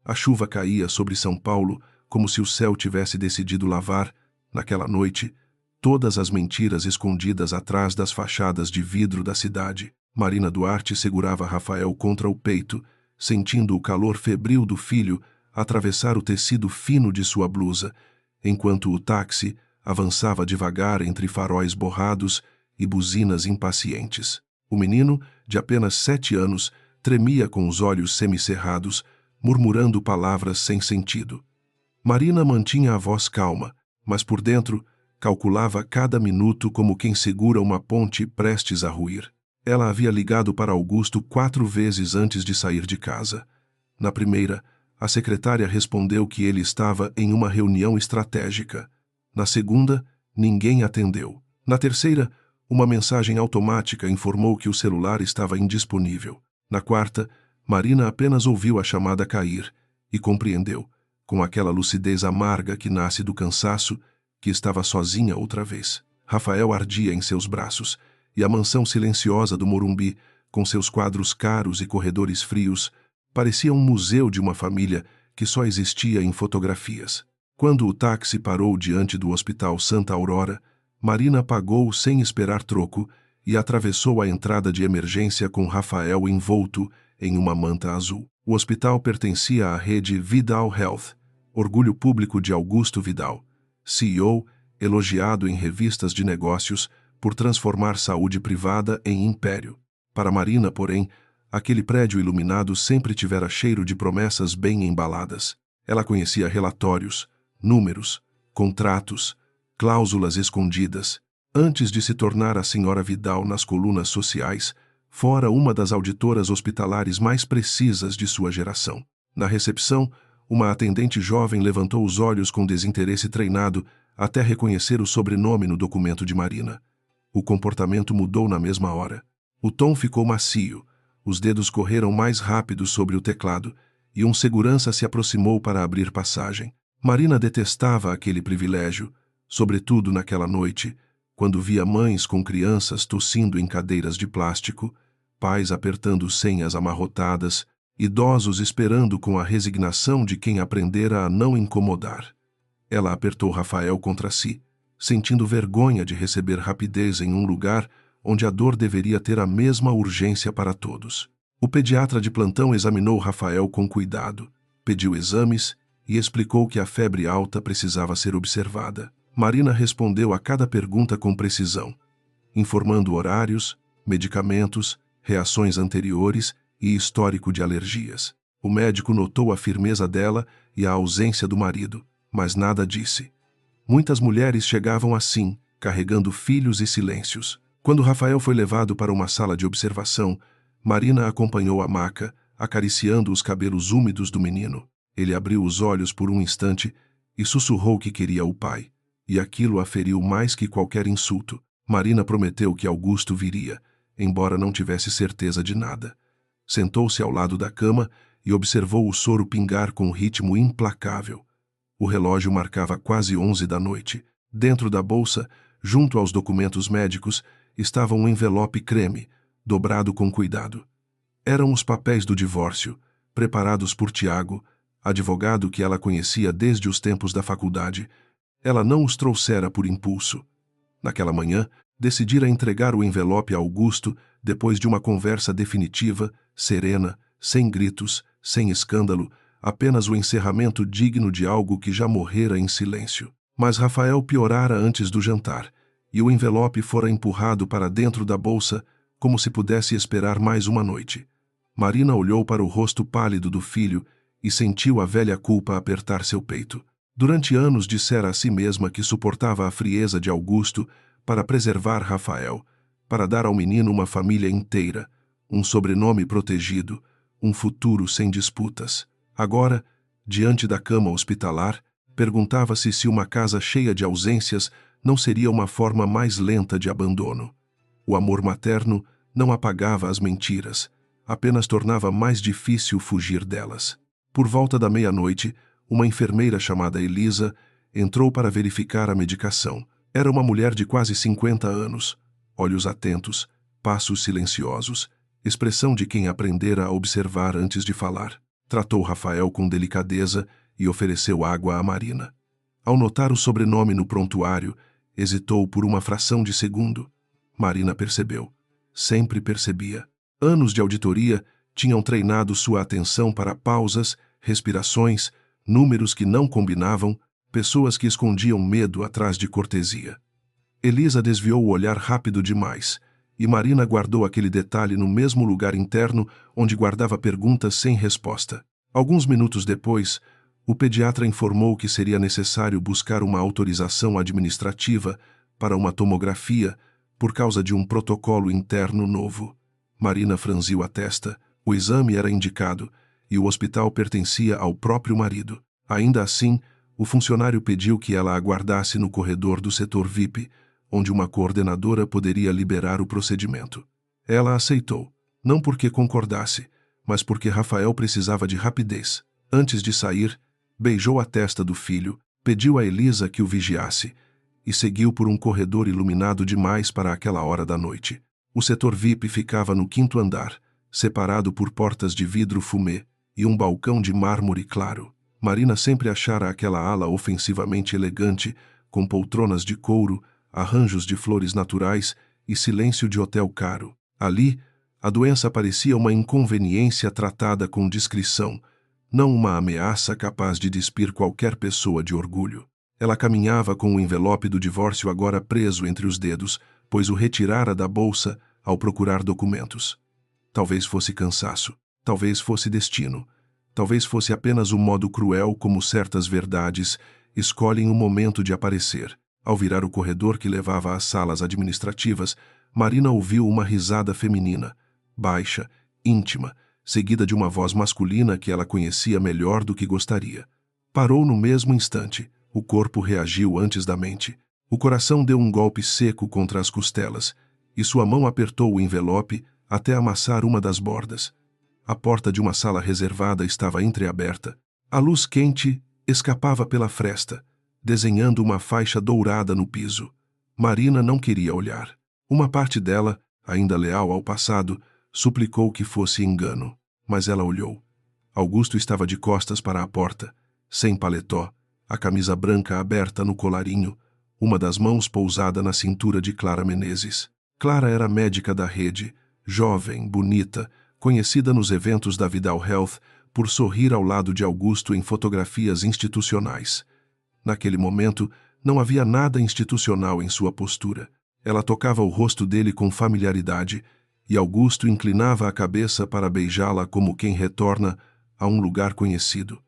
A chuva caía sobre São Paulo como se o céu tivesse decidido lavar, naquela noite, todas as mentiras escondidas atrás das fachadas de vidro da cidade. Marina Duarte segurava Rafael contra o peito, sentindo o calor febril do filho atravessar o tecido fino de sua blusa, enquanto o táxi avançava devagar entre faróis borrados e buzinas impacientes. O menino, de apenas 7 anos, tremia com os olhos semicerrados, murmurando palavras sem sentido. Marina mantinha a voz calma, mas por dentro calculava cada minuto como quem segura uma ponte prestes a ruir. Ela havia ligado para Augusto 4 vezes antes de sair de casa. Na primeira, a secretária respondeu que ele estava em uma reunião estratégica. Na segunda, ninguém atendeu. Na terceira, uma mensagem automática informou que o celular estava indisponível. Na quarta, Marina apenas ouviu a chamada cair e compreendeu, com aquela lucidez amarga que nasce do cansaço, que estava sozinha outra vez. Rafael ardia em seus braços, e a mansão silenciosa do Morumbi, com seus quadros caros e corredores frios, parecia um museu de uma família que só existia em fotografias. Quando o táxi parou diante do Hospital Santa Aurora, Marina pagou sem esperar troco e atravessou a entrada de emergência com Rafael envolto em uma manta azul. O hospital pertencia à rede Vidal Health, orgulho público de Augusto Vidal, CEO, elogiado em revistas de negócios por transformar saúde privada em império. Para Marina, porém, aquele prédio iluminado sempre tivera cheiro de promessas bem embaladas. Ela conhecia relatórios, números, contratos, cláusulas escondidas. Antes de se tornar a senhora Vidal nas colunas sociais, fora uma das auditoras hospitalares mais precisas de sua geração. Na recepção, uma atendente jovem levantou os olhos com desinteresse treinado até reconhecer o sobrenome no documento de Marina. O comportamento mudou na mesma hora. O tom ficou macio, os dedos correram mais rápido sobre o teclado e um segurança se aproximou para abrir passagem. Marina detestava aquele privilégio, sobretudo naquela noite, quando via mães com crianças tossindo em cadeiras de plástico, pais apertando senhas amarrotadas, idosos esperando com a resignação de quem aprendera a não incomodar. Ela apertou Rafael contra si, sentindo vergonha de receber rapidez em um lugar onde a dor deveria ter a mesma urgência para todos. O pediatra de plantão examinou Rafael com cuidado, pediu exames e explicou que a febre alta precisava ser observada. Marina respondeu a cada pergunta com precisão, informando horários, medicamentos, reações anteriores e histórico de alergias. O médico notou a firmeza dela e a ausência do marido, mas nada disse. Muitas mulheres chegavam assim, carregando filhos e silêncios. Quando Rafael foi levado para uma sala de observação, Marina acompanhou a maca, acariciando os cabelos úmidos do menino. Ele abriu os olhos por um instante e sussurrou que queria o pai, e aquilo a feriu mais que qualquer insulto. Marina prometeu que Augusto viria, embora não tivesse certeza de nada. Sentou-se ao lado da cama e observou o soro pingar com um ritmo implacável. O relógio marcava quase 11 da noite. Dentro da bolsa, junto aos documentos médicos, estava um envelope creme, dobrado com cuidado. Eram os papéis do divórcio, preparados por Tiago, advogado que ela conhecia desde os tempos da faculdade. Ela não os trouxera por impulso. Naquela manhã, decidira entregar o envelope a Augusto depois de uma conversa definitiva, serena, sem gritos, sem escândalo, apenas o encerramento digno de algo que já morrera em silêncio. Mas Rafael piorara antes do jantar, e o envelope fora empurrado para dentro da bolsa como se pudesse esperar mais uma noite. Marina olhou para o rosto pálido do filho e sentiu a velha culpa apertar seu peito. Durante anos dissera a si mesma que suportava a frieza de Augusto para preservar Rafael, para dar ao menino uma família inteira, um sobrenome protegido, um futuro sem disputas. Agora, diante da cama hospitalar, perguntava-se se uma casa cheia de ausências não seria uma forma mais lenta de abandono. O amor materno não apagava as mentiras, apenas tornava mais difícil fugir delas. Por volta da meia-noite, uma enfermeira chamada Elisa entrou para verificar a medicação. Era uma mulher de quase 50 anos, olhos atentos, passos silenciosos, expressão de quem aprendera a observar antes de falar. Tratou Rafael com delicadeza e ofereceu água a Marina. Ao notar o sobrenome no prontuário, hesitou por uma fração de segundo. Marina percebeu. Sempre percebia. Anos de auditoria tinham treinado sua atenção para pausas, respirações, números que não combinavam, pessoas que escondiam medo atrás de cortesia. Elisa desviou o olhar rápido demais, e Marina guardou aquele detalhe no mesmo lugar interno onde guardava perguntas sem resposta. Alguns minutos depois, o pediatra informou que seria necessário buscar uma autorização administrativa para uma tomografia por causa de um protocolo interno novo. Marina franziu a testa. O exame era indicado e o hospital pertencia ao próprio marido. Ainda assim, o funcionário pediu que ela aguardasse no corredor do setor VIP, onde uma coordenadora poderia liberar o procedimento. Ela aceitou, não porque concordasse, mas porque Rafael precisava de rapidez. Antes de sair, beijou a testa do filho, pediu a Elisa que o vigiasse e seguiu por um corredor iluminado demais para aquela hora da noite. O setor VIP ficava no 5º andar, separado por portas de vidro fumê e um balcão de mármore claro. Marina sempre achara aquela ala ofensivamente elegante, com poltronas de couro, arranjos de flores naturais e silêncio de hotel caro. Ali, a doença parecia uma inconveniência tratada com discrição, não uma ameaça capaz de despir qualquer pessoa de orgulho. Ela caminhava com o envelope do divórcio agora preso entre os dedos, pois o retirara da bolsa ao procurar documentos. Talvez fosse cansaço, talvez fosse destino, talvez fosse apenas o modo cruel como certas verdades escolhem o momento de aparecer. Ao virar o corredor que levava às salas administrativas, Marina ouviu uma risada feminina, baixa, íntima, seguida de uma voz masculina que ela conhecia melhor do que gostaria. Parou no mesmo instante. O corpo reagiu antes da mente. O coração deu um golpe seco contra as costelas, e sua mão apertou o envelope até amassar uma das bordas. A porta de uma sala reservada estava entreaberta. A luz quente escapava pela fresta, desenhando uma faixa dourada no piso. Marina não queria olhar. Uma parte dela, ainda leal ao passado, suplicou que fosse engano, mas ela olhou. Augusto estava de costas para a porta, sem paletó, a camisa branca aberta no colarinho, uma das mãos pousada na cintura de Clara Menezes. Clara era médica da rede, jovem, bonita, conhecida nos eventos da Vidal Health por sorrir ao lado de Augusto em fotografias institucionais. Naquele momento, não havia nada institucional em sua postura. Ela tocava o rosto dele com familiaridade, e Augusto inclinava a cabeça para beijá-la como quem retorna a um lugar conhecido.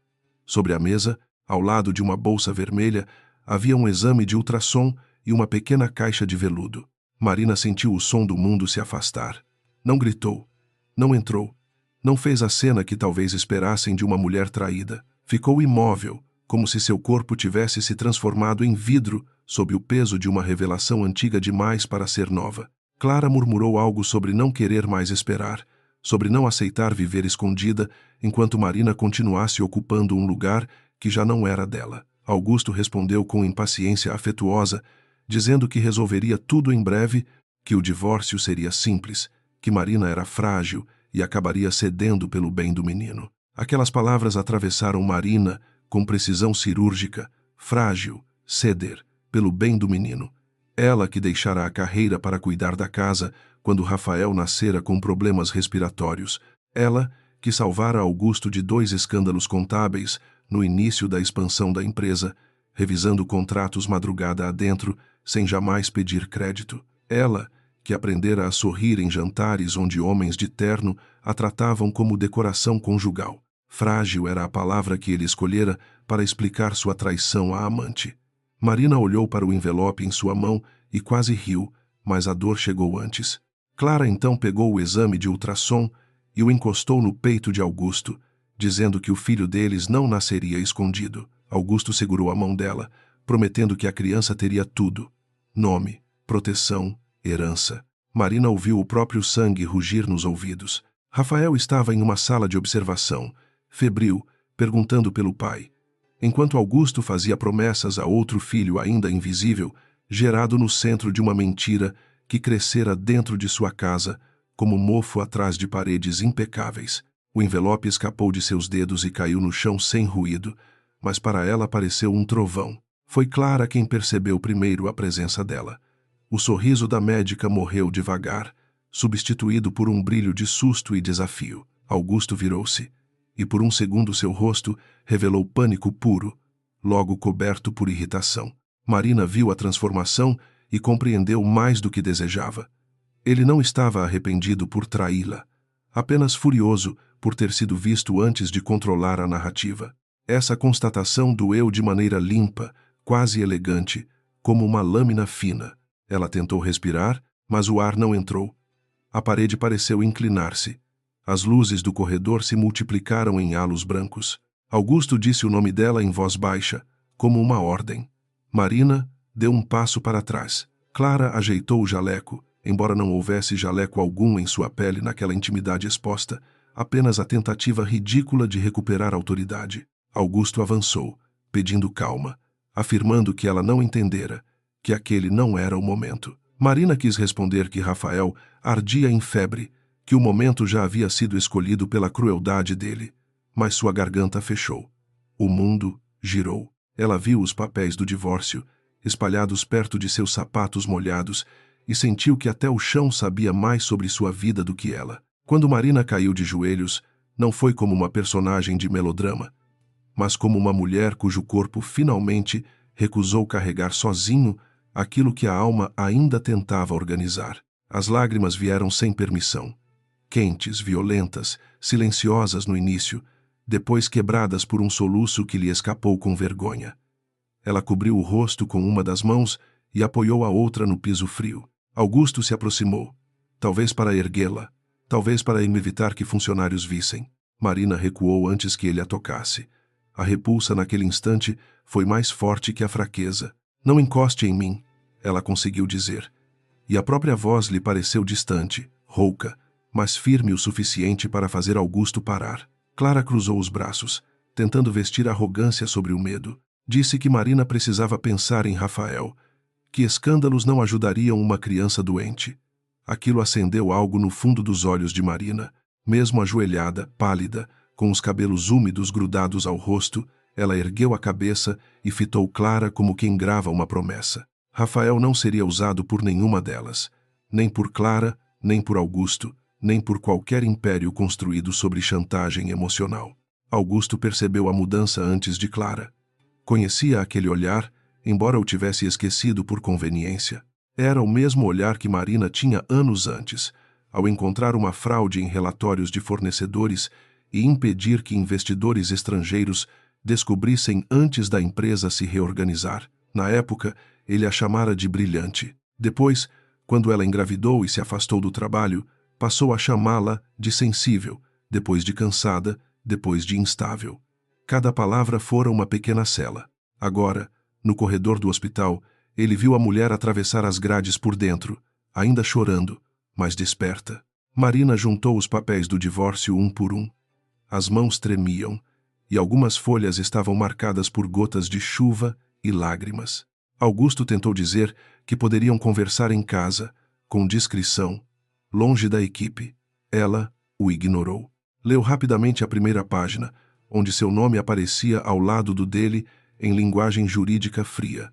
Sobre a mesa, ao lado de uma bolsa vermelha, havia um exame de ultrassom e uma pequena caixa de veludo. Marina sentiu o som do mundo se afastar. Não gritou, não entrou, não fez a cena que talvez esperassem de uma mulher traída. Ficou imóvel, como se seu corpo tivesse se transformado em vidro sob o peso de uma revelação antiga demais para ser nova. Clara murmurou algo sobre não querer mais esperar, sobre não aceitar viver escondida, enquanto Marina continuasse ocupando um lugar que já não era dela. Augusto respondeu com impaciência afetuosa, dizendo que resolveria tudo em breve, que o divórcio seria simples, que Marina era frágil e acabaria cedendo pelo bem do menino. Aquelas palavras atravessaram Marina com precisão cirúrgica. Frágil, ceder, pelo bem do menino. Ela que deixara a carreira para cuidar da casa quando Rafael nascera com problemas respiratórios. Ela que salvara Augusto de 2 escândalos contábeis no início da expansão da empresa, revisando contratos madrugada adentro, sem jamais pedir crédito. Ela que aprendera a sorrir em jantares onde homens de terno a tratavam como decoração conjugal. Frágil era a palavra que ele escolhera para explicar sua traição à amante. Marina olhou para o envelope em sua mão e quase riu, mas a dor chegou antes. Clara então pegou o exame de ultrassom e o encostou no peito de Augusto, dizendo que o filho deles não nasceria escondido. Augusto segurou a mão dela, prometendo que a criança teria tudo: nome, proteção, herança. Marina ouviu o próprio sangue rugir nos ouvidos. Rafael estava em uma sala de observação, febril, perguntando pelo pai, enquanto Augusto fazia promessas a outro filho ainda invisível, gerado no centro de uma mentira que crescera dentro de sua casa, como mofo atrás de paredes impecáveis. O envelope escapou de seus dedos e caiu no chão sem ruído, mas para ela pareceu um trovão. Foi Clara quem percebeu primeiro a presença dela. O sorriso da médica morreu devagar, substituído por um brilho de susto e desafio. Augusto virou-se, e por um segundo seu rosto revelou pânico puro, logo coberto por irritação. Marina viu a transformação e compreendeu mais do que desejava. Ele não estava arrependido por traí-la, apenas furioso por ter sido visto antes de controlar a narrativa. Essa constatação doeu de maneira limpa, quase elegante, como uma lâmina fina. Ela tentou respirar, mas o ar não entrou. A parede pareceu inclinar-se. As luzes do corredor se multiplicaram em halos brancos. Augusto disse o nome dela em voz baixa, como uma ordem. Marina deu um passo para trás. Clara ajeitou o jaleco, embora não houvesse jaleco algum em sua pele naquela intimidade exposta, apenas a tentativa ridícula de recuperar autoridade. Augusto avançou, pedindo calma, afirmando que ela não entendera, que aquele não era o momento. Marina quis responder que Rafael ardia em febre, que o momento já havia sido escolhido pela crueldade dele, mas sua garganta fechou. O mundo girou. Ela viu os papéis do divórcio, espalhados perto de seus sapatos molhados, e sentiu que até o chão sabia mais sobre sua vida do que ela. Quando Marina caiu de joelhos, não foi como uma personagem de melodrama, mas como uma mulher cujo corpo finalmente recusou carregar sozinho aquilo que a alma ainda tentava organizar. As lágrimas vieram sem permissão, quentes, violentas, silenciosas no início, depois quebradas por um soluço que lhe escapou com vergonha. Ela cobriu o rosto com uma das mãos e apoiou a outra no piso frio. Augusto se aproximou, talvez para erguê-la, talvez para evitar que funcionários vissem. Marina recuou antes que ele a tocasse. A repulsa naquele instante foi mais forte que a fraqueza. Não encoste em mim, ela conseguiu dizer. E a própria voz lhe pareceu distante, rouca, mas firme o suficiente para fazer Augusto parar. Clara cruzou os braços, tentando vestir arrogância sobre o medo. Disse que Marina precisava pensar em Rafael, que escândalos não ajudariam uma criança doente. Aquilo acendeu algo no fundo dos olhos de Marina. Mesmo ajoelhada, pálida, com os cabelos úmidos grudados ao rosto, ela ergueu a cabeça e fitou Clara como quem grava uma promessa. Rafael não seria usado por nenhuma delas, nem por Clara, nem por Augusto, nem por qualquer império construído sobre chantagem emocional. Augusto percebeu a mudança antes de Clara. Conhecia aquele olhar, embora o tivesse esquecido por conveniência. Era o mesmo olhar que Marina tinha anos antes, ao encontrar uma fraude em relatórios de fornecedores e impedir que investidores estrangeiros descobrissem antes da empresa se reorganizar. Na época, ele a chamara de brilhante. Depois, quando ela engravidou e se afastou do trabalho, passou a chamá-la de sensível, depois de cansada, depois de instável. Cada palavra fora uma pequena cela. Agora, no corredor do hospital, ele viu a mulher atravessar as grades por dentro, ainda chorando, mas desperta. Marina juntou os papéis do divórcio um por um. As mãos tremiam, e algumas folhas estavam marcadas por gotas de chuva e lágrimas. Augusto tentou dizer que poderiam conversar em casa, com discrição, longe da equipe. Ela o ignorou. Leu rapidamente a primeira página, onde seu nome aparecia ao lado do dele em linguagem jurídica fria.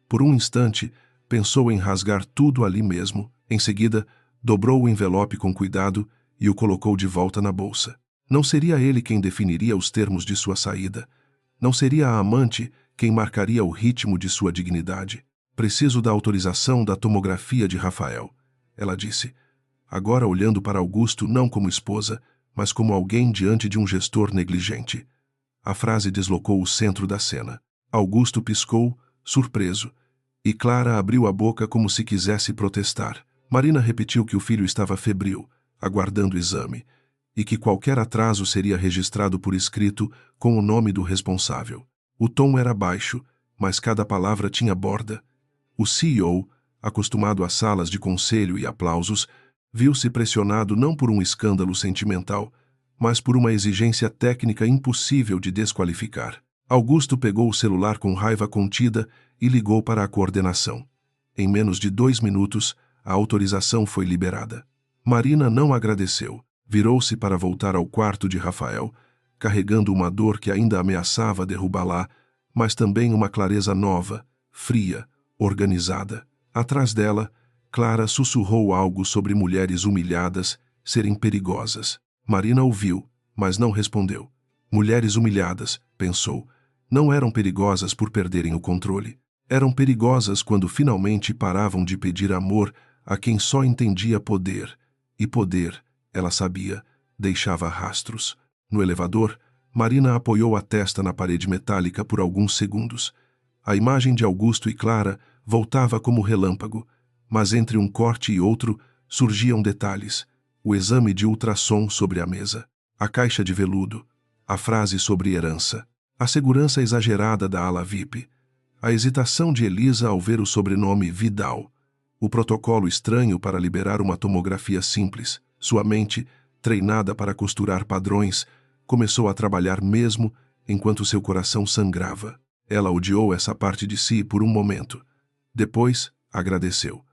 Por um instante, pensou em rasgar tudo ali mesmo. Em seguida, dobrou o envelope com cuidado e o colocou de volta na bolsa. Não seria ele quem definiria os termos de sua saída. Não seria a amante quem marcaria o ritmo de sua dignidade. Preciso da autorização da tomografia de Rafael, ela disse, agora olhando para Augusto não como esposa, mas como alguém diante de um gestor negligente. A frase deslocou o centro da cena. Augusto piscou, surpreso, e Clara abriu a boca como se quisesse protestar. Marina repetiu que o filho estava febril, aguardando o exame, e que qualquer atraso seria registrado por escrito com o nome do responsável. O tom era baixo, mas cada palavra tinha borda. O CEO, acostumado a salas de conselho e aplausos, viu-se pressionado não por um escândalo sentimental, mas por uma exigência técnica impossível de desqualificar. Augusto pegou o celular com raiva contida e ligou para a coordenação. Em menos de 2 minutos, a autorização foi liberada. Marina não agradeceu. Virou-se para voltar ao quarto de Rafael, carregando uma dor que ainda ameaçava derrubá-la, mas também uma clareza nova, fria, organizada. Atrás dela, Clara sussurrou algo sobre mulheres humilhadas serem perigosas. Marina ouviu, mas não respondeu. Mulheres humilhadas, pensou, não eram perigosas por perderem o controle. Eram perigosas quando finalmente paravam de pedir amor a quem só entendia poder. E poder, ela sabia, deixava rastros. No elevador, Marina apoiou a testa na parede metálica por alguns segundos. A imagem de Augusto e Clara voltava como relâmpago, mas entre um corte e outro surgiam detalhes. O exame de ultrassom sobre a mesa, a caixa de veludo, a frase sobre herança, a segurança exagerada da ala VIP, a hesitação de Elisa ao ver o sobrenome Vidal, o protocolo estranho para liberar uma tomografia simples. Sua mente, treinada para costurar padrões, começou a trabalhar mesmo enquanto seu coração sangrava. Ela odiou essa parte de si por um momento. Depois, agradeceu.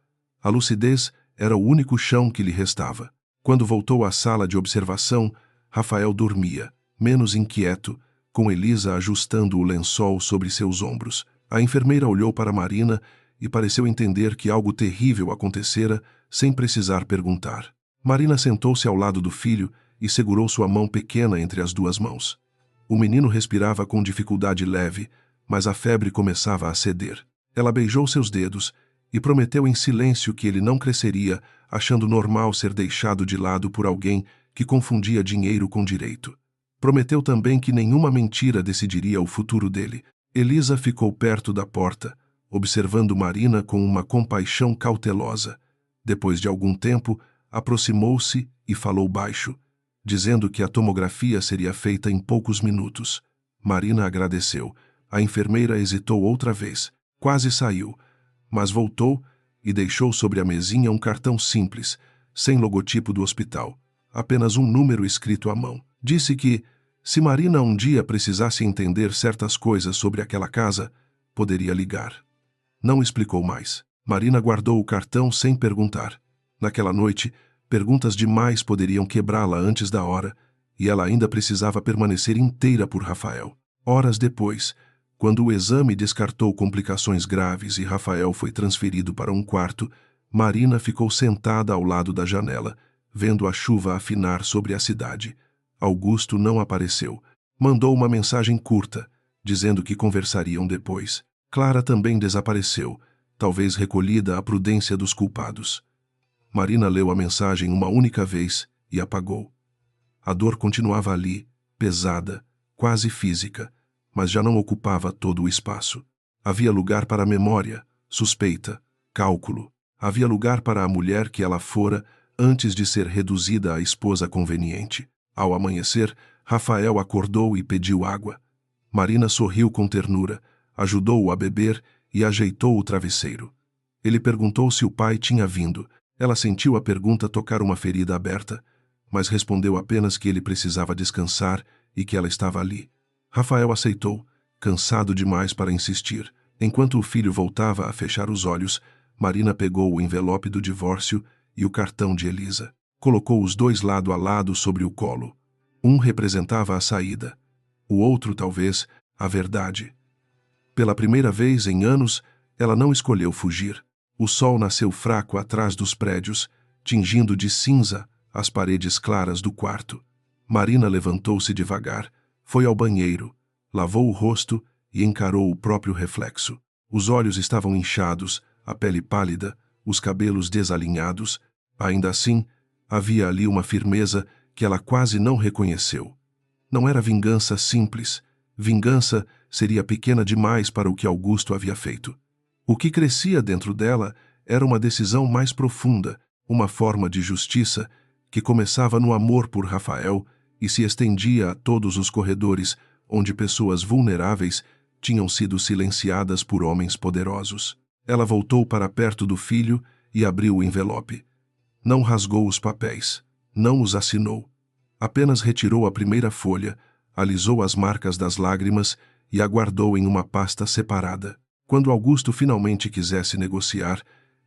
A lucidez era o único chão que lhe restava. Quando voltou à sala de observação, Rafael dormia, menos inquieto, com Elisa ajustando o lençol sobre seus ombros. A enfermeira olhou para Marina e pareceu entender que algo terrível acontecera sem precisar perguntar. Marina sentou-se ao lado do filho e segurou sua mão pequena entre as duas mãos. O menino respirava com dificuldade leve, mas a febre começava a ceder. Ela beijou seus dedos e prometeu em silêncio que ele não cresceria, achando normal ser deixado de lado por alguém que confundia dinheiro com direito. Prometeu também que nenhuma mentira decidiria o futuro dele. Elisa ficou perto da porta, observando Marina com uma compaixão cautelosa. Depois de algum tempo, aproximou-se e falou baixo, dizendo que a tomografia seria feita em poucos minutos. Marina agradeceu. A enfermeira hesitou outra vez. Quase saiu, mas voltou e deixou sobre a mesinha um cartão simples, sem logotipo do hospital, apenas um número escrito à mão. Disse que, se Marina um dia precisasse entender certas coisas sobre aquela casa, poderia ligar. Não explicou mais. Marina guardou o cartão sem perguntar. Naquela noite, perguntas demais poderiam quebrá-la antes da hora, e ela ainda precisava permanecer inteira por Rafael. Horas depois, quando o exame descartou complicações graves e Rafael foi transferido para um quarto, Marina ficou sentada ao lado da janela, vendo a chuva afinar sobre a cidade. Augusto não apareceu. Mandou uma mensagem curta, dizendo que conversariam depois. Clara também desapareceu, talvez recolhida à prudência dos culpados. Marina leu a mensagem uma única vez e apagou. A dor continuava ali, pesada, quase física, mas já não ocupava todo o espaço. Havia lugar para a memória, suspeita, cálculo. Havia lugar para a mulher que ela fora antes de ser reduzida à esposa conveniente. Ao amanhecer, Rafael acordou e pediu água. Marina sorriu com ternura, ajudou-o a beber e ajeitou o travesseiro. Ele perguntou se o pai tinha vindo. Ela sentiu a pergunta tocar uma ferida aberta, mas respondeu apenas que ele precisava descansar e que ela estava ali. Rafael aceitou, cansado demais para insistir. Enquanto o filho voltava a fechar os olhos, Marina pegou o envelope do divórcio e o cartão de Elisa. Colocou os dois lado a lado sobre o colo. Um representava a saída, o outro, talvez, a verdade. Pela primeira vez em anos, ela não escolheu fugir. O sol nasceu fraco atrás dos prédios, tingindo de cinza as paredes claras do quarto. Marina levantou-se devagar, foi ao banheiro, lavou o rosto e encarou o próprio reflexo. Os olhos estavam inchados, a pele pálida, os cabelos desalinhados. Ainda assim, havia ali uma firmeza que ela quase não reconheceu. Não era vingança simples. Vingança seria pequena demais para o que Augusto havia feito. O que crescia dentro dela era uma decisão mais profunda, uma forma de justiça que começava no amor por Rafael e se estendia a todos os corredores onde pessoas vulneráveis tinham sido silenciadas por homens poderosos. Ela voltou para perto do filho e abriu o envelope. Não rasgou os papéis, não os assinou. Apenas retirou a primeira folha, alisou as marcas das lágrimas e a guardou em uma pasta separada. Quando Augusto finalmente quisesse negociar,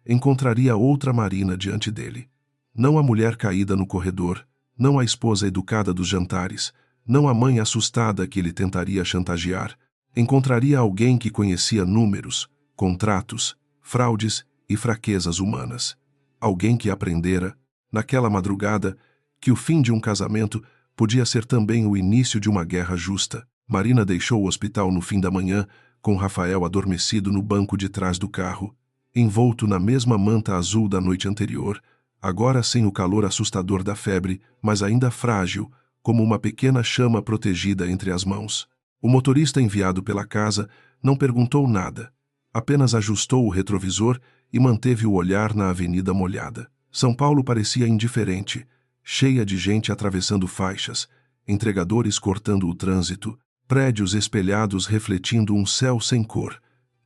encontraria outra Marina diante dele. Não a mulher caída no corredor, não a esposa educada dos jantares, não a mãe assustada que ele tentaria chantagear. Encontraria alguém que conhecia números, contratos, fraudes e fraquezas humanas. Alguém que aprendera, naquela madrugada, que o fim de um casamento podia ser também o início de uma guerra justa. Marina deixou o hospital no fim da manhã, com Rafael adormecido no banco de trás do carro, envolto na mesma manta azul da noite anterior, agora sem o calor assustador da febre, mas ainda frágil, como uma pequena chama protegida entre as mãos. O motorista enviado pela casa não perguntou nada, apenas ajustou o retrovisor e manteve o olhar na avenida molhada. São Paulo parecia indiferente, cheia de gente atravessando faixas, entregadores cortando o trânsito, prédios espelhados refletindo um céu sem cor.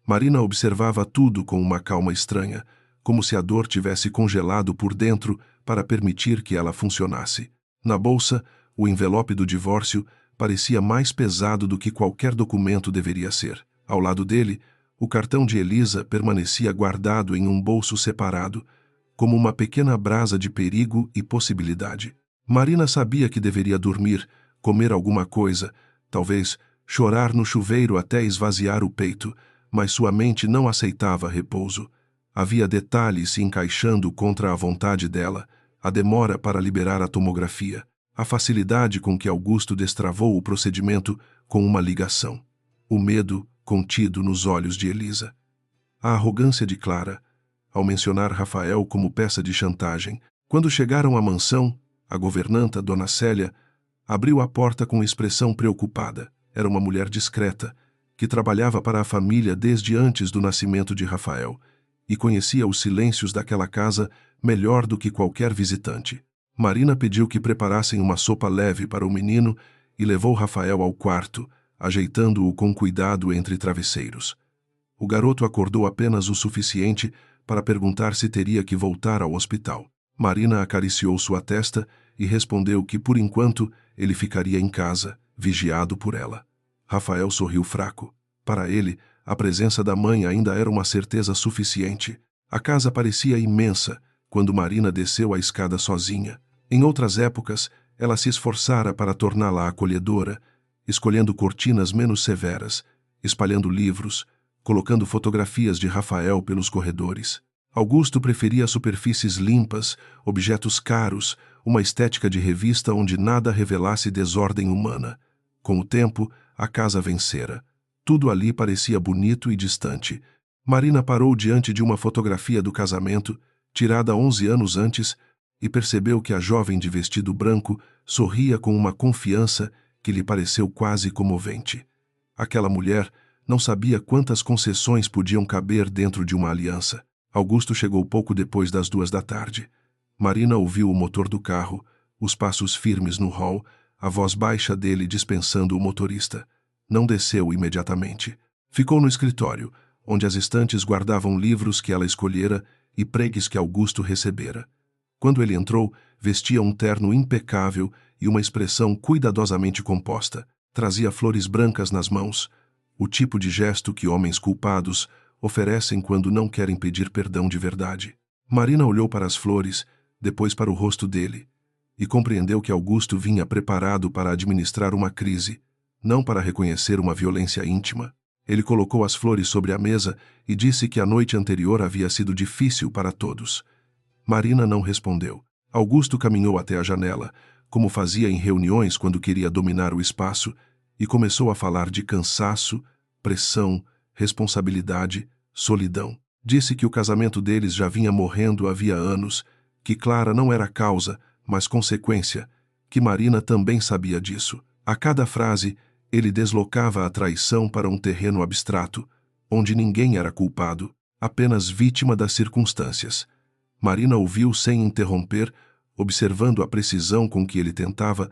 Marina observava tudo com uma calma estranha, como se a dor tivesse congelado por dentro para permitir que ela funcionasse. Na bolsa, o envelope do divórcio parecia mais pesado do que qualquer documento deveria ser. Ao lado dele, o cartão de Elisa permanecia guardado em um bolso separado, como uma pequena brasa de perigo e possibilidade. Marina sabia que deveria dormir, comer alguma coisa, talvez chorar no chuveiro até esvaziar o peito, mas sua mente não aceitava repouso. Havia detalhes se encaixando contra a vontade dela, a demora para liberar a tomografia, a facilidade com que Augusto destravou o procedimento com uma ligação, o medo contido nos olhos de Elisa, a arrogância de Clara, ao mencionar Rafael como peça de chantagem. Quando chegaram à mansão, a governanta, Dona Célia, abriu a porta com expressão preocupada. Era uma mulher discreta, que trabalhava para a família desde antes do nascimento de Rafael, e conhecia os silêncios daquela casa melhor do que qualquer visitante. Marina pediu que preparassem uma sopa leve para o menino e levou Rafael ao quarto, ajeitando-o com cuidado entre travesseiros. O garoto acordou apenas o suficiente para perguntar se teria que voltar ao hospital. Marina acariciou sua testa e respondeu que, por enquanto, ele ficaria em casa, vigiado por ela. Rafael sorriu fraco. Para ele, a presença da mãe ainda era uma certeza suficiente. A casa parecia imensa quando Marina desceu a escada sozinha. Em outras épocas, ela se esforçara para torná-la acolhedora, escolhendo cortinas menos severas, espalhando livros, colocando fotografias de Rafael pelos corredores. Augusto preferia superfícies limpas, objetos caros, uma estética de revista onde nada revelasse desordem humana. Com o tempo, a casa vencera. Tudo ali parecia bonito e distante. Marina parou diante de uma fotografia do casamento, tirada 11 anos antes, e percebeu que a jovem de vestido branco sorria com uma confiança que lhe pareceu quase comovente. Aquela mulher não sabia quantas concessões podiam caber dentro de uma aliança. Augusto chegou pouco depois das 2 da tarde. Marina ouviu o motor do carro, os passos firmes no hall, a voz baixa dele dispensando o motorista. Não desceu imediatamente. Ficou no escritório, onde as estantes guardavam livros que ela escolhera e pregues que Augusto recebera. Quando ele entrou, vestia um terno impecável e uma expressão cuidadosamente composta. Trazia flores brancas nas mãos, o tipo de gesto que homens culpados oferecem quando não querem pedir perdão de verdade. Marina olhou para as flores, depois para o rosto dele, e compreendeu que Augusto vinha preparado para administrar uma crise, não para reconhecer uma violência íntima. Ele colocou as flores sobre a mesa e disse que a noite anterior havia sido difícil para todos. Marina não respondeu. Augusto caminhou até a janela, como fazia em reuniões quando queria dominar o espaço, e começou a falar de cansaço, pressão, responsabilidade, solidão. Disse que o casamento deles já vinha morrendo havia anos, que Clara não era causa, mas consequência, que Marina também sabia disso. A cada frase, ele deslocava a traição para um terreno abstrato, onde ninguém era culpado, apenas vítima das circunstâncias. Marina ouviu sem interromper, observando a precisão com que ele tentava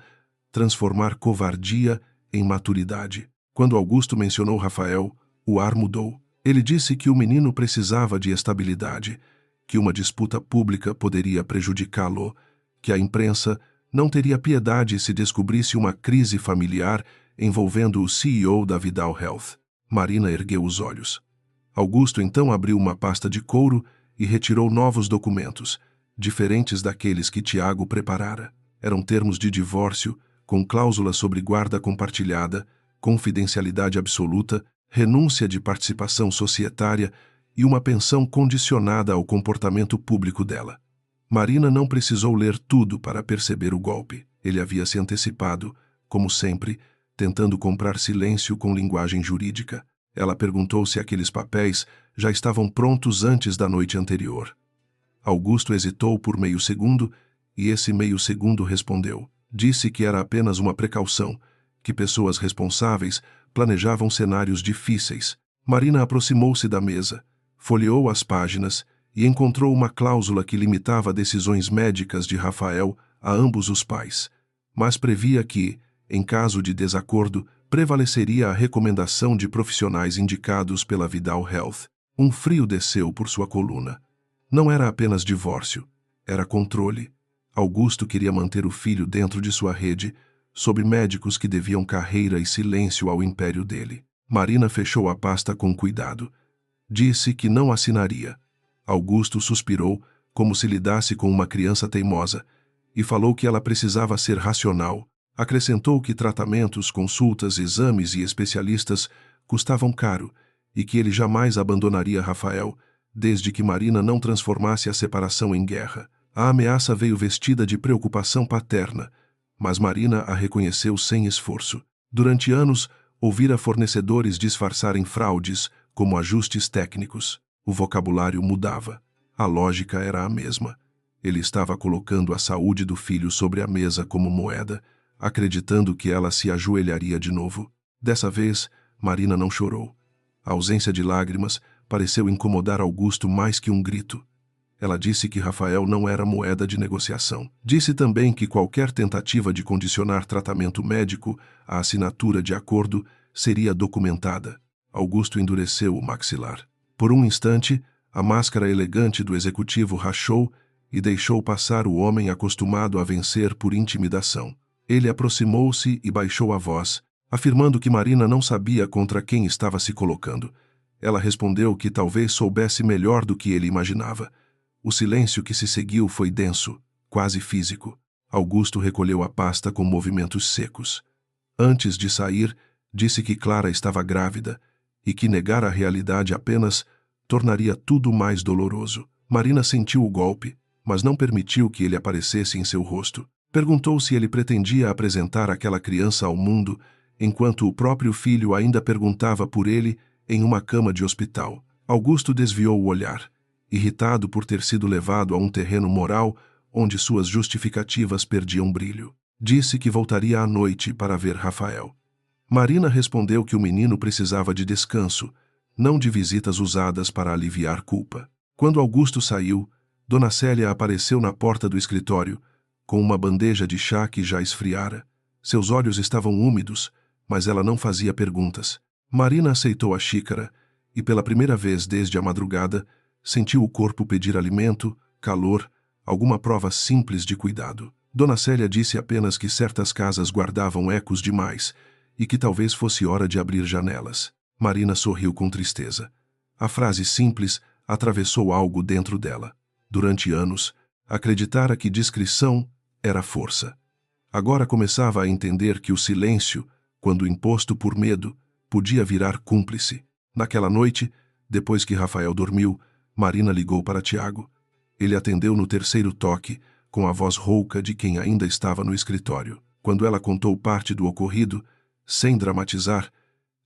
transformar covardia em maturidade. Quando Augusto mencionou Rafael, o ar mudou. Ele disse que o menino precisava de estabilidade, que uma disputa pública poderia prejudicá-lo, que a imprensa não teria piedade se descobrisse uma crise familiar envolvendo o CEO da Vidal Health. Marina ergueu os olhos. Augusto então abriu uma pasta de couro e retirou novos documentos, diferentes daqueles que Tiago preparara. Eram termos de divórcio, com cláusula sobre guarda compartilhada, confidencialidade absoluta, renúncia de participação societária e uma pensão condicionada ao comportamento público dela. Marina não precisou ler tudo para perceber o golpe. Ele havia se antecipado, como sempre, tentando comprar silêncio com linguagem jurídica. Ela perguntou se aqueles papéis já estavam prontos antes da noite anterior. Augusto hesitou por meio segundo, e esse meio segundo respondeu. Disse que era apenas uma precaução, que pessoas responsáveis planejavam cenários difíceis. Marina aproximou-se da mesa, folheou as páginas e encontrou uma cláusula que limitava decisões médicas de Rafael a ambos os pais, mas previa que, em caso de desacordo, prevaleceria a recomendação de profissionais indicados pela Vidal Health. Um frio desceu por sua coluna. Não era apenas divórcio, era controle. Augusto queria manter o filho dentro de sua rede, sob médicos que deviam carreira e silêncio ao império dele. Marina fechou a pasta com cuidado. Disse que não assinaria. Augusto suspirou, como se lidasse com uma criança teimosa, e falou que ela precisava ser racional. Acrescentou que tratamentos, consultas, exames e especialistas custavam caro e que ele jamais abandonaria Rafael, desde que Marina não transformasse a separação em guerra. A ameaça veio vestida de preocupação paterna, mas Marina a reconheceu sem esforço. Durante anos, ouvira fornecedores disfarçarem fraudes como ajustes técnicos. O vocabulário mudava. A lógica era a mesma. Ele estava colocando a saúde do filho sobre a mesa como moeda, acreditando que ela se ajoelharia de novo. Dessa vez, Marina não chorou. A ausência de lágrimas pareceu incomodar Augusto mais que um grito. Ela disse que Rafael não era moeda de negociação. Disse também que qualquer tentativa de condicionar tratamento médico à assinatura de acordo seria documentada. Augusto endureceu o maxilar. Por um instante, a máscara elegante do executivo rachou e deixou passar o homem acostumado a vencer por intimidação. Ele aproximou-se e baixou a voz, afirmando que Marina não sabia contra quem estava se colocando. Ela respondeu que talvez soubesse melhor do que ele imaginava. O silêncio que se seguiu foi denso, quase físico. Augusto recolheu a pasta com movimentos secos. Antes de sair, disse que Clara estava grávida e que negar a realidade apenas tornaria tudo mais doloroso. Marina sentiu o golpe, mas não permitiu que ele aparecesse em seu rosto. Perguntou se ele pretendia apresentar aquela criança ao mundo, enquanto o próprio filho ainda perguntava por ele em uma cama de hospital. Augusto desviou o olhar, irritado por ter sido levado a um terreno moral onde suas justificativas perdiam brilho. Disse que voltaria à noite para ver Rafael. Marina respondeu que o menino precisava de descanso, não de visitas usadas para aliviar culpa. Quando Augusto saiu, Dona Célia apareceu na porta do escritório, com uma bandeja de chá que já esfriara. Seus olhos estavam úmidos, mas ela não fazia perguntas. Marina aceitou a xícara e, pela primeira vez desde a madrugada, sentiu o corpo pedir alimento, calor, alguma prova simples de cuidado. Dona Célia disse apenas que certas casas guardavam ecos demais e que talvez fosse hora de abrir janelas. Marina sorriu com tristeza. A frase simples atravessou algo dentro dela. Durante anos, acreditara que discrição era força. Agora começava a entender que o silêncio, quando imposto por medo, podia virar cúmplice. Naquela noite, depois que Rafael dormiu, Marina ligou para Tiago. Ele atendeu no terceiro toque, com a voz rouca de quem ainda estava no escritório. Quando ela contou parte do ocorrido, sem dramatizar,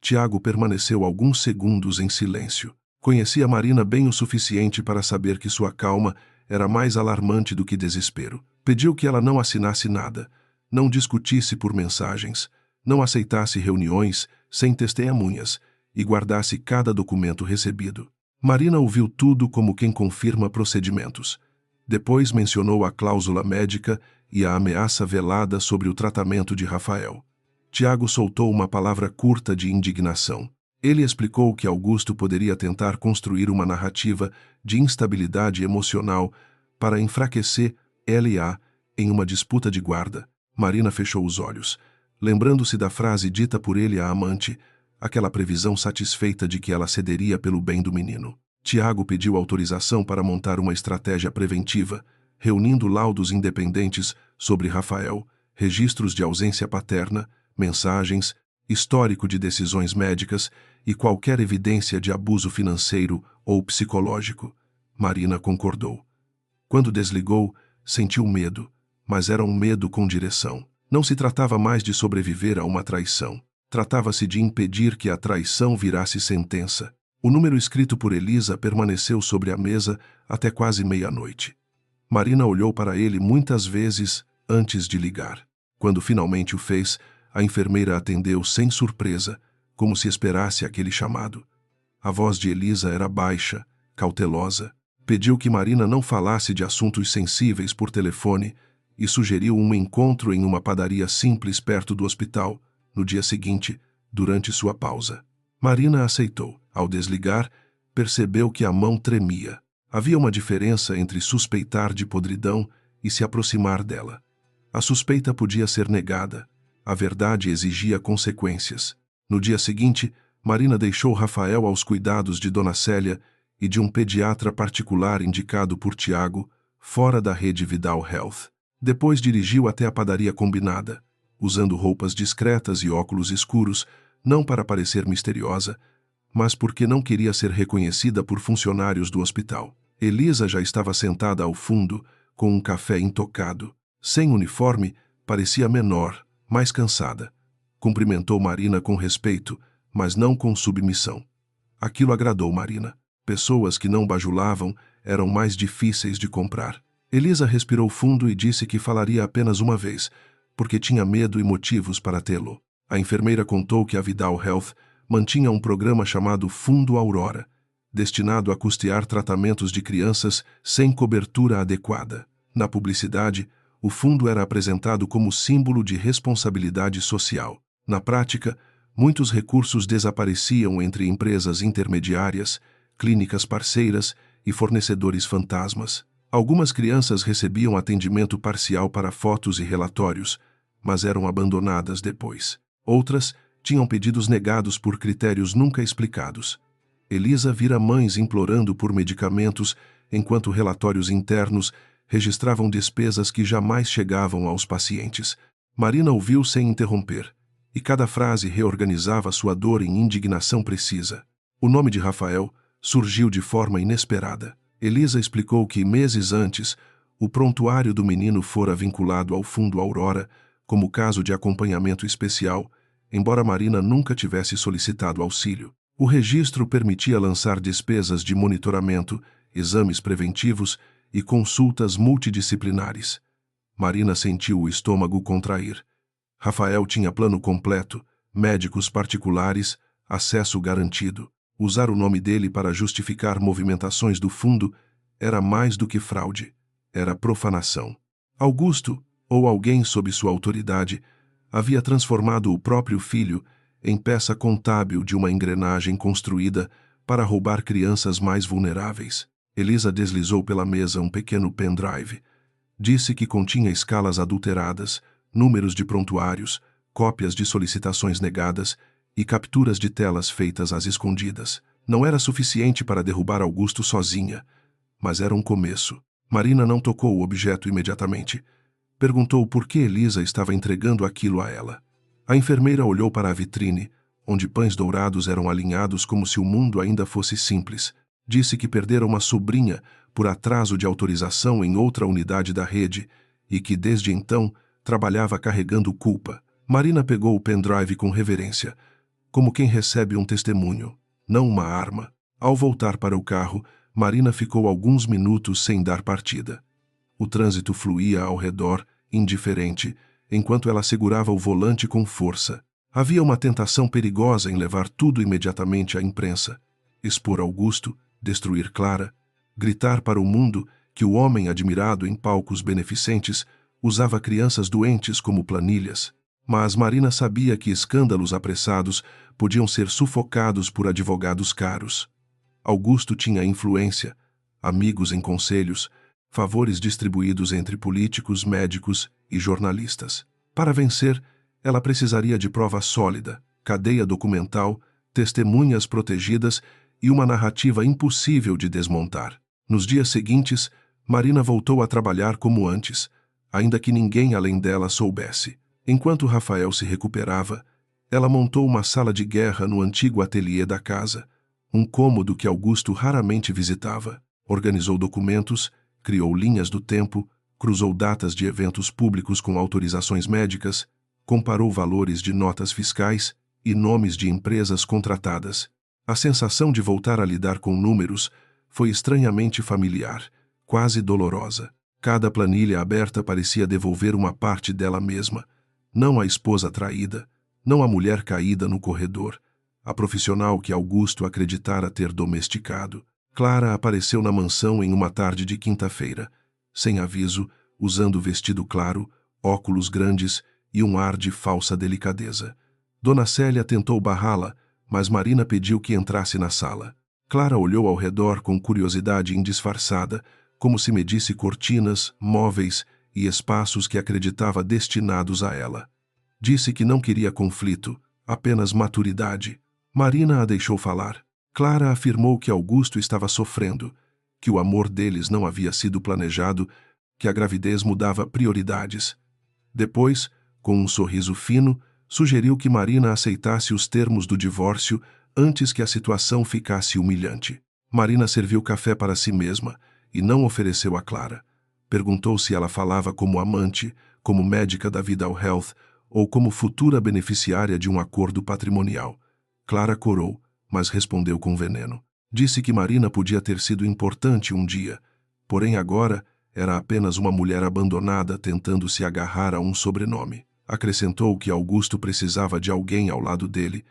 Tiago permaneceu alguns segundos em silêncio. Conhecia Marina bem o suficiente para saber que sua calma era mais alarmante do que desespero. Pediu que ela não assinasse nada, não discutisse por mensagens, não aceitasse reuniões sem testemunhas e guardasse cada documento recebido. Marina ouviu tudo como quem confirma procedimentos. Depois mencionou a cláusula médica e a ameaça velada sobre o tratamento de Rafael. Tiago soltou uma palavra curta de indignação. Ele explicou que Augusto poderia tentar construir uma narrativa de instabilidade emocional para enfraquecer L.A. em uma disputa de guarda. Marina fechou os olhos, lembrando-se da frase dita por ele à amante, aquela previsão satisfeita de que ela cederia pelo bem do menino. Tiago pediu autorização para montar uma estratégia preventiva, reunindo laudos independentes sobre Rafael, registros de ausência paterna, mensagens, histórico de decisões médicas e qualquer evidência de abuso financeiro ou psicológico. Marina concordou. Quando desligou, sentiu medo, mas era um medo com direção. Não se tratava mais de sobreviver a uma traição. Tratava-se de impedir que a traição virasse sentença. O número escrito por Elisa permaneceu sobre a mesa até quase meia-noite. Marina olhou para ele muitas vezes antes de ligar. Quando finalmente o fez, a enfermeira atendeu sem surpresa, como se esperasse aquele chamado. A voz de Elisa era baixa, cautelosa. Pediu que Marina não falasse de assuntos sensíveis por telefone e sugeriu um encontro em uma padaria simples perto do hospital, no dia seguinte, durante sua pausa. Marina aceitou. Ao desligar, percebeu que a mão tremia. Havia uma diferença entre suspeitar de podridão e se aproximar dela. A suspeita podia ser negada. A verdade exigia consequências. No dia seguinte, Marina deixou Rafael aos cuidados de Dona Célia e de um pediatra particular indicado por Tiago, fora da rede Vidal Health. Depois dirigiu até a padaria combinada, usando roupas discretas e óculos escuros, não para parecer misteriosa, mas porque não queria ser reconhecida por funcionários do hospital. Elisa já estava sentada ao fundo, com um café intocado. Sem uniforme, parecia menor, mais cansada. Cumprimentou Marina com respeito, mas não com submissão. Aquilo agradou Marina. Pessoas que não bajulavam eram mais difíceis de comprar. Elisa respirou fundo e disse que falaria apenas uma vez, porque tinha medo e motivos para tê-lo. A enfermeira contou que a Vidal Health mantinha um programa chamado Fundo Aurora, destinado a custear tratamentos de crianças sem cobertura adequada. Na publicidade, o fundo era apresentado como símbolo de responsabilidade social. Na prática, muitos recursos desapareciam entre empresas intermediárias, clínicas parceiras e fornecedores fantasmas. Algumas crianças recebiam atendimento parcial para fotos e relatórios, mas eram abandonadas depois. Outras tinham pedidos negados por critérios nunca explicados. Elisa vira mães implorando por medicamentos, enquanto relatórios internos registravam despesas que jamais chegavam aos pacientes. Marina ouviu sem interromper, e cada frase reorganizava sua dor em indignação precisa. O nome de Rafael surgiu de forma inesperada. Elisa explicou que, meses antes, o prontuário do menino fora vinculado ao Fundo Aurora como caso de acompanhamento especial, embora Marina nunca tivesse solicitado auxílio. O registro permitia lançar despesas de monitoramento, exames preventivos e consultas multidisciplinares. Marina sentiu o estômago contrair. Rafael tinha plano completo, médicos particulares, acesso garantido. Usar o nome dele para justificar movimentações do fundo era mais do que fraude, era profanação. Augusto, ou alguém sob sua autoridade, havia transformado o próprio filho em peça contábil de uma engrenagem construída para roubar crianças mais vulneráveis. Elisa deslizou pela mesa um pequeno pendrive. Disse que continha escalas adulteradas, números de prontuários, cópias de solicitações negadas e capturas de telas feitas às escondidas. Não era suficiente para derrubar Augusto sozinha, mas era um começo. Marina não tocou o objeto imediatamente. Perguntou por que Elisa estava entregando aquilo a ela. A enfermeira olhou para a vitrine, onde pães dourados eram alinhados como se o mundo ainda fosse simples. Disse que perdera uma sobrinha por atraso de autorização em outra unidade da rede e que, desde então, trabalhava carregando culpa. Marina pegou o pendrive com reverência, como quem recebe um testemunho, não uma arma. Ao voltar para o carro, Marina ficou alguns minutos sem dar partida. O trânsito fluía ao redor, indiferente, enquanto ela segurava o volante com força. Havia uma tentação perigosa em levar tudo imediatamente à imprensa, expor Augusto, destruir Clara, gritar para o mundo que o homem admirado em palcos beneficentes usava crianças doentes como planilhas. Mas Marina sabia que escândalos apressados podiam ser sufocados por advogados caros. Augusto tinha influência, amigos em conselhos, favores distribuídos entre políticos, médicos e jornalistas. Para vencer, ela precisaria de prova sólida, cadeia documental, testemunhas protegidas e uma narrativa impossível de desmontar. Nos dias seguintes, Marina voltou a trabalhar como antes, ainda que ninguém além dela soubesse. Enquanto Rafael se recuperava, ela montou uma sala de guerra no antigo ateliê da casa, um cômodo que Augusto raramente visitava. Organizou documentos, criou linhas do tempo, cruzou datas de eventos públicos com autorizações médicas, comparou valores de notas fiscais e nomes de empresas contratadas. A sensação de voltar a lidar com números foi estranhamente familiar, quase dolorosa. Cada planilha aberta parecia devolver uma parte dela mesma, não a esposa traída, não a mulher caída no corredor, a profissional que Augusto acreditara ter domesticado. Clara apareceu na mansão em uma tarde de quinta-feira, sem aviso, usando vestido claro, óculos grandes e um ar de falsa delicadeza. Dona Célia tentou barrá-la, mas Marina pediu que entrasse na sala. Clara olhou ao redor com curiosidade indisfarçada, como se medisse cortinas, móveis e espaços que acreditava destinados a ela. Disse que não queria conflito, apenas maturidade. Marina a deixou falar. Clara afirmou que Augusto estava sofrendo, que o amor deles não havia sido planejado, que a gravidez mudava prioridades. Depois, com um sorriso fino, sugeriu que Marina aceitasse os termos do divórcio antes que a situação ficasse humilhante. Marina serviu café para si mesma e não ofereceu a Clara. Perguntou se ela falava como amante, como médica da Vidal Health ou como futura beneficiária de um acordo patrimonial. Clara corou, mas respondeu com veneno. Disse que Marina podia ter sido importante um dia, porém agora era apenas uma mulher abandonada tentando se agarrar a um sobrenome. Acrescentou que Augusto precisava de alguém ao lado dele,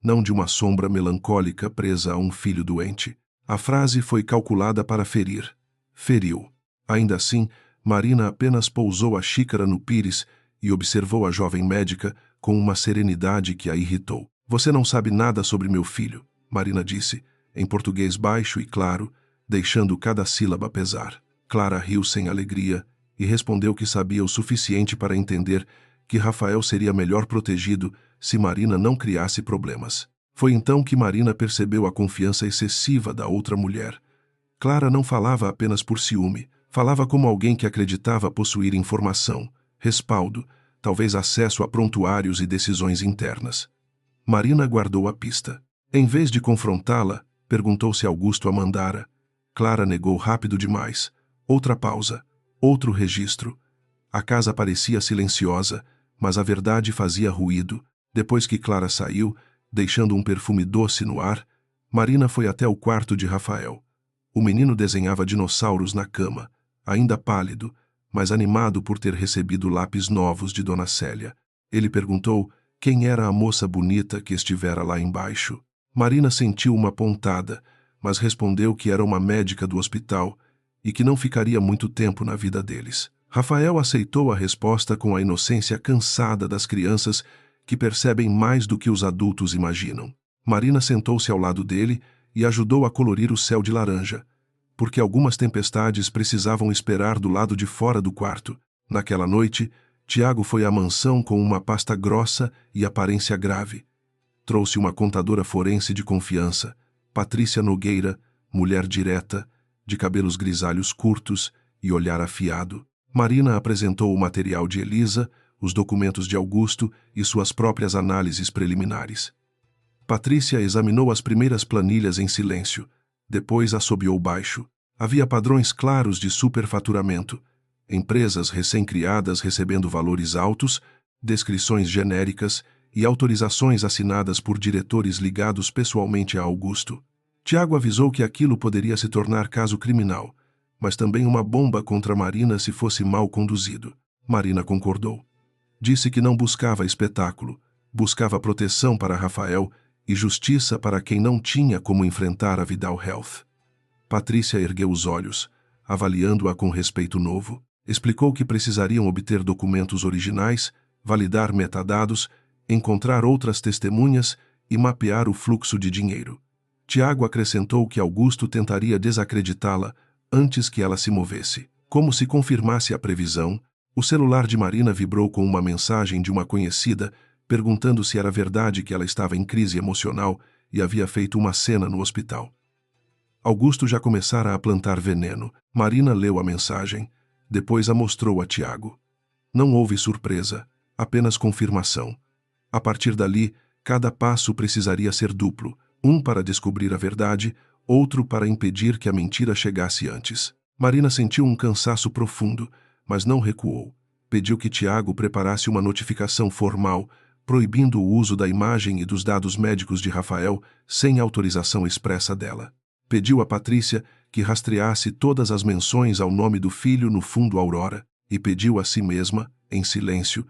não de uma sombra melancólica presa a um filho doente. A frase foi calculada para ferir. Feriu. Ainda assim, Marina apenas pousou a xícara no pires e observou a jovem médica com uma serenidade que a irritou. Você não sabe nada sobre meu filho, Marina disse, em português baixo e claro, deixando cada sílaba pesar. Clara riu sem alegria e respondeu que sabia o suficiente para entender que Rafael seria melhor protegido se Marina não criasse problemas. Foi então que Marina percebeu a confiança excessiva da outra mulher. Clara não falava apenas por ciúme, falava como alguém que acreditava possuir informação, respaldo, talvez acesso a prontuários e decisões internas. Marina guardou a pista. Em vez de confrontá-la, perguntou se Augusto a mandara. Clara negou rápido demais. Outra pausa. Outro registro. A casa parecia silenciosa, mas a verdade fazia ruído. Depois que Clara saiu, deixando um perfume doce no ar, Marina foi até o quarto de Rafael. O menino desenhava dinossauros na cama, ainda pálido, mas animado por ter recebido lápis novos de Dona Célia. Ele perguntou quem era a moça bonita que estivera lá embaixo. Marina sentiu uma pontada, mas respondeu que era uma médica do hospital e que não ficaria muito tempo na vida deles. Rafael aceitou a resposta com a inocência cansada das crianças que percebem mais do que os adultos imaginam. Marina sentou-se ao lado dele e ajudou a colorir o céu de laranja, porque algumas tempestades precisavam esperar do lado de fora do quarto. Naquela noite, Tiago foi à mansão com uma pasta grossa e aparência grave. Trouxe uma contadora forense de confiança, Patrícia Nogueira, mulher direta, de cabelos grisalhos curtos e olhar afiado. Marina apresentou o material de Elisa, os documentos de Augusto e suas próprias análises preliminares. Patrícia examinou as primeiras planilhas em silêncio, depois assobiou baixo. Havia padrões claros de superfaturamento, empresas recém-criadas recebendo valores altos, descrições genéricas e autorizações assinadas por diretores ligados pessoalmente a Augusto. Tiago avisou que aquilo poderia se tornar caso criminal, mas também uma bomba contra Marina se fosse mal conduzido. Marina concordou. Disse que não buscava espetáculo, buscava proteção para Rafael e justiça para quem não tinha como enfrentar a Vidal Health. Patrícia ergueu os olhos, avaliando-a com respeito novo. Explicou que precisariam obter documentos originais, validar metadados, encontrar outras testemunhas e mapear o fluxo de dinheiro. Tiago acrescentou que Augusto tentaria desacreditá-la antes que ela se movesse. Como se confirmasse a previsão, o celular de Marina vibrou com uma mensagem de uma conhecida perguntando se era verdade que ela estava em crise emocional e havia feito uma cena no hospital. Augusto já começara a plantar veneno. Marina leu a mensagem, depois a mostrou a Tiago. Não houve surpresa, apenas confirmação. A partir dali, cada passo precisaria ser duplo, um para descobrir a verdade, outro para impedir que a mentira chegasse antes. Marina sentiu um cansaço profundo, mas não recuou. Pediu que Tiago preparasse uma notificação formal, proibindo o uso da imagem e dos dados médicos de Rafael sem autorização expressa dela. Pediu a Patrícia que rastreasse todas as menções ao nome do filho no fundo Aurora, e pediu a si mesma, em silêncio,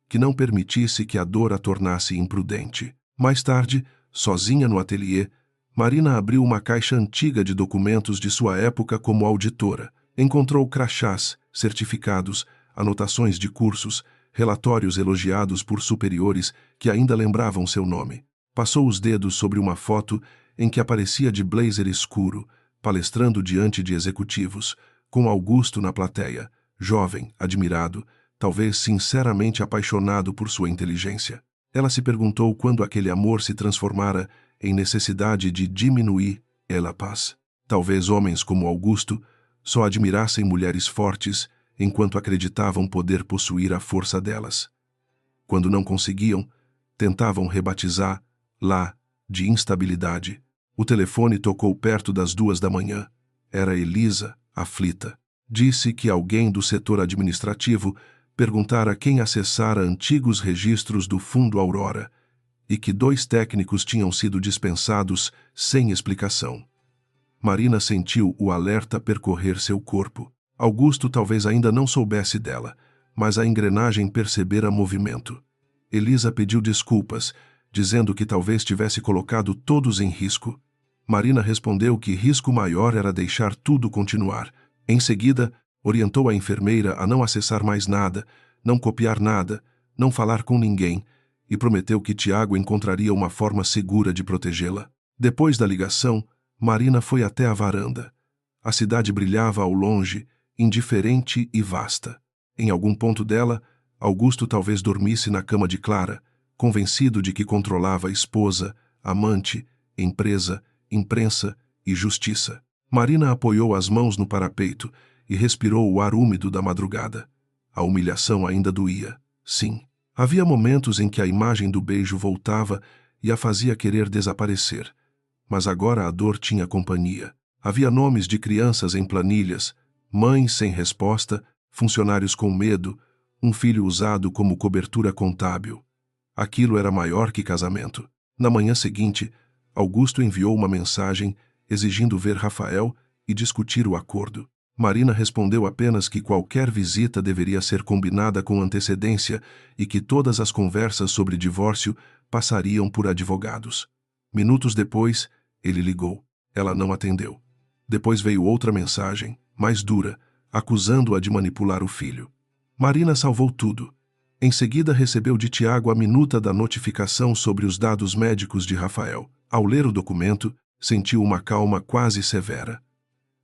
que não permitisse que a dor a tornasse imprudente. Mais tarde, sozinha no ateliê, Marina abriu uma caixa antiga de documentos de sua época como auditora. Encontrou crachás, certificados, anotações de cursos, relatórios elogiados por superiores que ainda lembravam seu nome. Passou os dedos sobre uma foto em que aparecia de blazer escuro, palestrando diante de executivos, com Augusto na plateia, jovem, admirado, talvez sinceramente apaixonado por sua inteligência. Ela se perguntou quando aquele amor se transformara em necessidade de diminuir a paz. Talvez homens como Augusto só admirassem mulheres fortes enquanto acreditavam poder possuir a força delas. Quando não conseguiam, tentavam rebatizar lá de instabilidade. O telefone tocou perto das 2 da manhã. Era Elisa, aflita. Disse que alguém do setor administrativo perguntara quem acessara antigos registros do Fundo Aurora e que 2 técnicos tinham sido dispensados sem explicação. Marina sentiu o alerta percorrer seu corpo. Augusto talvez ainda não soubesse dela, mas a engrenagem percebera movimento. Elisa pediu desculpas, dizendo que talvez tivesse colocado todos em risco. Marina respondeu que risco maior era deixar tudo continuar. Em seguida, orientou a enfermeira a não acessar mais nada, não copiar nada, não falar com ninguém, e prometeu que Tiago encontraria uma forma segura de protegê-la. Depois da ligação, Marina foi até a varanda. A cidade brilhava ao longe, indiferente e vasta. Em algum ponto dela, Augusto talvez dormisse na cama de Clara, convencido de que controlava esposa, amante, empresa, imprensa e justiça. Marina apoiou as mãos no parapeito e respirou o ar úmido da madrugada. A humilhação ainda doía. Sim, havia momentos em que a imagem do beijo voltava e a fazia querer desaparecer. Mas agora a dor tinha companhia. Havia nomes de crianças em planilhas, mães sem resposta, funcionários com medo, um filho usado como cobertura contábil. Aquilo era maior que casamento. Na manhã seguinte, Augusto enviou uma mensagem exigindo ver Rafael e discutir o acordo. Marina respondeu apenas que qualquer visita deveria ser combinada com antecedência e que todas as conversas sobre divórcio passariam por advogados. Minutos depois, ele ligou. Ela não atendeu. Depois veio outra mensagem, mais dura, acusando-a de manipular o filho. Marina salvou tudo. Em seguida recebeu de Tiago a minuta da notificação sobre os dados médicos de Rafael. Ao ler o documento, sentiu uma calma quase severa.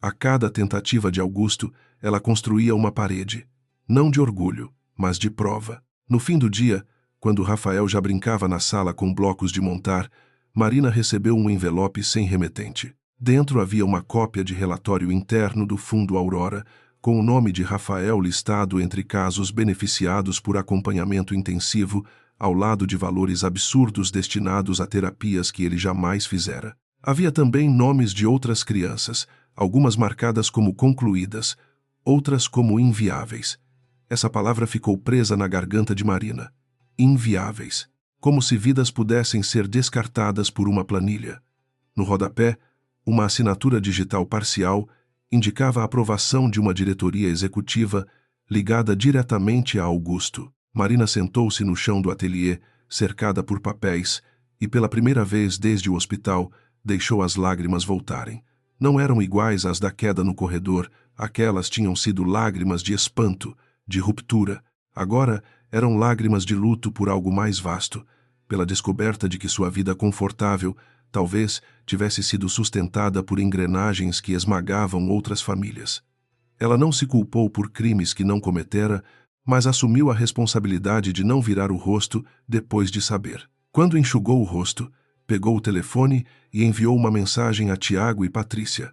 A cada tentativa de Augusto, ela construía uma parede, não de orgulho, mas de prova. No fim do dia, quando Rafael já brincava na sala com blocos de montar, Marina recebeu um envelope sem remetente. Dentro havia uma cópia de relatório interno do Fundo Aurora, com o nome de Rafael listado entre casos beneficiados por acompanhamento intensivo, ao lado de valores absurdos destinados a terapias que ele jamais fizera. Havia também nomes de outras crianças, algumas marcadas como concluídas, outras como inviáveis. Essa palavra ficou presa na garganta de Marina. Inviáveis. Como se vidas pudessem ser descartadas por uma planilha. No rodapé, uma assinatura digital parcial indicava a aprovação de uma diretoria executiva ligada diretamente a Augusto. Marina sentou-se no chão do ateliê, cercada por papéis, e pela primeira vez desde o hospital, deixou as lágrimas voltarem. Não eram iguais às da queda no corredor, aquelas tinham sido lágrimas de espanto, de ruptura. Agora eram lágrimas de luto por algo mais vasto, pela descoberta de que sua vida confortável talvez tivesse sido sustentada por engrenagens que esmagavam outras famílias. Ela não se culpou por crimes que não cometera, mas assumiu a responsabilidade de não virar o rosto depois de saber. Quando enxugou o rosto, pegou o telefone e enviou uma mensagem a Tiago e Patrícia.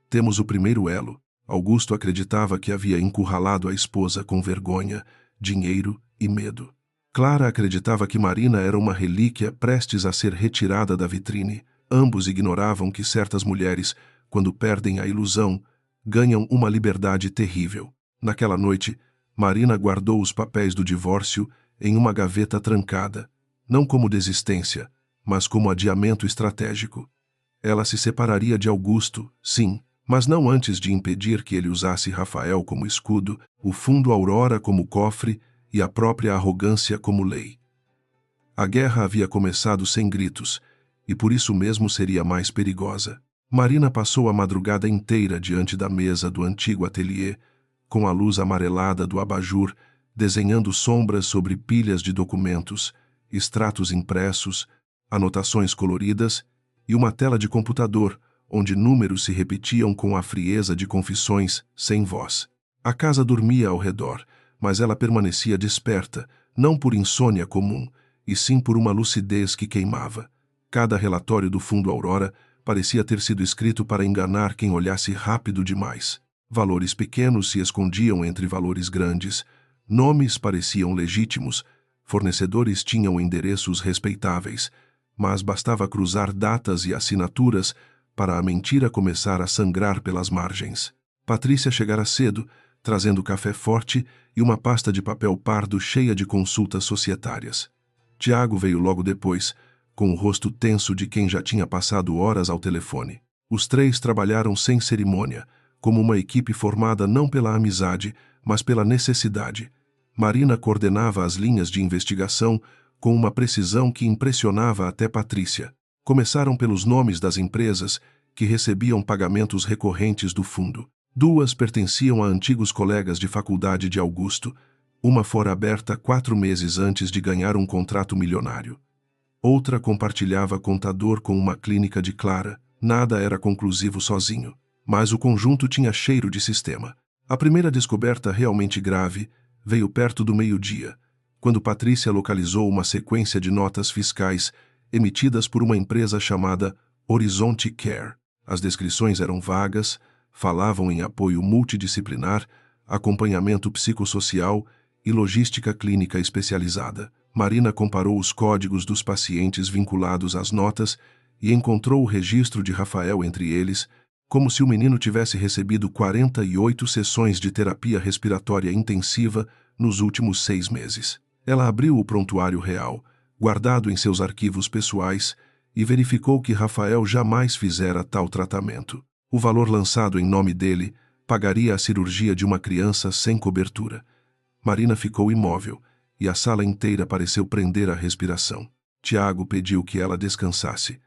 Temos o primeiro elo. Augusto acreditava que havia encurralado a esposa com vergonha, dinheiro e medo. Clara acreditava que Marina era uma relíquia prestes a ser retirada da vitrine. Ambos ignoravam que certas mulheres, quando perdem a ilusão, ganham uma liberdade terrível. Naquela noite, Marina guardou os papéis do divórcio em uma gaveta trancada, não como desistência, mas como adiamento estratégico. Ela se separaria de Augusto, sim, mas não antes de impedir que ele usasse Rafael como escudo, o fundo Aurora como cofre e a própria arrogância como lei. A guerra havia começado sem gritos, e por isso mesmo seria mais perigosa. Marina passou a madrugada inteira diante da mesa do antigo ateliê, com a luz amarelada do abajur, desenhando sombras sobre pilhas de documentos, extratos impressos, anotações coloridas e uma tela de computador, onde números se repetiam com a frieza de confissões sem voz. A casa dormia ao redor, mas ela permanecia desperta, não por insônia comum, e sim por uma lucidez que queimava. Cada relatório do Fundo Aurora parecia ter sido escrito para enganar quem olhasse rápido demais. Valores pequenos se escondiam entre valores grandes, nomes pareciam legítimos, fornecedores tinham endereços respeitáveis, mas bastava cruzar datas e assinaturas para a mentira começar a sangrar pelas margens. Patrícia chegara cedo, trazendo café forte e uma pasta de papel pardo cheia de consultas societárias. Tiago veio logo depois, com o rosto tenso de quem já tinha passado horas ao telefone. Os três trabalharam sem cerimônia, como uma equipe formada não pela amizade, mas pela necessidade. Marina coordenava as linhas de investigação com uma precisão que impressionava até Patrícia. Começaram pelos nomes das empresas que recebiam pagamentos recorrentes do fundo. 2 pertenciam a antigos colegas de faculdade de Augusto. Uma fora aberta 4 meses antes de ganhar um contrato milionário. Outra compartilhava contador com uma clínica de Clara. Nada era conclusivo sozinho, mas o conjunto tinha cheiro de sistema. A primeira descoberta realmente grave veio perto do meio-dia, quando Patrícia localizou uma sequência de notas fiscais emitidas por uma empresa chamada Horizonte Care. As descrições eram vagas, falavam em apoio multidisciplinar, acompanhamento psicossocial e logística clínica especializada. Marina comparou os códigos dos pacientes vinculados às notas e encontrou o registro de Rafael entre eles, como se o menino tivesse recebido 48 sessões de terapia respiratória intensiva nos últimos 6 meses. Ela abriu o prontuário real, guardado em seus arquivos pessoais, e verificou que Rafael jamais fizera tal tratamento. O valor lançado em nome dele pagaria a cirurgia de uma criança sem cobertura. Marina ficou imóvel, e a sala inteira pareceu prender a respiração. Tiago pediu que ela descansasse,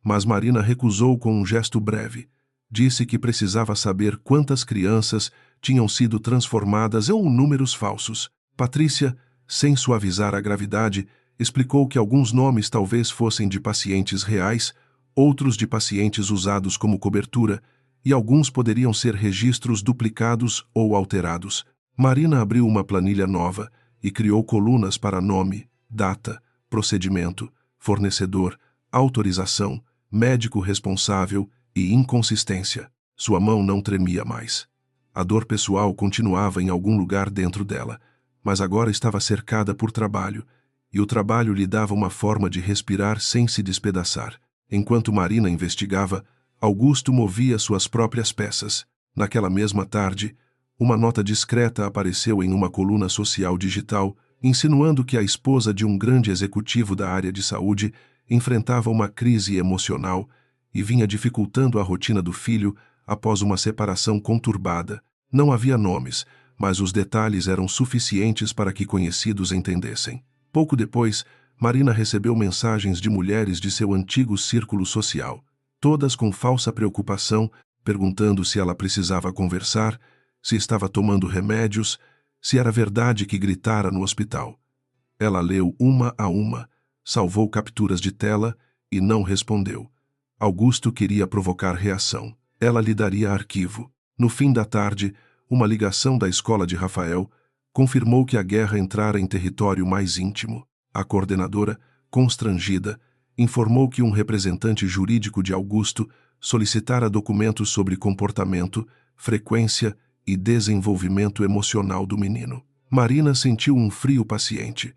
mas Marina recusou com um gesto breve. Disse que precisava saber quantas crianças tinham sido transformadas em números falsos. Patrícia, sem suavizar a gravidade, explicou que alguns nomes talvez fossem de pacientes reais, outros de pacientes usados como cobertura, e alguns poderiam ser registros duplicados ou alterados. Marina abriu uma planilha nova e criou colunas para nome, data, procedimento, fornecedor, autorização, médico responsável e inconsistência. Sua mão não tremia mais. A dor pessoal continuava em algum lugar dentro dela, mas agora estava cercada por trabalho, e o trabalho lhe dava uma forma de respirar sem se despedaçar. Enquanto Marina investigava, Augusto movia suas próprias peças. Naquela mesma tarde, uma nota discreta apareceu em uma coluna social digital, insinuando que a esposa de um grande executivo da área de saúde enfrentava uma crise emocional e vinha dificultando a rotina do filho após uma separação conturbada. Não havia nomes, mas os detalhes eram suficientes para que conhecidos entendessem. Pouco depois, Marina recebeu mensagens de mulheres de seu antigo círculo social, todas com falsa preocupação, perguntando se ela precisava conversar, se estava tomando remédios, se era verdade que gritara no hospital. Ela leu uma a uma, salvou capturas de tela e não respondeu. Augusto queria provocar reação. Ela lhe daria arquivo. No fim da tarde, uma ligação da escola de Rafael confirmou que a guerra entrara em território mais íntimo. A coordenadora, constrangida, informou que um representante jurídico de Augusto solicitara documentos sobre comportamento, frequência e desenvolvimento emocional do menino. Marina sentiu um frio paciente,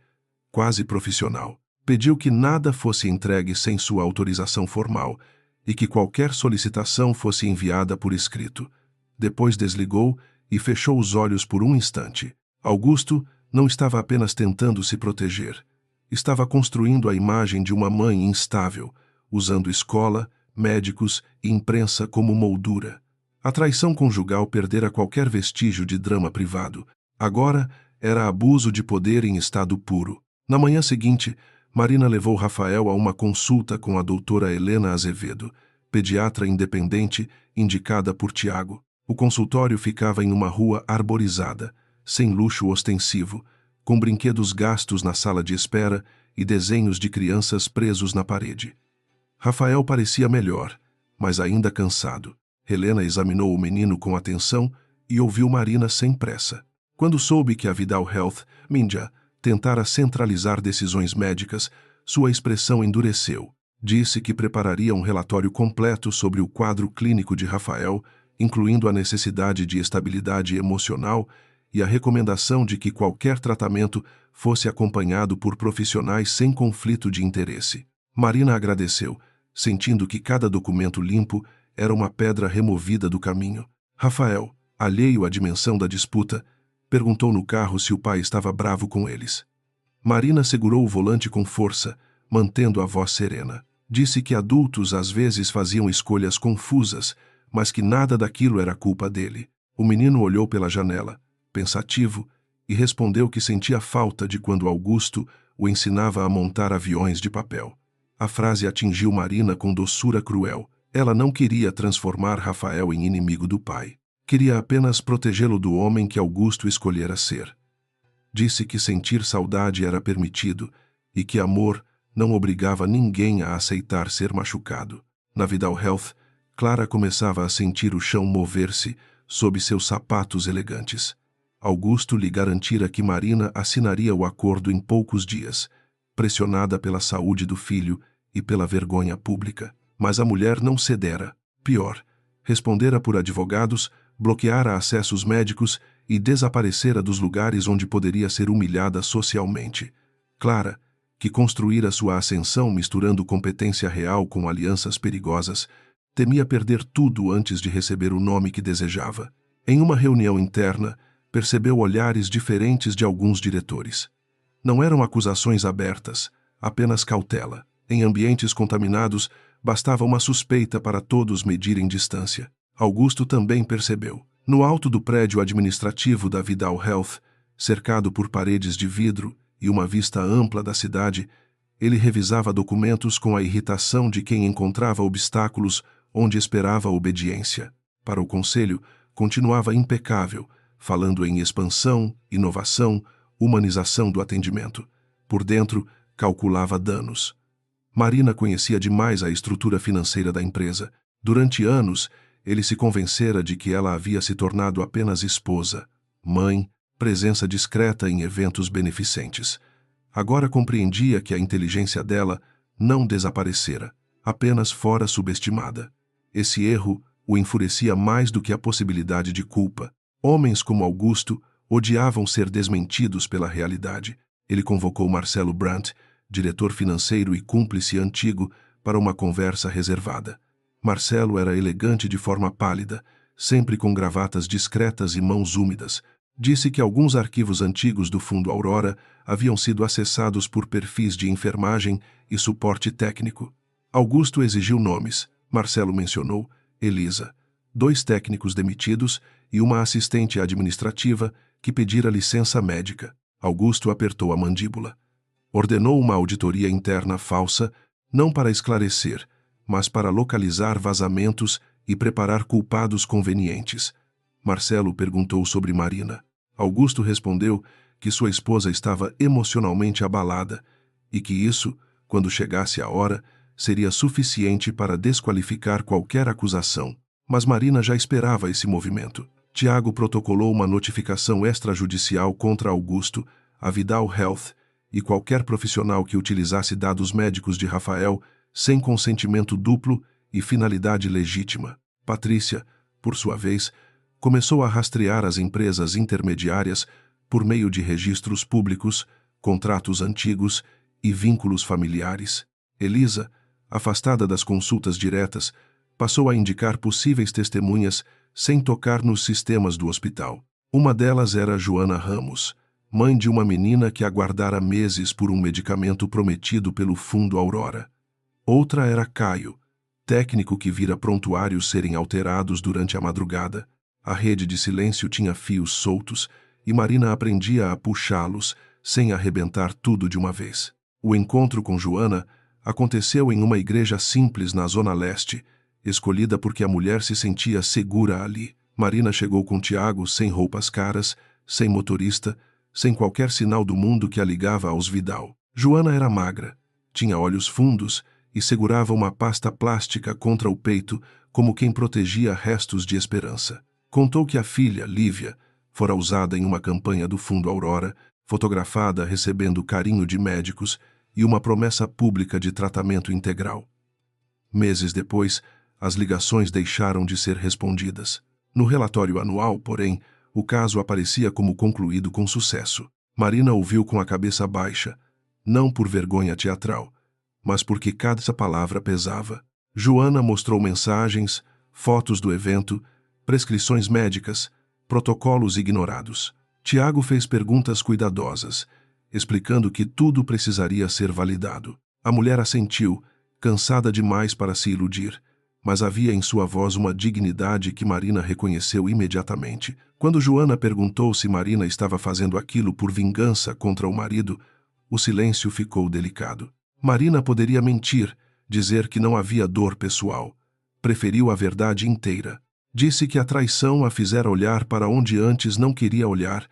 quase profissional. Pediu que nada fosse entregue sem sua autorização formal e que qualquer solicitação fosse enviada por escrito. Depois desligou e fechou os olhos por um instante. Augusto não estava apenas tentando se proteger. Estava construindo a imagem de uma mãe instável, usando escola, médicos e imprensa como moldura. A traição conjugal perdera qualquer vestígio de drama privado. Agora era abuso de poder em estado puro. Na manhã seguinte, Marina levou Rafael a uma consulta com a doutora Helena Azevedo, pediatra independente indicada por Tiago. O consultório ficava em uma rua arborizada, sem luxo ostensivo, com brinquedos gastos na sala de espera e desenhos de crianças presos na parede. Rafael parecia melhor, mas ainda cansado. Helena examinou o menino com atenção e ouviu Marina sem pressa. Quando soube que a Vidal Health, Minja, tentara centralizar decisões médicas, sua expressão endureceu. Disse que prepararia um relatório completo sobre o quadro clínico de Rafael, incluindo a necessidade de estabilidade emocional e a recomendação de que qualquer tratamento fosse acompanhado por profissionais sem conflito de interesse. Marina agradeceu, sentindo que cada documento limpo era uma pedra removida do caminho. Rafael, alheio à dimensão da disputa, perguntou no carro se o pai estava bravo com eles. Marina segurou o volante com força, mantendo a voz serena. Disse que adultos às vezes faziam escolhas confusas, mas que nada daquilo era culpa dele. O menino olhou pela janela, pensativo, e respondeu que sentia falta de quando Augusto o ensinava a montar aviões de papel. A frase atingiu Marina com doçura cruel. Ela não queria transformar Rafael em inimigo do pai. Queria apenas protegê-lo do homem que Augusto escolhera ser. Disse que sentir saudade era permitido e que amor não obrigava ninguém a aceitar ser machucado. Na Vidal Health, Clara começava a sentir o chão mover-se sob seus sapatos elegantes. Augusto lhe garantira que Marina assinaria o acordo em poucos dias, pressionada pela saúde do filho e pela vergonha pública. Mas a mulher não cedera. Pior, respondera por advogados, bloqueara acessos médicos e desaparecera dos lugares onde poderia ser humilhada socialmente. Clara, que construíra sua ascensão misturando competência real com alianças perigosas, temia perder tudo antes de receber o nome que desejava. Em uma reunião interna, percebeu olhares diferentes de alguns diretores. Não eram acusações abertas, apenas cautela. Em ambientes contaminados, bastava uma suspeita para todos medirem distância. Augusto também percebeu. No alto do prédio administrativo da Vidal Health, cercado por paredes de vidro e uma vista ampla da cidade, ele revisava documentos com a irritação de quem encontrava obstáculos onde esperava obediência. Para o conselho, continuava impecável, falando em expansão, inovação, humanização do atendimento. Por dentro, calculava danos. Marina conhecia demais a estrutura financeira da empresa. Durante anos, ele se convencera de que ela havia se tornado apenas esposa, mãe, presença discreta em eventos beneficentes. Agora compreendia que a inteligência dela não desaparecera, apenas fora subestimada. Esse erro o enfurecia mais do que a possibilidade de culpa. Homens como Augusto odiavam ser desmentidos pela realidade. Ele convocou Marcelo Brandt, diretor financeiro e cúmplice antigo, para uma conversa reservada. Marcelo era elegante de forma pálida, sempre com gravatas discretas e mãos úmidas. Disse que alguns arquivos antigos do Fundo Aurora haviam sido acessados por perfis de enfermagem e suporte técnico. Augusto exigiu nomes. Marcelo mencionou Elisa, 2 técnicos demitidos e uma assistente administrativa que pedira licença médica. Augusto apertou a mandíbula. Ordenou uma auditoria interna falsa, não para esclarecer, mas para localizar vazamentos e preparar culpados convenientes. Marcelo perguntou sobre Marina. Augusto respondeu que sua esposa estava emocionalmente abalada e que isso, quando chegasse a hora, seria suficiente para desqualificar qualquer acusação. Mas Marina já esperava esse movimento. Tiago protocolou uma notificação extrajudicial contra Augusto, a Vidal Health e qualquer profissional que utilizasse dados médicos de Rafael sem consentimento duplo e finalidade legítima. Patrícia, por sua vez, começou a rastrear as empresas intermediárias por meio de registros públicos, contratos antigos e vínculos familiares. Elisa, afastada das consultas diretas, passou a indicar possíveis testemunhas sem tocar nos sistemas do hospital. Uma delas era Joana Ramos, mãe de uma menina que aguardara meses por um medicamento prometido pelo Fundo Aurora. Outra era Caio, técnico que vira prontuários serem alterados durante a madrugada. A rede de silêncio tinha fios soltos e Marina aprendia a puxá-los sem arrebentar tudo de uma vez. O encontro com Joana aconteceu em uma igreja simples na Zona Leste, escolhida porque a mulher se sentia segura ali. Marina chegou com Tiago sem roupas caras, sem motorista, sem qualquer sinal do mundo que a ligava aos Vidal. Joana era magra, tinha olhos fundos e segurava uma pasta plástica contra o peito como quem protegia restos de esperança. Contou que a filha, Lívia, fora usada em uma campanha do Fundo Aurora, fotografada recebendo carinho de médicos e uma promessa pública de tratamento integral. Meses depois, as ligações deixaram de ser respondidas. No relatório anual, porém, o caso aparecia como concluído com sucesso. Marina ouviu com a cabeça baixa, não por vergonha teatral, mas porque cada palavra pesava. Joana mostrou mensagens, fotos do evento, prescrições médicas, protocolos ignorados. Tiago fez perguntas cuidadosas, explicando que tudo precisaria ser validado. A mulher assentiu, cansada demais para se iludir, mas havia em sua voz uma dignidade que Marina reconheceu imediatamente. Quando Joana perguntou se Marina estava fazendo aquilo por vingança contra o marido, o silêncio ficou delicado. Marina poderia mentir, dizer que não havia dor pessoal. Preferiu a verdade inteira. Disse que a traição a fizera olhar para onde antes não queria olhar,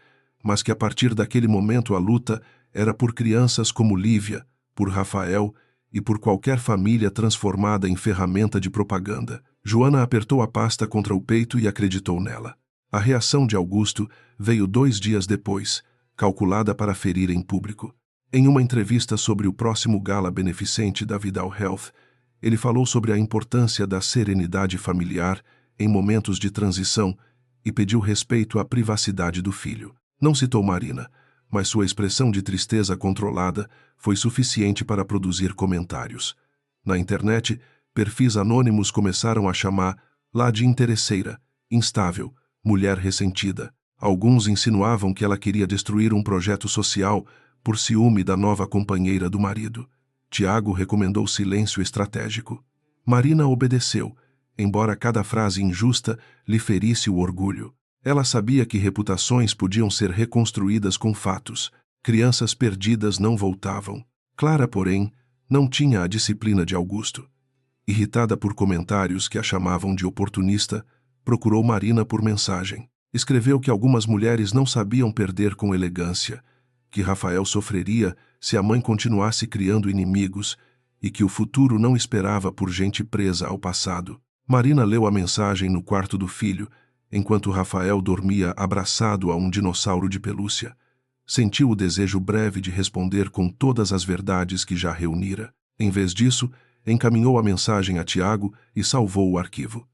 mas que a partir daquele momento a luta era por crianças como Lívia, por Rafael e por qualquer família transformada em ferramenta de propaganda. Joana apertou a pasta contra o peito e acreditou nela. A reação de Augusto veio 2 dias depois, calculada para ferir em público. Em uma entrevista sobre o próximo gala beneficente da Vidal Health, ele falou sobre a importância da serenidade familiar em momentos de transição e pediu respeito à privacidade do filho. Não citou Marina, mas sua expressão de tristeza controlada foi suficiente para produzir comentários. Na internet, perfis anônimos começaram a chamá-la de interesseira, instável, mulher ressentida. Alguns insinuavam que ela queria destruir um projeto social por ciúme da nova companheira do marido. Tiago recomendou silêncio estratégico. Marina obedeceu, embora cada frase injusta lhe ferisse o orgulho. Ela sabia que reputações podiam ser reconstruídas com fatos. Crianças perdidas não voltavam. Clara, porém, não tinha a disciplina de Augusto. Irritada por comentários que a chamavam de oportunista, procurou Marina por mensagem. Escreveu que algumas mulheres não sabiam perder com elegância, que Rafael sofreria se a mãe continuasse criando inimigos e que o futuro não esperava por gente presa ao passado. Marina leu a mensagem no quarto do filho, enquanto Rafael dormia abraçado a um dinossauro de pelúcia. Sentiu o desejo breve de responder com todas as verdades que já reunira. Em vez disso, encaminhou a mensagem a Tiago e salvou o arquivo.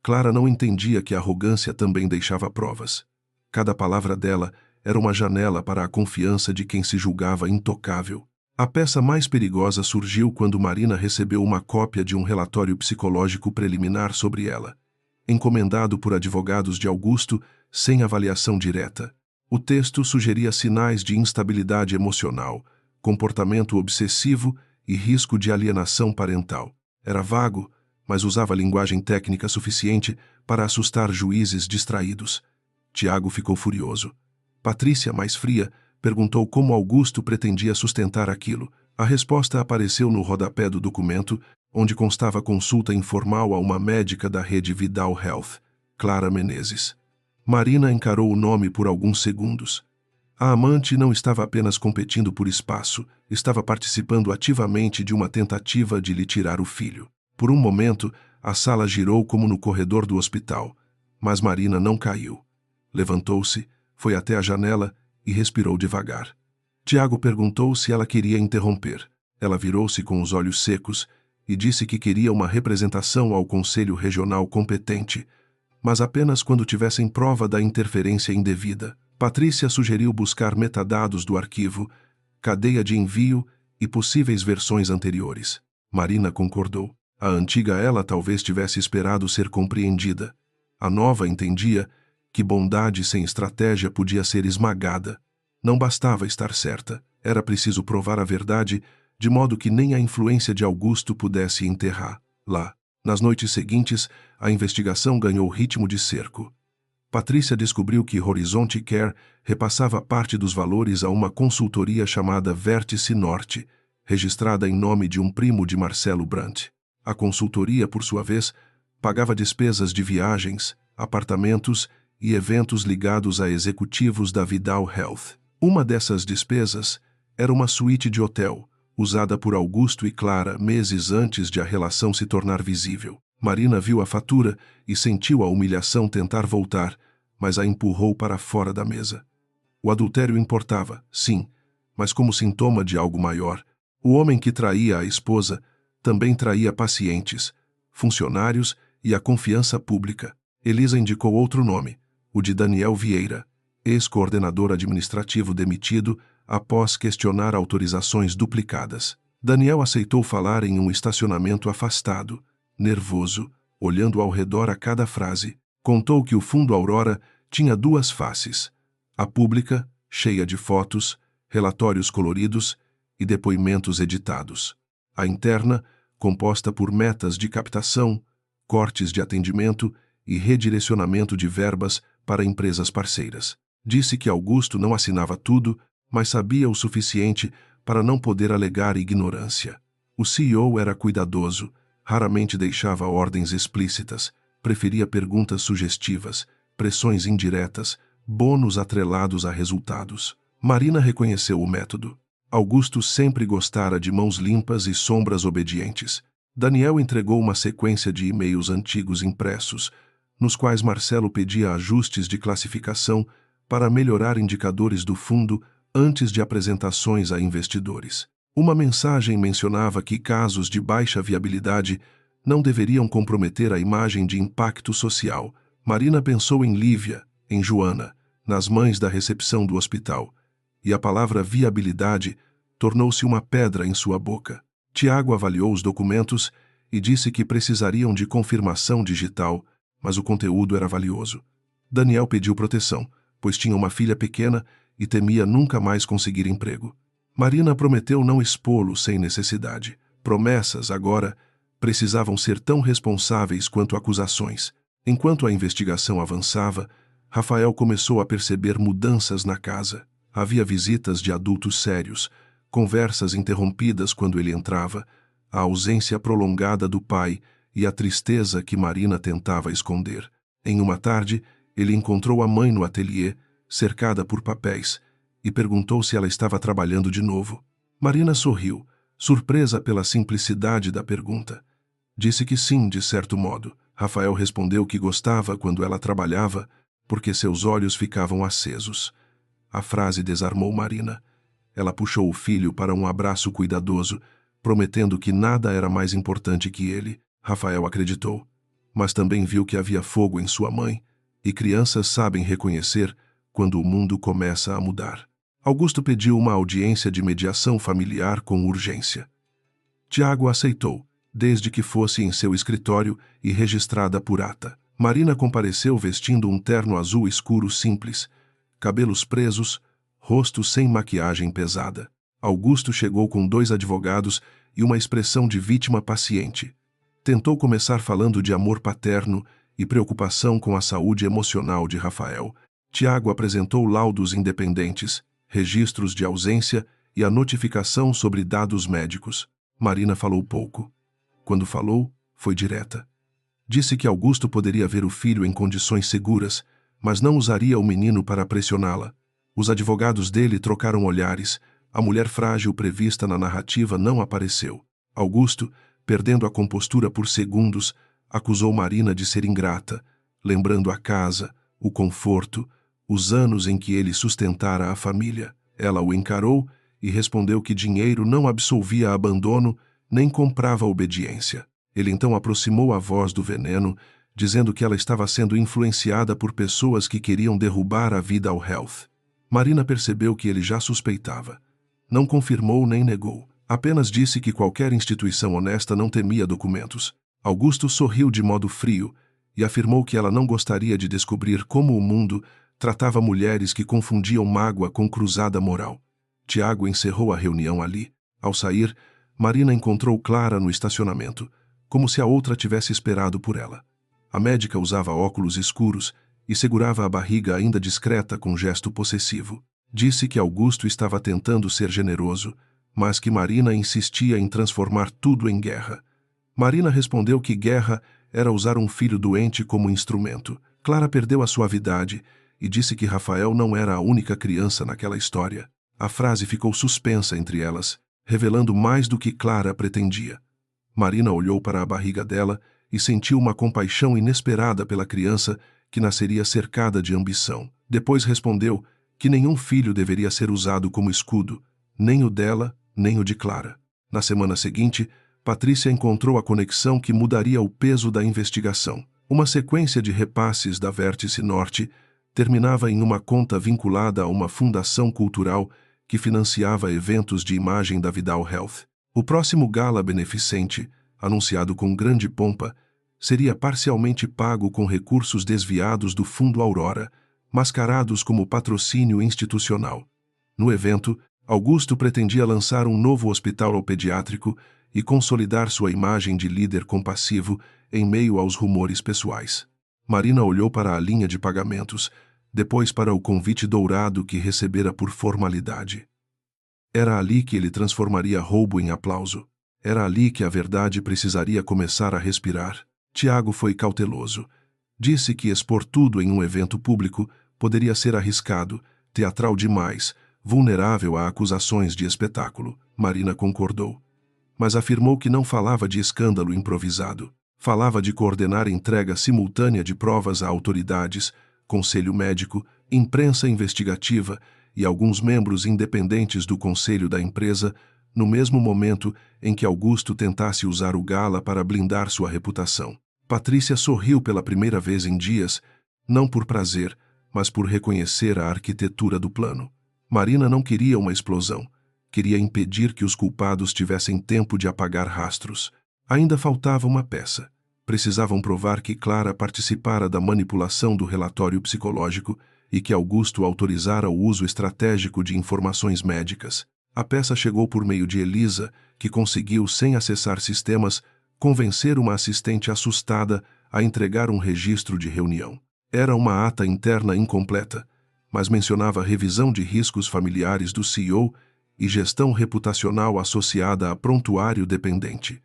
Clara não entendia que a arrogância também deixava provas. Cada palavra dela era uma janela para a confiança de quem se julgava intocável. A peça mais perigosa surgiu quando Marina recebeu uma cópia de um relatório psicológico preliminar sobre ela, encomendado por advogados de Augusto sem avaliação direta. O texto sugeria sinais de instabilidade emocional, comportamento obsessivo e risco de alienação parental. Era vago, mas usava linguagem técnica suficiente para assustar juízes distraídos. Tiago ficou furioso. Patrícia, mais fria, perguntou como Augusto pretendia sustentar aquilo. A resposta apareceu no rodapé do documento, onde constava consulta informal a uma médica da rede Vidal Health, Clara Menezes. Marina encarou o nome por alguns segundos. A amante não estava apenas competindo por espaço, estava participando ativamente de uma tentativa de lhe tirar o filho. Por um momento, a sala girou como no corredor do hospital, mas Marina não caiu. Levantou-se, foi até a janela e respirou devagar. Tiago perguntou se ela queria interromper. Ela virou-se com os olhos secos e disse que queria uma representação ao Conselho Regional competente, mas apenas quando tivessem prova da interferência indevida. Patrícia sugeriu buscar metadados do arquivo, cadeia de envio e possíveis versões anteriores. Marina concordou. A antiga ela talvez tivesse esperado ser compreendida. A nova entendia que bondade sem estratégia podia ser esmagada. Não bastava estar certa, era preciso provar a verdade, de modo que nem a influência de Augusto pudesse enterrar. Lá, nas noites seguintes, a investigação ganhou ritmo de cerco. Patrícia descobriu que Horizonte Care repassava parte dos valores a uma consultoria chamada Vértice Norte, registrada em nome de um primo de Marcelo Brandt. A consultoria, por sua vez, pagava despesas de viagens, apartamentos e eventos ligados a executivos da Vidal Health. Uma dessas despesas era uma suíte de hotel, usada por Augusto e Clara meses antes de a relação se tornar visível. Marina viu a fatura e sentiu a humilhação tentar voltar, mas a empurrou para fora da mesa. O adultério importava, sim, mas como sintoma de algo maior. O homem que traía a esposa também traía pacientes, funcionários e a confiança pública. Elisa indicou outro nome, o de Daniel Vieira, ex-coordenador administrativo demitido após questionar autorizações duplicadas. Daniel aceitou falar em um estacionamento afastado, nervoso, olhando ao redor a cada frase. Contou que o Fundo Aurora tinha duas faces: a pública, cheia de fotos, relatórios coloridos e depoimentos editados; a interna, composta por metas de captação, cortes de atendimento e redirecionamento de verbas para empresas parceiras. Disse que Augusto não assinava tudo, mas sabia o suficiente para não poder alegar ignorância. O CEO era cuidadoso, raramente deixava ordens explícitas, preferia perguntas sugestivas, pressões indiretas, bônus atrelados a resultados. Marina reconheceu o método. Augusto sempre gostara de mãos limpas e sombras obedientes. Daniel entregou uma sequência de e-mails antigos impressos, nos quais Marcelo pedia ajustes de classificação para melhorar indicadores do fundo antes de apresentações a investidores. Uma mensagem mencionava que casos de baixa viabilidade não deveriam comprometer a imagem de impacto social. Marina pensou em Lívia, em Joana, nas mães da recepção do hospital, e a palavra viabilidade tornou-se uma pedra em sua boca. Tiago avaliou os documentos e disse que precisariam de confirmação digital, mas o conteúdo era valioso. Daniel pediu proteção, pois tinha uma filha pequena e temia nunca mais conseguir emprego. Marina prometeu não expô-lo sem necessidade. Promessas, agora, precisavam ser tão responsáveis quanto acusações. Enquanto a investigação avançava, Rafael começou a perceber mudanças na casa. Havia visitas de adultos sérios, conversas interrompidas quando ele entrava, a ausência prolongada do pai e a tristeza que Marina tentava esconder. Em uma tarde, ele encontrou a mãe no ateliê, cercada por papéis, e perguntou se ela estava trabalhando de novo. Marina sorriu, surpresa pela simplicidade da pergunta. Disse que sim, de certo modo. Rafael respondeu que gostava quando ela trabalhava, porque seus olhos ficavam acesos. A frase desarmou Marina. Ela puxou o filho para um abraço cuidadoso, prometendo que nada era mais importante que ele. Rafael acreditou, mas também viu que havia fogo em sua mãe, e crianças sabem reconhecer quando o mundo começa a mudar. Augusto pediu uma audiência de mediação familiar com urgência. Tiago aceitou, desde que fosse em seu escritório e registrada por ata. Marina compareceu vestindo um terno azul escuro simples, cabelos presos, rosto sem maquiagem pesada. Augusto chegou com 2 advogados e uma expressão de vítima paciente. Tentou começar falando de amor paterno e preocupação com a saúde emocional de Rafael. Tiago apresentou laudos independentes, registros de ausência e a notificação sobre dados médicos. Marina falou pouco. Quando falou, foi direta. Disse que Augusto poderia ver o filho em condições seguras, mas não usaria o menino para pressioná-la. Os advogados dele trocaram olhares. A mulher frágil prevista na narrativa não apareceu. Augusto, perdendo a compostura por segundos, acusou Marina de ser ingrata, lembrando a casa, o conforto, os anos em que ele sustentara a família. Ela o encarou e respondeu que dinheiro não absolvia abandono nem comprava obediência. Ele então aproximou a voz do veneno, dizendo que ela estava sendo influenciada por pessoas que queriam derrubar a vida ao Health. Marina percebeu que ele já suspeitava. Não confirmou nem negou. Apenas disse que qualquer instituição honesta não temia documentos. Augusto sorriu de modo frio e afirmou que ela não gostaria de descobrir como o mundo tratava mulheres que confundiam mágoa com cruzada moral. Tiago encerrou a reunião ali. Ao sair, Marina encontrou Clara no estacionamento, como se a outra tivesse esperado por ela. A médica usava óculos escuros e segurava a barriga ainda discreta com gesto possessivo. Disse que Augusto estava tentando ser generoso, mas que Marina insistia em transformar tudo em guerra. Marina respondeu que guerra era usar um filho doente como instrumento. Clara perdeu a suavidade e disse que Rafael não era a única criança naquela história. A frase ficou suspensa entre elas, revelando mais do que Clara pretendia. Marina olhou para a barriga dela e sentiu uma compaixão inesperada pela criança que nasceria cercada de ambição. Depois respondeu que nenhum filho deveria ser usado como escudo, nem o dela, nem o de Clara. Na semana seguinte, Patrícia encontrou a conexão que mudaria o peso da investigação. Uma sequência de repasses da Vértice Norte terminava em uma conta vinculada a uma fundação cultural que financiava eventos de imagem da Vidal Health. O próximo gala beneficente, anunciado com grande pompa, seria parcialmente pago com recursos desviados do Fundo Aurora, mascarados como patrocínio institucional. No evento, Augusto pretendia lançar um novo hospital pediátrico e consolidar sua imagem de líder compassivo em meio aos rumores pessoais. Marina olhou para a linha de pagamentos, depois para o convite dourado que recebera por formalidade. Era ali que ele transformaria roubo em aplauso. Era ali que a verdade precisaria começar a respirar. Tiago foi cauteloso. Disse que expor tudo em um evento público poderia ser arriscado, teatral demais, vulnerável a acusações de espetáculo. Marina concordou. Mas afirmou que não falava de escândalo improvisado. Falava de coordenar entrega simultânea de provas a autoridades, conselho médico, imprensa investigativa e alguns membros independentes do conselho da empresa, no mesmo momento em que Augusto tentasse usar o gala para blindar sua reputação. Patrícia sorriu pela primeira vez em dias, não por prazer, mas por reconhecer a arquitetura do plano. Marina não queria uma explosão. Queria impedir que os culpados tivessem tempo de apagar rastros. Ainda faltava uma peça. Precisavam provar que Clara participara da manipulação do relatório psicológico e que Augusto autorizara o uso estratégico de informações médicas. A peça chegou por meio de Elisa, que conseguiu, sem acessar sistemas, convencer uma assistente assustada a entregar um registro de reunião. Era uma ata interna incompleta, mas mencionava revisão de riscos familiares do CEO e gestão reputacional associada a prontuário dependente.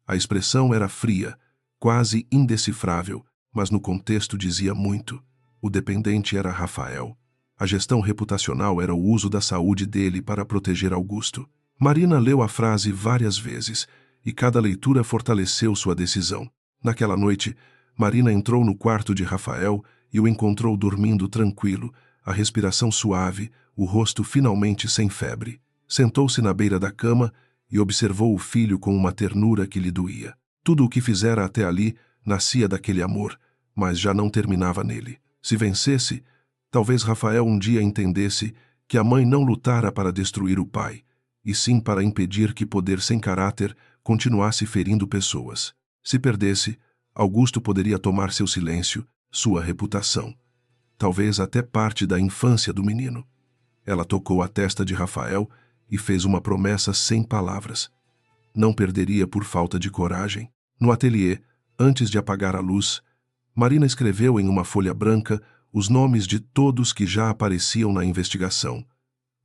A expressão era fria, quase indecifrável, mas no contexto dizia muito. O dependente era Rafael. A gestão reputacional era o uso da saúde dele para proteger Augusto. Marina leu a frase várias vezes, e cada leitura fortaleceu sua decisão. Naquela noite, Marina entrou no quarto de Rafael e o encontrou dormindo tranquilo, a respiração suave, o rosto finalmente sem febre. Sentou-se na beira da cama e observou o filho com uma ternura que lhe doía. Tudo o que fizera até ali nascia daquele amor, mas já não terminava nele. Se vencesse, talvez Rafael um dia entendesse que a mãe não lutara para destruir o pai, e sim para impedir que poder sem caráter continuasse ferindo pessoas. Se perdesse, Augusto poderia tomar seu silêncio, sua reputação. Talvez até parte da infância do menino. Ela tocou a testa de Rafael e fez uma promessa sem palavras. Não perderia por falta de coragem. No ateliê, antes de apagar a luz, Marina escreveu em uma folha branca os nomes de todos que já apareciam na investigação.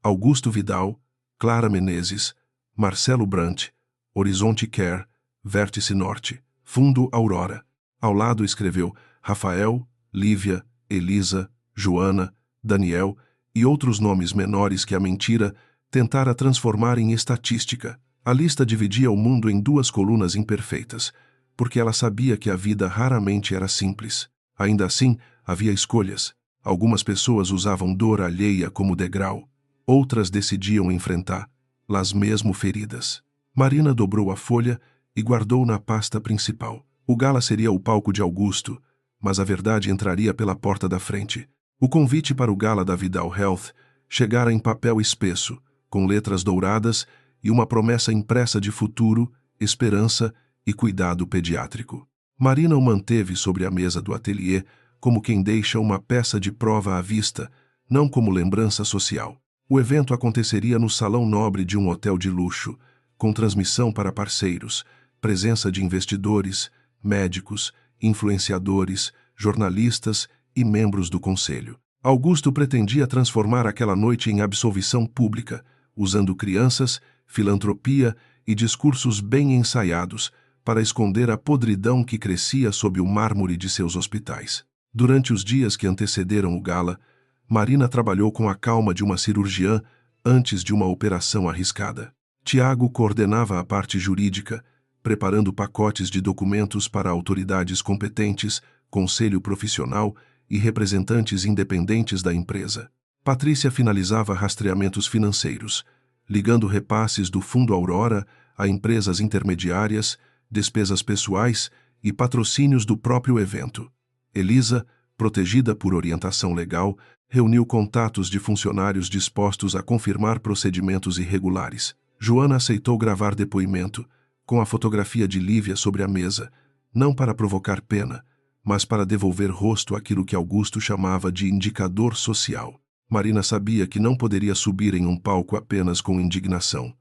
Augusto Vidal, Clara Menezes, Marcelo Brant, Horizonte Care, Vértice Norte, Fundo Aurora. Ao lado escreveu Rafael, Lívia, Elisa, Joana, Daniel e outros nomes menores que a mentira tentara transformar em estatística. A lista dividia o mundo em duas colunas imperfeitas, porque ela sabia que a vida raramente era simples. Ainda assim, havia escolhas. Algumas pessoas usavam dor alheia como degrau. Outras decidiam enfrentar, las mesmo feridas. Marina dobrou a folha e guardou na pasta principal. O gala seria o palco de Augusto, mas a verdade entraria pela porta da frente. O convite para o gala da Vidal Health chegara em papel espesso, com letras douradas e uma promessa impressa de futuro, esperança e cuidado pediátrico. Marina o manteve sobre a mesa do ateliê como quem deixa uma peça de prova à vista, não como lembrança social. O evento aconteceria no salão nobre de um hotel de luxo, com transmissão para parceiros, presença de investidores, médicos, influenciadores, jornalistas e membros do conselho. Augusto pretendia transformar aquela noite em absolvição pública, usando crianças, filantropia e discursos bem ensaiados para esconder a podridão que crescia sob o mármore de seus hospitais. Durante os dias que antecederam o gala, Marina trabalhou com a calma de uma cirurgiã antes de uma operação arriscada. Tiago coordenava a parte jurídica, preparando pacotes de documentos para autoridades competentes, conselho profissional e representantes independentes da empresa. Patrícia finalizava rastreamentos financeiros, ligando repasses do Fundo Aurora a empresas intermediárias, despesas pessoais e patrocínios do próprio evento. Elisa, protegida por orientação legal, reuniu contatos de funcionários dispostos a confirmar procedimentos irregulares. Joana aceitou gravar depoimento, com a fotografia de Lívia sobre a mesa, não para provocar pena, mas para devolver rosto àquilo que Augusto chamava de indicador social. Marina sabia que não poderia subir em um palco apenas com indignação.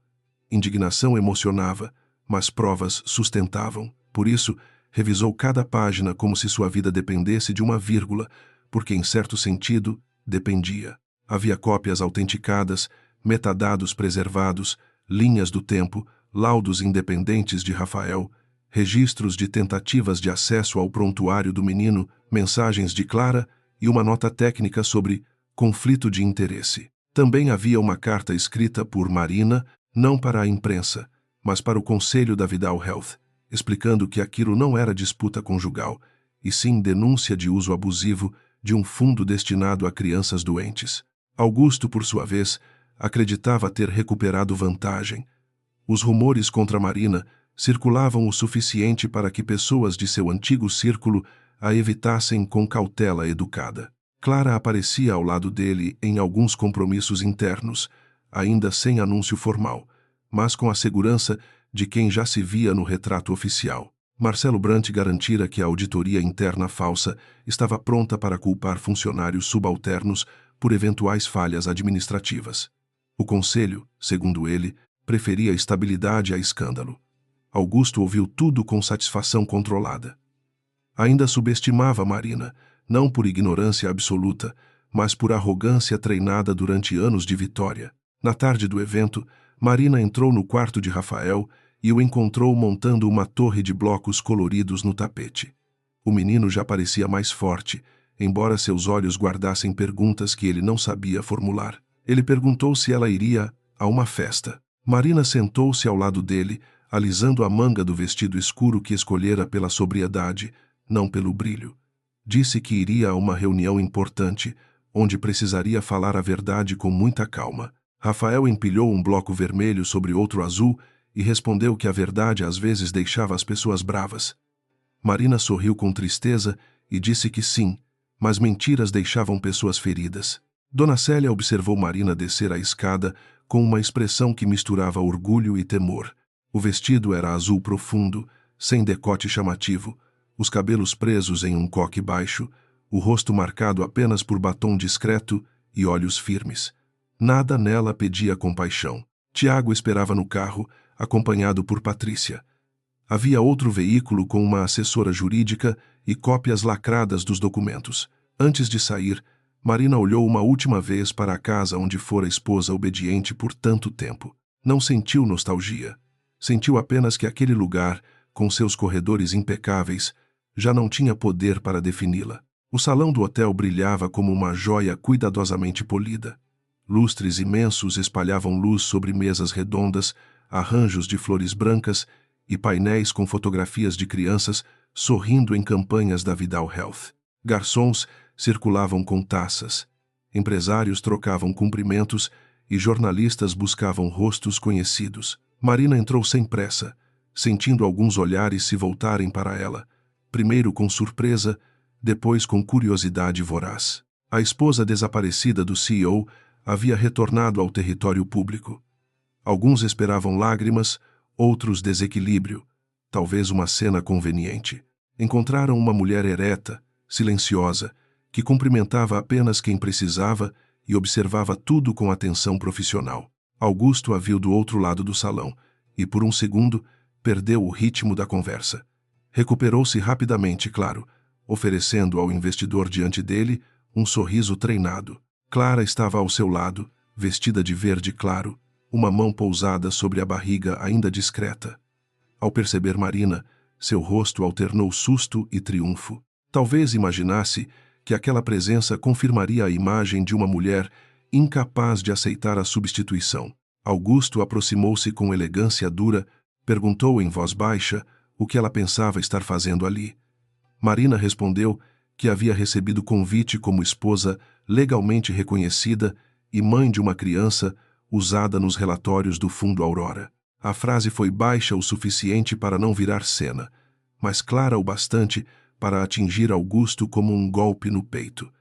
Indignação emocionava, mas provas sustentavam. Por isso, revisou cada página como se sua vida dependesse de uma vírgula, porque, em certo sentido, dependia. Havia cópias autenticadas, metadados preservados, linhas do tempo, laudos independentes de Rafael, registros de tentativas de acesso ao prontuário do menino, mensagens de Clara e uma nota técnica sobre conflito de interesse. Também havia uma carta escrita por Marina, não para a imprensa, mas para o conselho da Vidal Health, explicando que aquilo não era disputa conjugal, e sim denúncia de uso abusivo de um fundo destinado a crianças doentes. Augusto, por sua vez, acreditava ter recuperado vantagem. Os rumores contra Marina circulavam o suficiente para que pessoas de seu antigo círculo a evitassem com cautela educada. Clara aparecia ao lado dele em alguns compromissos internos, ainda sem anúncio formal, mas com a segurança de quem já se via no retrato oficial. Marcelo Brant garantira que a auditoria interna falsa estava pronta para culpar funcionários subalternos por eventuais falhas administrativas. O conselho, segundo ele, preferia estabilidade a escândalo. Augusto ouviu tudo com satisfação controlada. Ainda subestimava Marina, não por ignorância absoluta, mas por arrogância treinada durante anos de vitória. Na tarde do evento, Marina entrou no quarto de Rafael e o encontrou montando uma torre de blocos coloridos no tapete. O menino já parecia mais forte, embora seus olhos guardassem perguntas que ele não sabia formular. Ele perguntou se ela iria a uma festa. Marina sentou-se ao lado dele, alisando a manga do vestido escuro que escolhera pela sobriedade, não pelo brilho. Disse que iria a uma reunião importante, onde precisaria falar a verdade com muita calma. Rafael empilhou um bloco vermelho sobre outro azul e respondeu que a verdade às vezes deixava as pessoas bravas. Marina sorriu com tristeza e disse que sim, mas mentiras deixavam pessoas feridas. Dona Célia observou Marina descer a escada com uma expressão que misturava orgulho e temor. O vestido era azul profundo, sem decote chamativo, os cabelos presos em um coque baixo, o rosto marcado apenas por batom discreto e olhos firmes. Nada nela pedia compaixão. Tiago esperava no carro, acompanhado por Patrícia. Havia outro veículo com uma assessora jurídica e cópias lacradas dos documentos. Antes de sair, Marina olhou uma última vez para a casa onde fora esposa obediente por tanto tempo. Não sentiu nostalgia. Sentiu apenas que aquele lugar, com seus corredores impecáveis, já não tinha poder para defini-la. O salão do hotel brilhava como uma joia cuidadosamente polida. Lustres imensos espalhavam luz sobre mesas redondas, arranjos de flores brancas e painéis com fotografias de crianças sorrindo em campanhas da Vidal Health. Garçons circulavam com taças, empresários trocavam cumprimentos e jornalistas buscavam rostos conhecidos. Marina entrou sem pressa, sentindo alguns olhares se voltarem para ela, primeiro com surpresa, depois com curiosidade voraz. A esposa desaparecida do CEO havia retornado ao território público. Alguns esperavam lágrimas, outros desequilíbrio, talvez uma cena conveniente. Encontraram uma mulher ereta, silenciosa, que cumprimentava apenas quem precisava e observava tudo com atenção profissional. Augusto a viu do outro lado do salão e, por um segundo, perdeu o ritmo da conversa. Recuperou-se rapidamente, claro, oferecendo ao investidor diante dele um sorriso treinado. Clara estava ao seu lado, vestida de verde claro, uma mão pousada sobre a barriga ainda discreta. Ao perceber Marina, seu rosto alternou susto e triunfo. Talvez imaginasse que aquela presença confirmaria a imagem de uma mulher incapaz de aceitar a substituição. Augusto aproximou-se com elegância dura, perguntou em voz baixa o que ela pensava estar fazendo ali. Marina respondeu que havia recebido convite como esposa legalmente reconhecida e mãe de uma criança usada nos relatórios do Fundo Aurora. A frase foi baixa o suficiente para não virar cena, mas clara o bastante para atingir Augusto como um golpe no peito.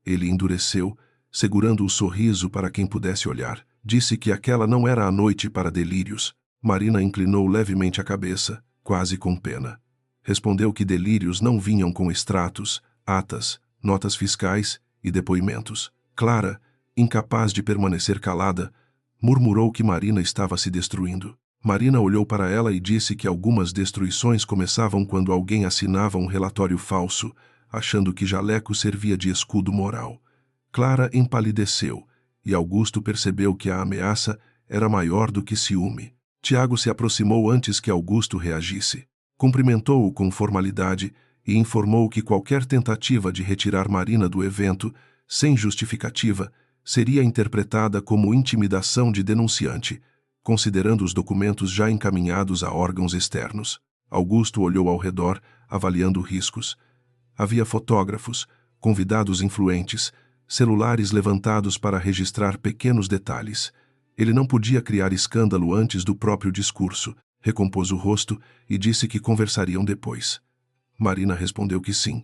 Ele endureceu, segurando o sorriso para quem pudesse olhar. Disse que aquela não era a noite para delírios. Marina inclinou levemente a cabeça, quase com pena. Respondeu que delírios não vinham com extratos, atas, notas fiscais e depoimentos. Clara, incapaz de permanecer calada, murmurou que Marina estava se destruindo. Marina olhou para ela e disse que algumas destruições começavam quando alguém assinava um relatório falso, achando que jaleco servia de escudo moral. Clara empalideceu, e Augusto percebeu que a ameaça era maior do que ciúme. Tiago se aproximou antes que Augusto reagisse. Cumprimentou-o com formalidade e informou que qualquer tentativa de retirar Marina do evento, sem justificativa, seria interpretada como intimidação de denunciante, considerando os documentos já encaminhados a órgãos externos. Augusto olhou ao redor, avaliando riscos. Havia fotógrafos, convidados influentes, celulares levantados para registrar pequenos detalhes. Ele não podia criar escândalo antes do próprio discurso. Recompôs o rosto e disse que conversariam depois. Marina respondeu que sim.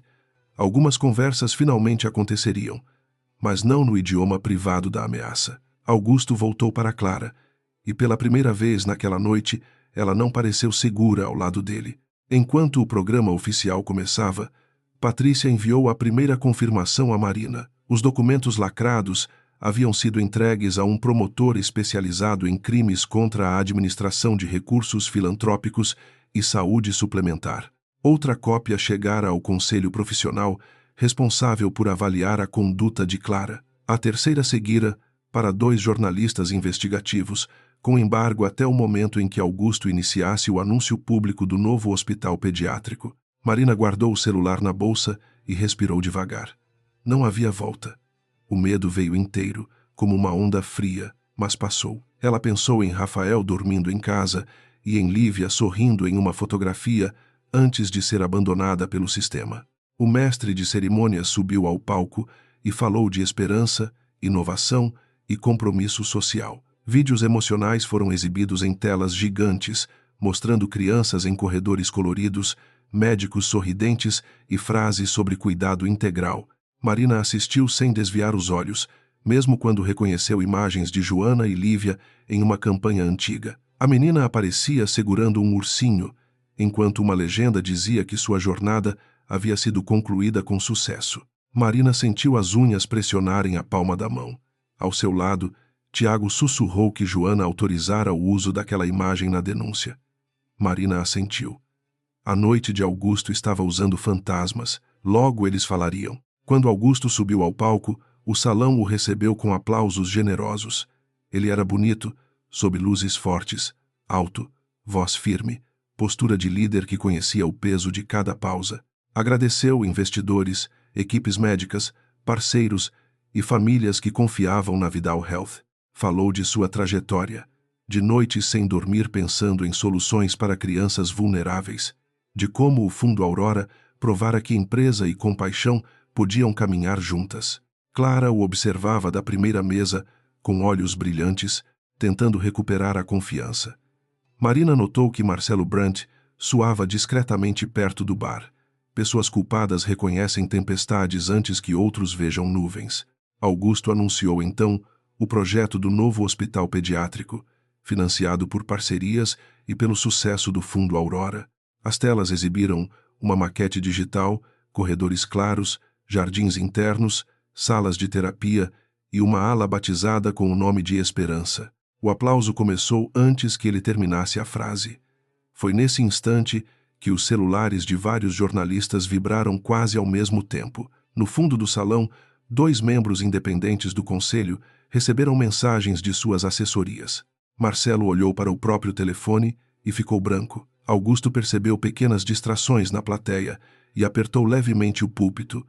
Algumas conversas finalmente aconteceriam, mas não no idioma privado da ameaça. Augusto voltou para Clara, e pela primeira vez naquela noite, ela não pareceu segura ao lado dele. Enquanto o programa oficial começava, Patrícia enviou a primeira confirmação a Marina. Os documentos lacrados haviam sido entregues a um promotor especializado em crimes contra a administração de recursos filantrópicos e saúde suplementar. Outra cópia chegara ao conselho profissional, responsável por avaliar a conduta de Clara. A terceira seguira para 2 jornalistas investigativos, com embargo até o momento em que Augusto iniciasse o anúncio público do novo hospital pediátrico. Marina guardou o celular na bolsa e respirou devagar. Não havia volta. O medo veio inteiro, como uma onda fria, mas passou. Ela pensou em Rafael dormindo em casa e em Lívia sorrindo em uma fotografia antes de ser abandonada pelo sistema. O mestre de cerimônias subiu ao palco e falou de esperança, inovação e compromisso social. Vídeos emocionais foram exibidos em telas gigantes, mostrando crianças em corredores coloridos, médicos sorridentes e frases sobre cuidado integral. Marina assistiu sem desviar os olhos, mesmo quando reconheceu imagens de Joana e Lívia em uma campanha antiga. A menina aparecia segurando um ursinho, enquanto uma legenda dizia que sua jornada havia sido concluída com sucesso. Marina sentiu as unhas pressionarem a palma da mão. Ao seu lado, Tiago sussurrou que Joana autorizara o uso daquela imagem na denúncia. Marina assentiu. A noite de Augusto estava usando fantasmas. Logo eles falariam. Quando Augusto subiu ao palco, o salão o recebeu com aplausos generosos. Ele era bonito, sob luzes fortes, alto, voz firme, postura de líder que conhecia o peso de cada pausa. Agradeceu investidores, equipes médicas, parceiros e famílias que confiavam na Vidal Health. Falou de sua trajetória, de noites sem dormir pensando em soluções para crianças vulneráveis, de como o Fundo Aurora provara que empresa e compaixão podiam caminhar juntas. Clara o observava da primeira mesa, com olhos brilhantes, tentando recuperar a confiança. Marina notou que Marcelo Brandt suava discretamente perto do bar. Pessoas culpadas reconhecem tempestades antes que outros vejam nuvens. Augusto anunciou então o projeto do novo hospital pediátrico, financiado por parcerias e pelo sucesso do Fundo Aurora. As telas exibiram uma maquete digital, corredores claros, jardins internos, salas de terapia e uma ala batizada com o nome de Esperança. O aplauso começou antes que ele terminasse a frase. Foi nesse instante que os celulares de vários jornalistas vibraram quase ao mesmo tempo. No fundo do salão, 2 membros independentes do conselho receberam mensagens de suas assessorias. Marcelo olhou para o próprio telefone e ficou branco. Augusto percebeu pequenas distrações na plateia e apertou levemente o púlpito,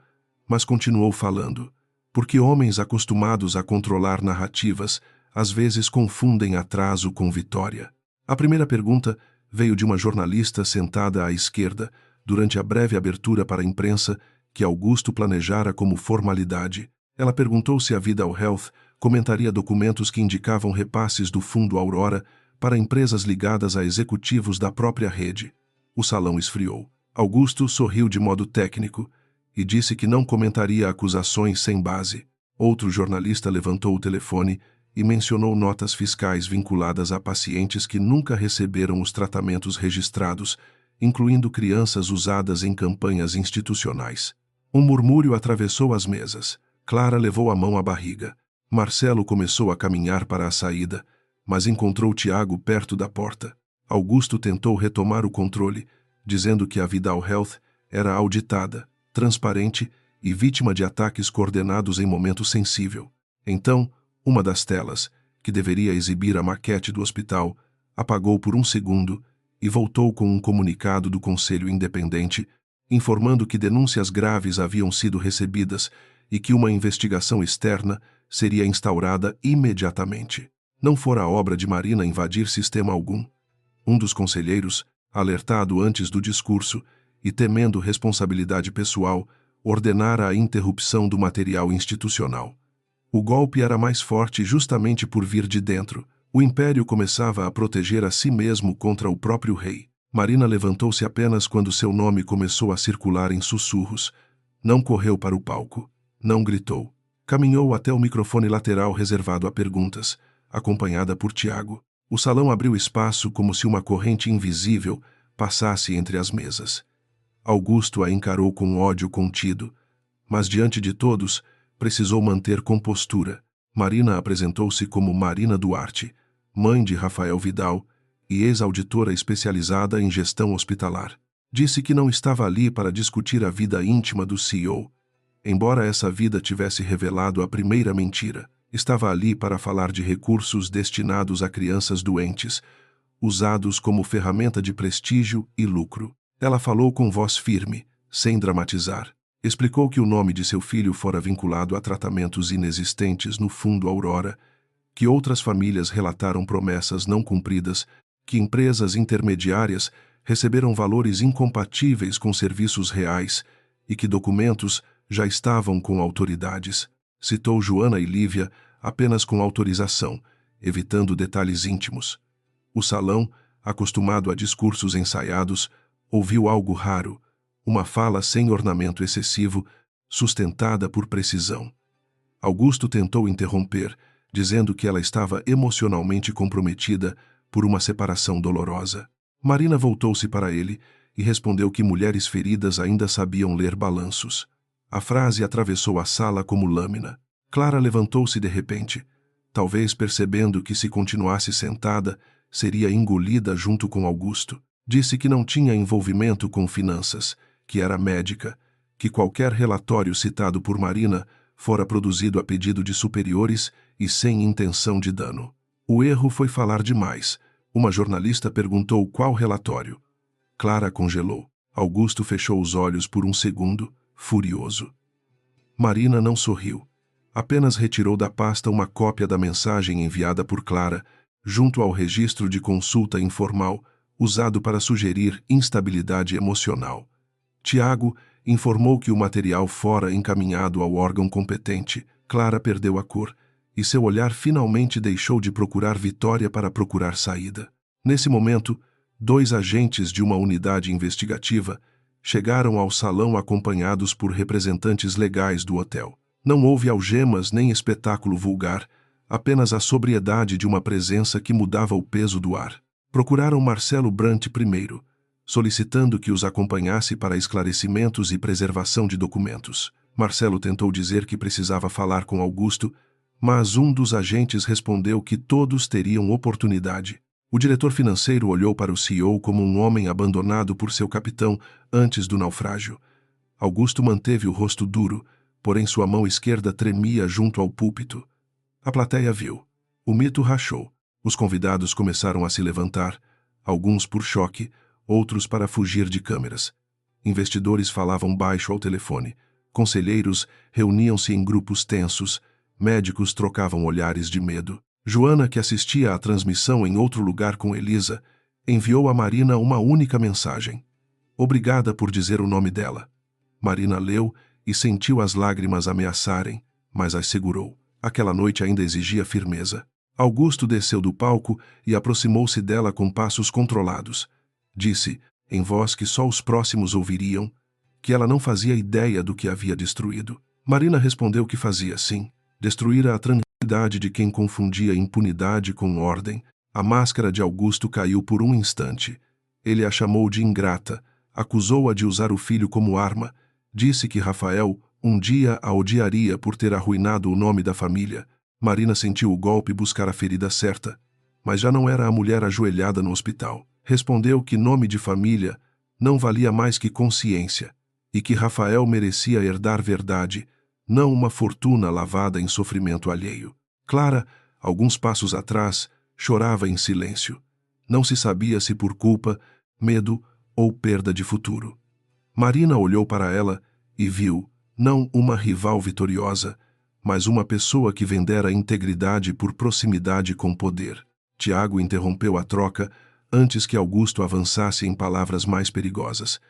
mas continuou falando, porque homens acostumados a controlar narrativas às vezes confundem atraso com vitória. A primeira pergunta veio de uma jornalista sentada à esquerda, durante a breve abertura para a imprensa que Augusto planejara como formalidade. Ela perguntou se a Vidal Health comentaria documentos que indicavam repasses do Fundo Aurora para empresas ligadas a executivos da própria rede. O salão esfriou. Augusto sorriu de modo técnico e disse que não comentaria acusações sem base. Outro jornalista levantou o telefone e mencionou notas fiscais vinculadas a pacientes que nunca receberam os tratamentos registrados, incluindo crianças usadas em campanhas institucionais. Um murmúrio atravessou as mesas. Clara levou a mão à barriga. Marcelo começou a caminhar para a saída, mas encontrou Tiago perto da porta. Augusto tentou retomar o controle, dizendo que a Vidal Health era auditada, transparente e vítima de ataques coordenados em momento sensível. Então, uma das telas, que deveria exibir a maquete do hospital, apagou por um segundo e voltou com um comunicado do Conselho Independente, informando que denúncias graves haviam sido recebidas e que uma investigação externa seria instaurada imediatamente. Não fora obra de Marina invadir sistema algum. Um dos conselheiros, alertado antes do discurso e temendo responsabilidade pessoal, ordenara a interrupção do material institucional. O golpe era mais forte justamente por vir de dentro. O império começava a proteger a si mesmo contra o próprio rei. Marina levantou-se apenas quando seu nome começou a circular em sussurros. Não correu para o palco. Não gritou. Caminhou até o microfone lateral reservado a perguntas, acompanhada por Tiago. O salão abriu espaço como se uma corrente invisível passasse entre as mesas. Augusto a encarou com ódio contido, mas diante de todos, precisou manter compostura. Marina apresentou-se como Marina Duarte, mãe de Rafael Vidal e ex-auditora especializada em gestão hospitalar. Disse que não estava ali para discutir a vida íntima do CEO. Embora essa vida tivesse revelado a primeira mentira, estava ali para falar de recursos destinados a crianças doentes, usados como ferramenta de prestígio e lucro. Ela falou com voz firme, sem dramatizar. Explicou que o nome de seu filho fora vinculado a tratamentos inexistentes no Fundo Aurora, que outras famílias relataram promessas não cumpridas, que empresas intermediárias receberam valores incompatíveis com serviços reais e que documentos já estavam com autoridades. Citou Joana e Lívia apenas com autorização, evitando detalhes íntimos. O salão, acostumado a discursos ensaiados, ouviu algo raro, uma fala sem ornamento excessivo, sustentada por precisão. Augusto tentou interromper, dizendo que ela estava emocionalmente comprometida por uma separação dolorosa. Marina voltou-se para ele e respondeu que mulheres feridas ainda sabiam ler balanços. A frase atravessou a sala como lâmina. Clara levantou-se de repente, talvez percebendo que se continuasse sentada, seria engolida junto com Augusto. Disse que não tinha envolvimento com finanças, que era médica, que qualquer relatório citado por Marina fora produzido a pedido de superiores e sem intenção de dano. O erro foi falar demais. Uma jornalista perguntou qual relatório. Clara congelou. Augusto fechou os olhos por um segundo, furioso. Marina não sorriu. Apenas retirou da pasta uma cópia da mensagem enviada por Clara, junto ao registro de consulta informal, usado para sugerir instabilidade emocional. Tiago informou que o material fora encaminhado ao órgão competente. Clara perdeu a cor, e seu olhar finalmente deixou de procurar vitória para procurar saída. Nesse momento, 2 agentes de uma unidade investigativa chegaram ao salão acompanhados por representantes legais do hotel. Não houve algemas nem espetáculo vulgar, apenas a sobriedade de uma presença que mudava o peso do ar. Procuraram Marcelo Brant primeiro, solicitando que os acompanhasse para esclarecimentos e preservação de documentos. Marcelo tentou dizer que precisava falar com Augusto, mas um dos agentes respondeu que todos teriam oportunidade. O diretor financeiro olhou para o CEO como um homem abandonado por seu capitão antes do naufrágio. Augusto manteve o rosto duro, porém sua mão esquerda tremia junto ao púlpito. A plateia viu. O mito rachou. Os convidados começaram a se levantar, alguns por choque, outros para fugir de câmeras. Investidores falavam baixo ao telefone. Conselheiros reuniam-se em grupos tensos. Médicos trocavam olhares de medo. Joana, que assistia à transmissão em outro lugar com Elisa, enviou a Marina uma única mensagem. Obrigada por dizer o nome dela. Marina leu e sentiu as lágrimas ameaçarem, mas as segurou. Aquela noite ainda exigia firmeza. Augusto desceu do palco e aproximou-se dela com passos controlados. Disse, em voz que só os próximos ouviriam, que ela não fazia ideia do que havia destruído. Marina respondeu que fazia sim. Destruíra a tranquilidade de quem confundia impunidade com ordem. A máscara de Augusto caiu por um instante. Ele a chamou de ingrata, acusou-a de usar o filho como arma, disse que Rafael um dia a odiaria por ter arruinado o nome da família. Marina sentiu o golpe buscar a ferida certa, mas já não era a mulher ajoelhada no hospital. Respondeu que nome de família não valia mais que consciência e que Rafael merecia herdar verdade, não uma fortuna lavada em sofrimento alheio. Clara, alguns passos atrás, chorava em silêncio. Não se sabia se por culpa, medo ou perda de futuro. Marina olhou para ela e viu, não uma rival vitoriosa, mas uma pessoa que vendera integridade por proximidade com poder. Tiago interrompeu a troca antes que Augusto avançasse em palavras mais perigosas.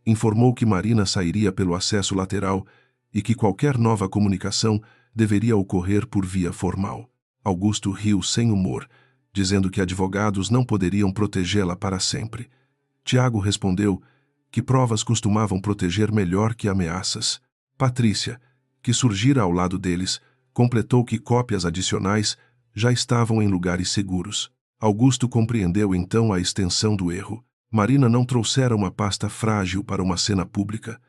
Informou que Marina sairia pelo acesso lateral e que qualquer nova comunicação deveria ocorrer por via formal. Augusto riu sem humor, dizendo que advogados não poderiam protegê-la para sempre. Tiago respondeu que provas costumavam proteger melhor que ameaças. Patrícia, que surgira ao lado deles, completou que cópias adicionais já estavam em lugares seguros. Augusto compreendeu então a extensão do erro. Marina não trouxera uma pasta frágil para uma cena pública.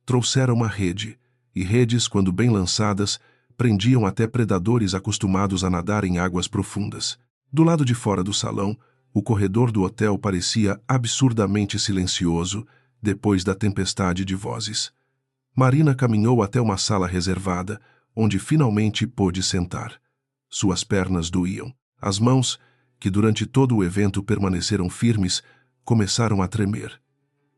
Trouxera uma rede, e redes, quando bem lançadas, prendiam até predadores acostumados a nadar em águas profundas. Do lado de fora do salão, o corredor do hotel parecia absurdamente silencioso depois da tempestade de vozes. Marina caminhou até uma sala reservada, onde finalmente pôde sentar. Suas pernas doíam. As mãos, que durante todo o evento permaneceram firmes, começaram a tremer.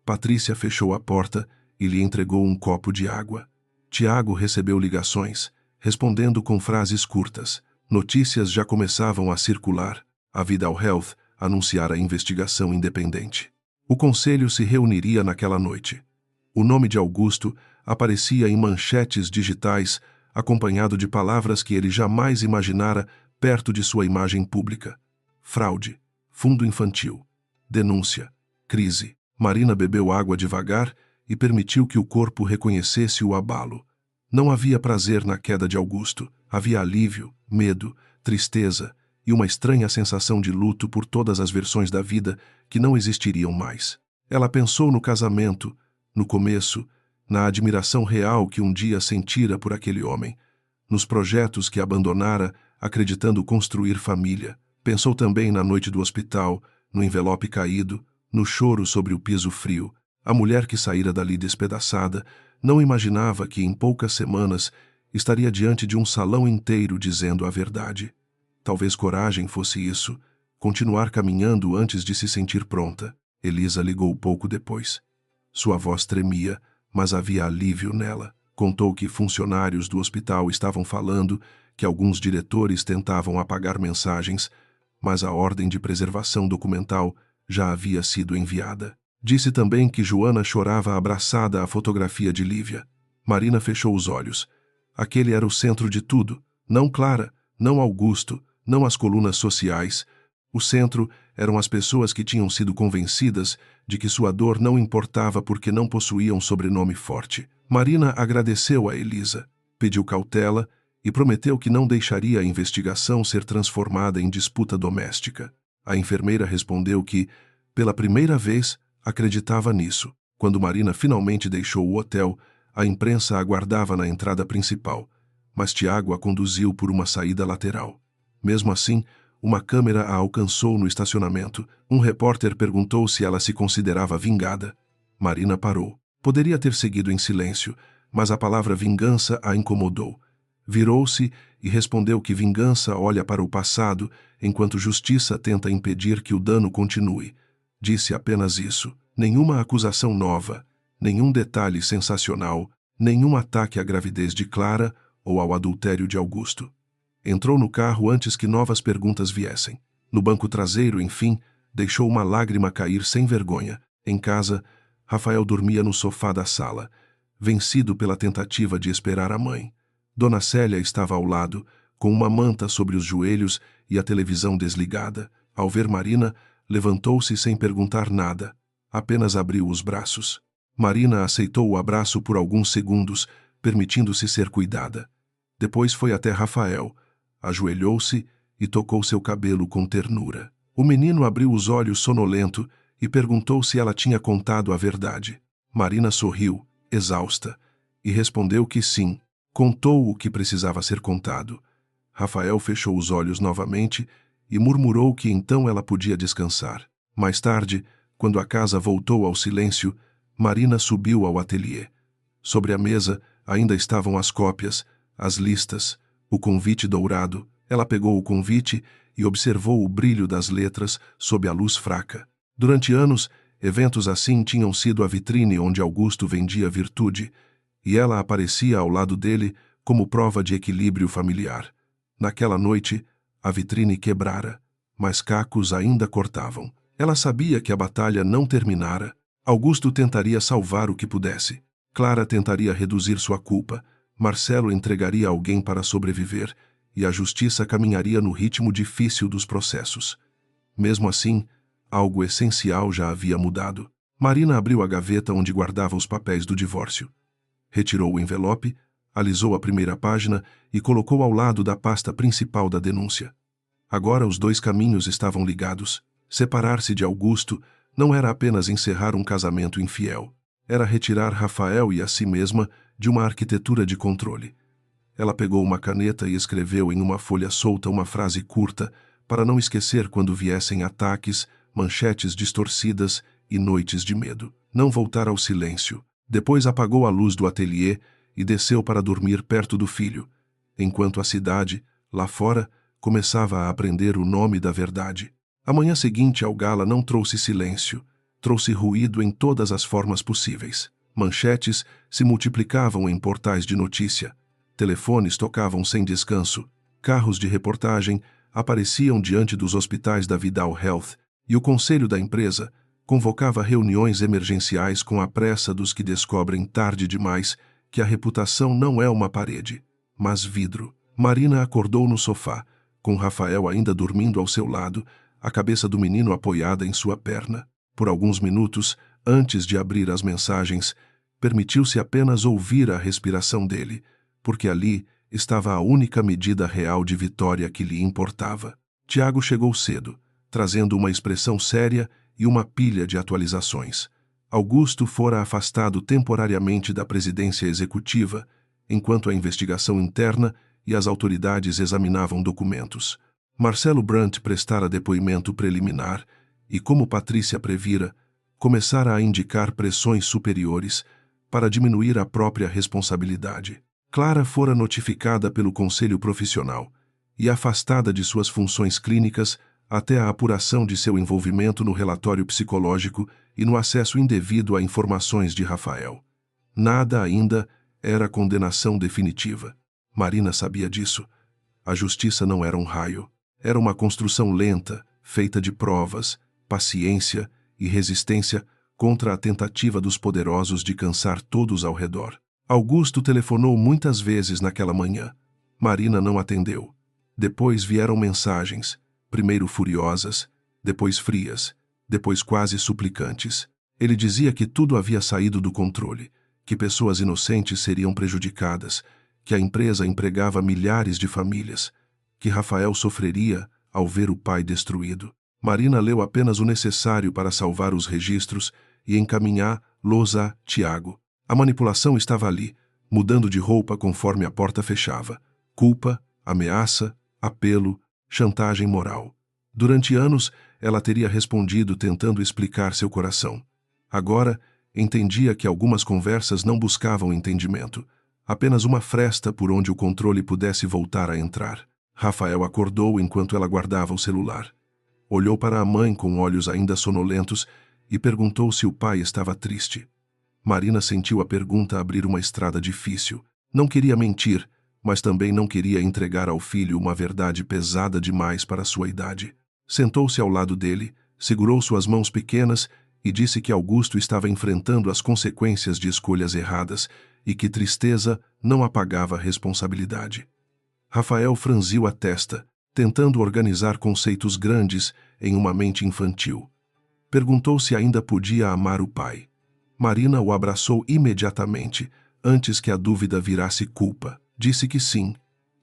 Patrícia fechou a porta e lhe entregou um copo de água. Tiago recebeu ligações, respondendo com frases curtas. Notícias já começavam a circular. A Vidal Health anunciara investigação independente. O conselho se reuniria naquela noite. O nome de Augusto aparecia em manchetes digitais, acompanhado de palavras que ele jamais imaginara perto de sua imagem pública. Fraude, fundo infantil, denúncia, crise. Marina bebeu água devagar e permitiu que o corpo reconhecesse o abalo. Não havia prazer na queda de Augusto, havia alívio, medo, tristeza e uma estranha sensação de luto por todas as versões da vida que não existiriam mais. Ela pensou no casamento, no começo, na admiração real que um dia sentira por aquele homem, nos projetos que abandonara acreditando construir família. Pensou também na noite do hospital, no envelope caído, no choro sobre o piso frio. A mulher que saíra dali despedaçada não imaginava que em poucas semanas estaria diante de um salão inteiro dizendo a verdade. Talvez coragem fosse isso, continuar caminhando antes de se sentir pronta. Elisa ligou pouco depois. Sua voz tremia, mas havia alívio nela. Contou que funcionários do hospital estavam falando, que alguns diretores tentavam apagar mensagens, mas a ordem de preservação documental já havia sido enviada. Disse também que Joana chorava abraçada à fotografia de Lívia. Marina fechou os olhos. Aquele era o centro de tudo. Não Clara, não Augusto, não as colunas sociais, O centro eram as pessoas que tinham sido convencidas de que sua dor não importava porque não possuíam sobrenome forte. Marina agradeceu a Elisa, pediu cautela e prometeu que não deixaria a investigação ser transformada em disputa doméstica. A enfermeira respondeu que, pela primeira vez, acreditava nisso. Quando Marina finalmente deixou o hotel, a imprensa a aguardava na entrada principal, mas Tiago a conduziu por uma saída lateral. Mesmo assim, uma câmera a alcançou no estacionamento. Um repórter perguntou se ela se considerava vingada. Marina parou. Poderia ter seguido em silêncio, mas a palavra vingança a incomodou. Virou-se e respondeu que vingança olha para o passado, enquanto justiça tenta impedir que o dano continue. Disse apenas isso. Nenhuma acusação nova, nenhum detalhe sensacional, nenhum ataque à gravidez de Clara ou ao adultério de Augusto. Entrou no carro antes que novas perguntas viessem. No banco traseiro, enfim, deixou uma lágrima cair sem vergonha. Em casa, Rafael dormia no sofá da sala, vencido pela tentativa de esperar a mãe. Dona Célia estava ao lado, com uma manta sobre os joelhos e a televisão desligada. Ao ver Marina, levantou-se sem perguntar nada. Apenas abriu os braços. Marina aceitou o abraço por alguns segundos, permitindo-se ser cuidada. Depois foi até Rafael, ajoelhou-se e tocou seu cabelo com ternura. O menino abriu os olhos sonolento e perguntou se ela tinha contado a verdade. Marina sorriu, exausta, e respondeu que sim, contou o que precisava ser contado. Rafael fechou os olhos novamente e murmurou que então ela podia descansar. Mais tarde, quando a casa voltou ao silêncio, Marina subiu ao ateliê. Sobre a mesa ainda estavam as cópias, as listas, o convite dourado. Ela pegou o convite e observou o brilho das letras sob a luz fraca. Durante anos, eventos assim tinham sido a vitrine onde Augusto vendia virtude, e ela aparecia ao lado dele como prova de equilíbrio familiar. Naquela noite, a vitrine quebrara, mas cacos ainda cortavam. Ela sabia que a batalha não terminara. Augusto tentaria salvar o que pudesse. Clara tentaria reduzir sua culpa. Marcelo entregaria alguém para sobreviver, e a justiça caminharia no ritmo difícil dos processos. Mesmo assim, algo essencial já havia mudado. Marina abriu a gaveta onde guardava os papéis do divórcio. Retirou o envelope, alisou a primeira página e colocou ao lado da pasta principal da denúncia. Agora os dois caminhos estavam ligados. Separar-se de Augusto não era apenas encerrar um casamento infiel. Era retirar Rafael e a si mesma de uma arquitetura de controle. Ela pegou uma caneta e escreveu em uma folha solta uma frase curta para não esquecer quando viessem ataques, manchetes distorcidas e noites de medo. Não voltar ao silêncio. Depois apagou a luz do ateliê e desceu para dormir perto do filho, enquanto a cidade, lá fora, começava a aprender o nome da verdade. A manhã seguinte ao gala não trouxe silêncio, trouxe ruído em todas as formas possíveis. Manchetes se multiplicavam em portais de notícia, telefones tocavam sem descanso, carros de reportagem apareciam diante dos hospitais da Vidal Health e o conselho da empresa convocava reuniões emergenciais com a pressa dos que descobrem tarde demais que a reputação não é uma parede, mas vidro. Marina acordou no sofá, com Rafael ainda dormindo ao seu lado, a cabeça do menino apoiada em sua perna. Por alguns minutos, antes de abrir as mensagens, permitiu-se apenas ouvir a respiração dele, porque ali estava a única medida real de vitória que lhe importava. Tiago chegou cedo, trazendo uma expressão séria e uma pilha de atualizações. Augusto fora afastado temporariamente da presidência executiva, enquanto a investigação interna e as autoridades examinavam documentos. Marcelo Brandt prestara depoimento preliminar e, como Patrícia previra, começara a indicar pressões superiores para diminuir a própria responsabilidade. Clara fora notificada pelo conselho profissional e afastada de suas funções clínicas até a apuração de seu envolvimento no relatório psicológico e no acesso indevido a informações de Rafael. Nada ainda era condenação definitiva. Marina sabia disso. A justiça não era um raio. Era uma construção lenta, feita de provas, paciência e resistência contra a tentativa dos poderosos de cansar todos ao redor. Augusto telefonou muitas vezes naquela manhã. Marina não atendeu. Depois vieram mensagens, primeiro furiosas, depois frias, depois quase suplicantes. Ele dizia que tudo havia saído do controle, que pessoas inocentes seriam prejudicadas, que a empresa empregava milhares de famílias, que Rafael sofreria ao ver o pai destruído. Marina leu apenas o necessário para salvar os registros e encaminhá-los a Tiago. A manipulação estava ali, mudando de roupa conforme a porta fechava. Culpa, ameaça, apelo, chantagem moral. Durante anos, ela teria respondido tentando explicar seu coração. Agora, entendia que algumas conversas não buscavam entendimento, apenas uma fresta por onde o controle pudesse voltar a entrar. Rafael acordou enquanto ela guardava o celular. Olhou para a mãe com olhos ainda sonolentos e perguntou se o pai estava triste. Marina sentiu a pergunta abrir uma estrada difícil. Não queria mentir, mas também não queria entregar ao filho uma verdade pesada demais para sua idade. Sentou-se ao lado dele, segurou suas mãos pequenas e disse que Augusto estava enfrentando as consequências de escolhas erradas e que tristeza não apagava a responsabilidade. Rafael franziu a testa, tentando organizar conceitos grandes em uma mente infantil. Perguntou se ainda podia amar o pai. Marina o abraçou imediatamente, antes que a dúvida virasse culpa. Disse que sim,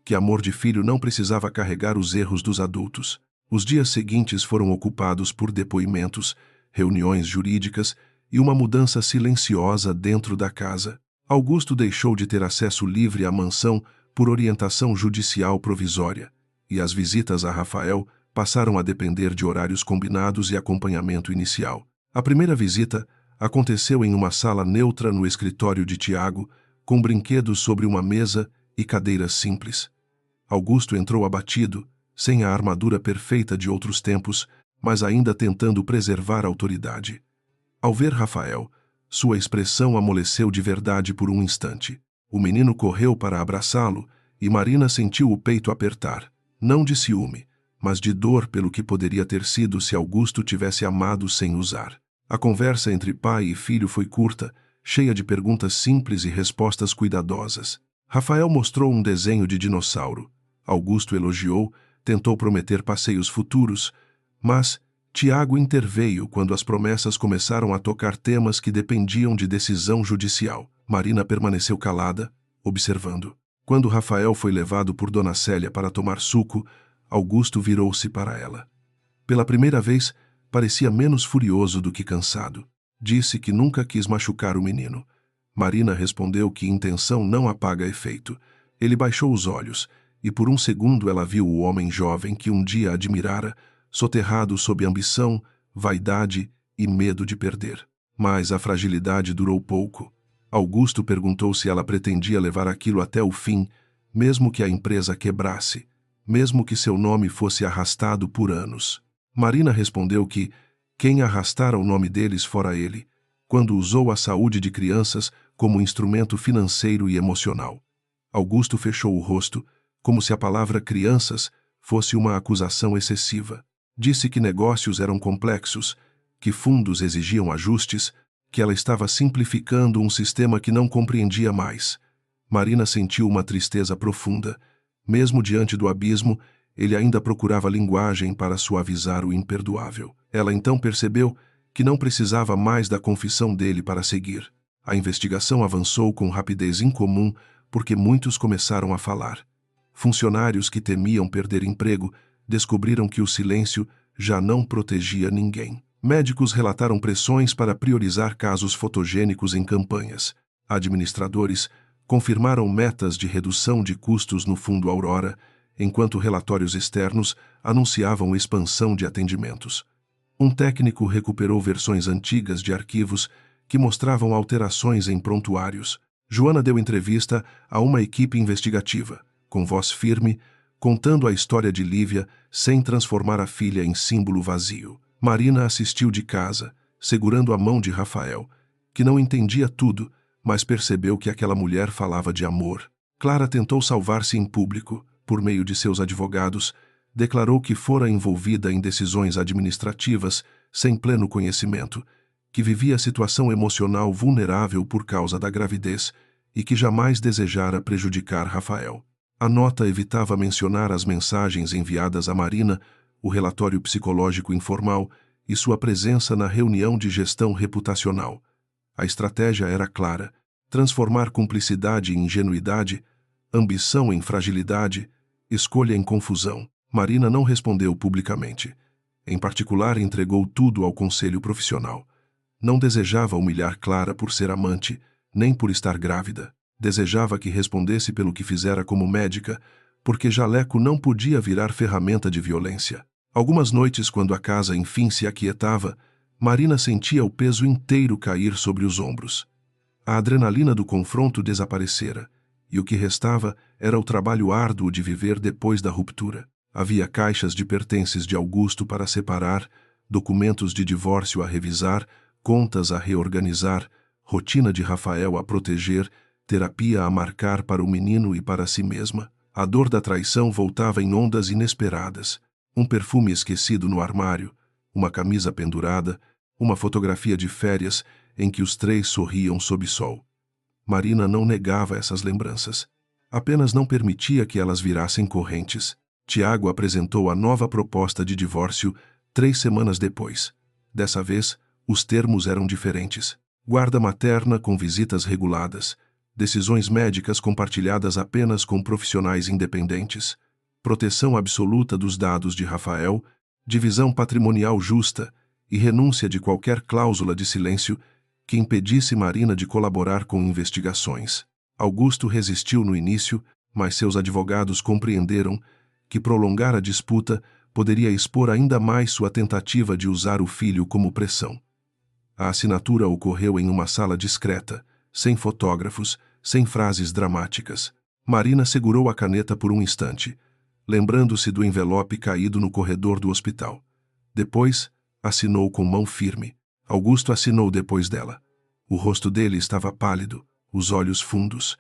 que amor de filho não precisava carregar os erros dos adultos. Os dias seguintes foram ocupados por depoimentos, reuniões jurídicas e uma mudança silenciosa dentro da casa. Augusto deixou de ter acesso livre à mansão por orientação judicial provisória, e as visitas a Rafael passaram a depender de horários combinados e acompanhamento inicial. A primeira visita aconteceu em uma sala neutra no escritório de Tiago, com brinquedos sobre uma mesa e cadeiras simples. Augusto entrou abatido, sem a armadura perfeita de outros tempos, mas ainda tentando preservar a autoridade. Ao ver Rafael, sua expressão amoleceu de verdade por um instante. O menino correu para abraçá-lo e Marina sentiu o peito apertar, não de ciúme, mas de dor pelo que poderia ter sido se Augusto tivesse amado sem usar. A conversa entre pai e filho foi curta, cheia de perguntas simples e respostas cuidadosas. Rafael mostrou um desenho de dinossauro. Augusto elogiou, tentou prometer passeios futuros, mas Tiago interveio quando as promessas começaram a tocar temas que dependiam de decisão judicial. Marina permaneceu calada, observando. Quando Rafael foi levado por Dona Célia para tomar suco, Augusto virou-se para ela. Pela primeira vez, parecia menos furioso do que cansado. Disse que nunca quis machucar o menino. Marina respondeu que intenção não apaga efeito. Ele baixou os olhos, e por um segundo ela viu o homem jovem que um dia admirara, soterrado sob ambição, vaidade e medo de perder. Mas a fragilidade durou pouco. Augusto perguntou se ela pretendia levar aquilo até o fim, mesmo que a empresa quebrasse, mesmo que seu nome fosse arrastado por anos. Marina respondeu que quem arrastara o nome deles fora ele, quando usou a saúde de crianças como instrumento financeiro e emocional. Augusto fechou o rosto, como se a palavra crianças fosse uma acusação excessiva. Disse que negócios eram complexos, que fundos exigiam ajustes, que ela estava simplificando um sistema que não compreendia mais. Marina sentiu uma tristeza profunda. Mesmo diante do abismo, ele ainda procurava linguagem para suavizar o imperdoável. Ela então percebeu que não precisava mais da confissão dele para seguir. A investigação avançou com rapidez incomum porque muitos começaram a falar. Funcionários que temiam perder emprego descobriram que o silêncio já não protegia ninguém. Médicos relataram pressões para priorizar casos fotogênicos em campanhas. Administradores confirmaram metas de redução de custos no Fundo Aurora, enquanto relatórios externos anunciavam expansão de atendimentos. Um técnico recuperou versões antigas de arquivos que mostravam alterações em prontuários. Joana deu entrevista a uma equipe investigativa, com voz firme, contando a história de Lívia sem transformar a filha em símbolo vazio. Marina assistiu de casa, segurando a mão de Rafael, que não entendia tudo, mas percebeu que aquela mulher falava de amor. Clara tentou salvar-se em público, por meio de seus advogados, declarou que fora envolvida em decisões administrativas sem pleno conhecimento, que vivia situação emocional vulnerável por causa da gravidez e que jamais desejara prejudicar Rafael. A nota evitava mencionar as mensagens enviadas a Marina, o relatório psicológico informal e sua presença na reunião de gestão reputacional. A estratégia era clara: transformar cumplicidade em ingenuidade, ambição em fragilidade, escolha em confusão. Marina não respondeu publicamente. Em particular, entregou tudo ao conselho profissional. Não desejava humilhar Clara por ser amante, nem por estar grávida. Desejava que respondesse pelo que fizera como médica, porque Jaleco não podia virar ferramenta de violência. Algumas noites, quando a casa enfim se aquietava, Marina sentia o peso inteiro cair sobre os ombros. A adrenalina do confronto desaparecera, e o que restava era o trabalho árduo de viver depois da ruptura. Havia caixas de pertences de Augusto para separar, documentos de divórcio a revisar, contas a reorganizar, rotina de Rafael a proteger, terapia a marcar para o menino e para si mesma. A dor da traição voltava em ondas inesperadas. Um perfume esquecido no armário, uma camisa pendurada, uma fotografia de férias em que os três sorriam sob sol. Marina não negava essas lembranças. Apenas não permitia que elas virassem correntes. Tiago apresentou a nova proposta de divórcio 3 semanas depois. Dessa vez, os termos eram diferentes. Guarda materna com visitas reguladas, decisões médicas compartilhadas apenas com profissionais independentes, proteção absoluta dos dados de Rafael, divisão patrimonial justa e renúncia de qualquer cláusula de silêncio que impedisse Marina de colaborar com investigações. Augusto resistiu no início, mas seus advogados compreenderam que prolongar a disputa poderia expor ainda mais sua tentativa de usar o filho como pressão. A assinatura ocorreu em uma sala discreta, sem fotógrafos, sem frases dramáticas. Marina segurou a caneta por um instante, lembrando-se do envelope caído no corredor do hospital. Depois, assinou com mão firme. Augusto assinou depois dela. O rosto dele estava pálido, os olhos fundos.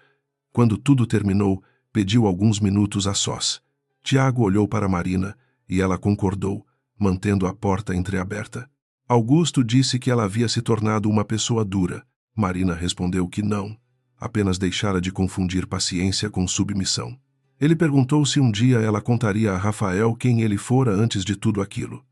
Quando tudo terminou, pediu alguns minutos a sós. Tiago olhou para Marina e ela concordou, mantendo a porta entreaberta. Augusto disse que ela havia se tornado uma pessoa dura. Marina respondeu que não, apenas deixara de confundir paciência com submissão. Ele perguntou se um dia ela contaria a Rafael quem ele fora antes de tudo aquilo.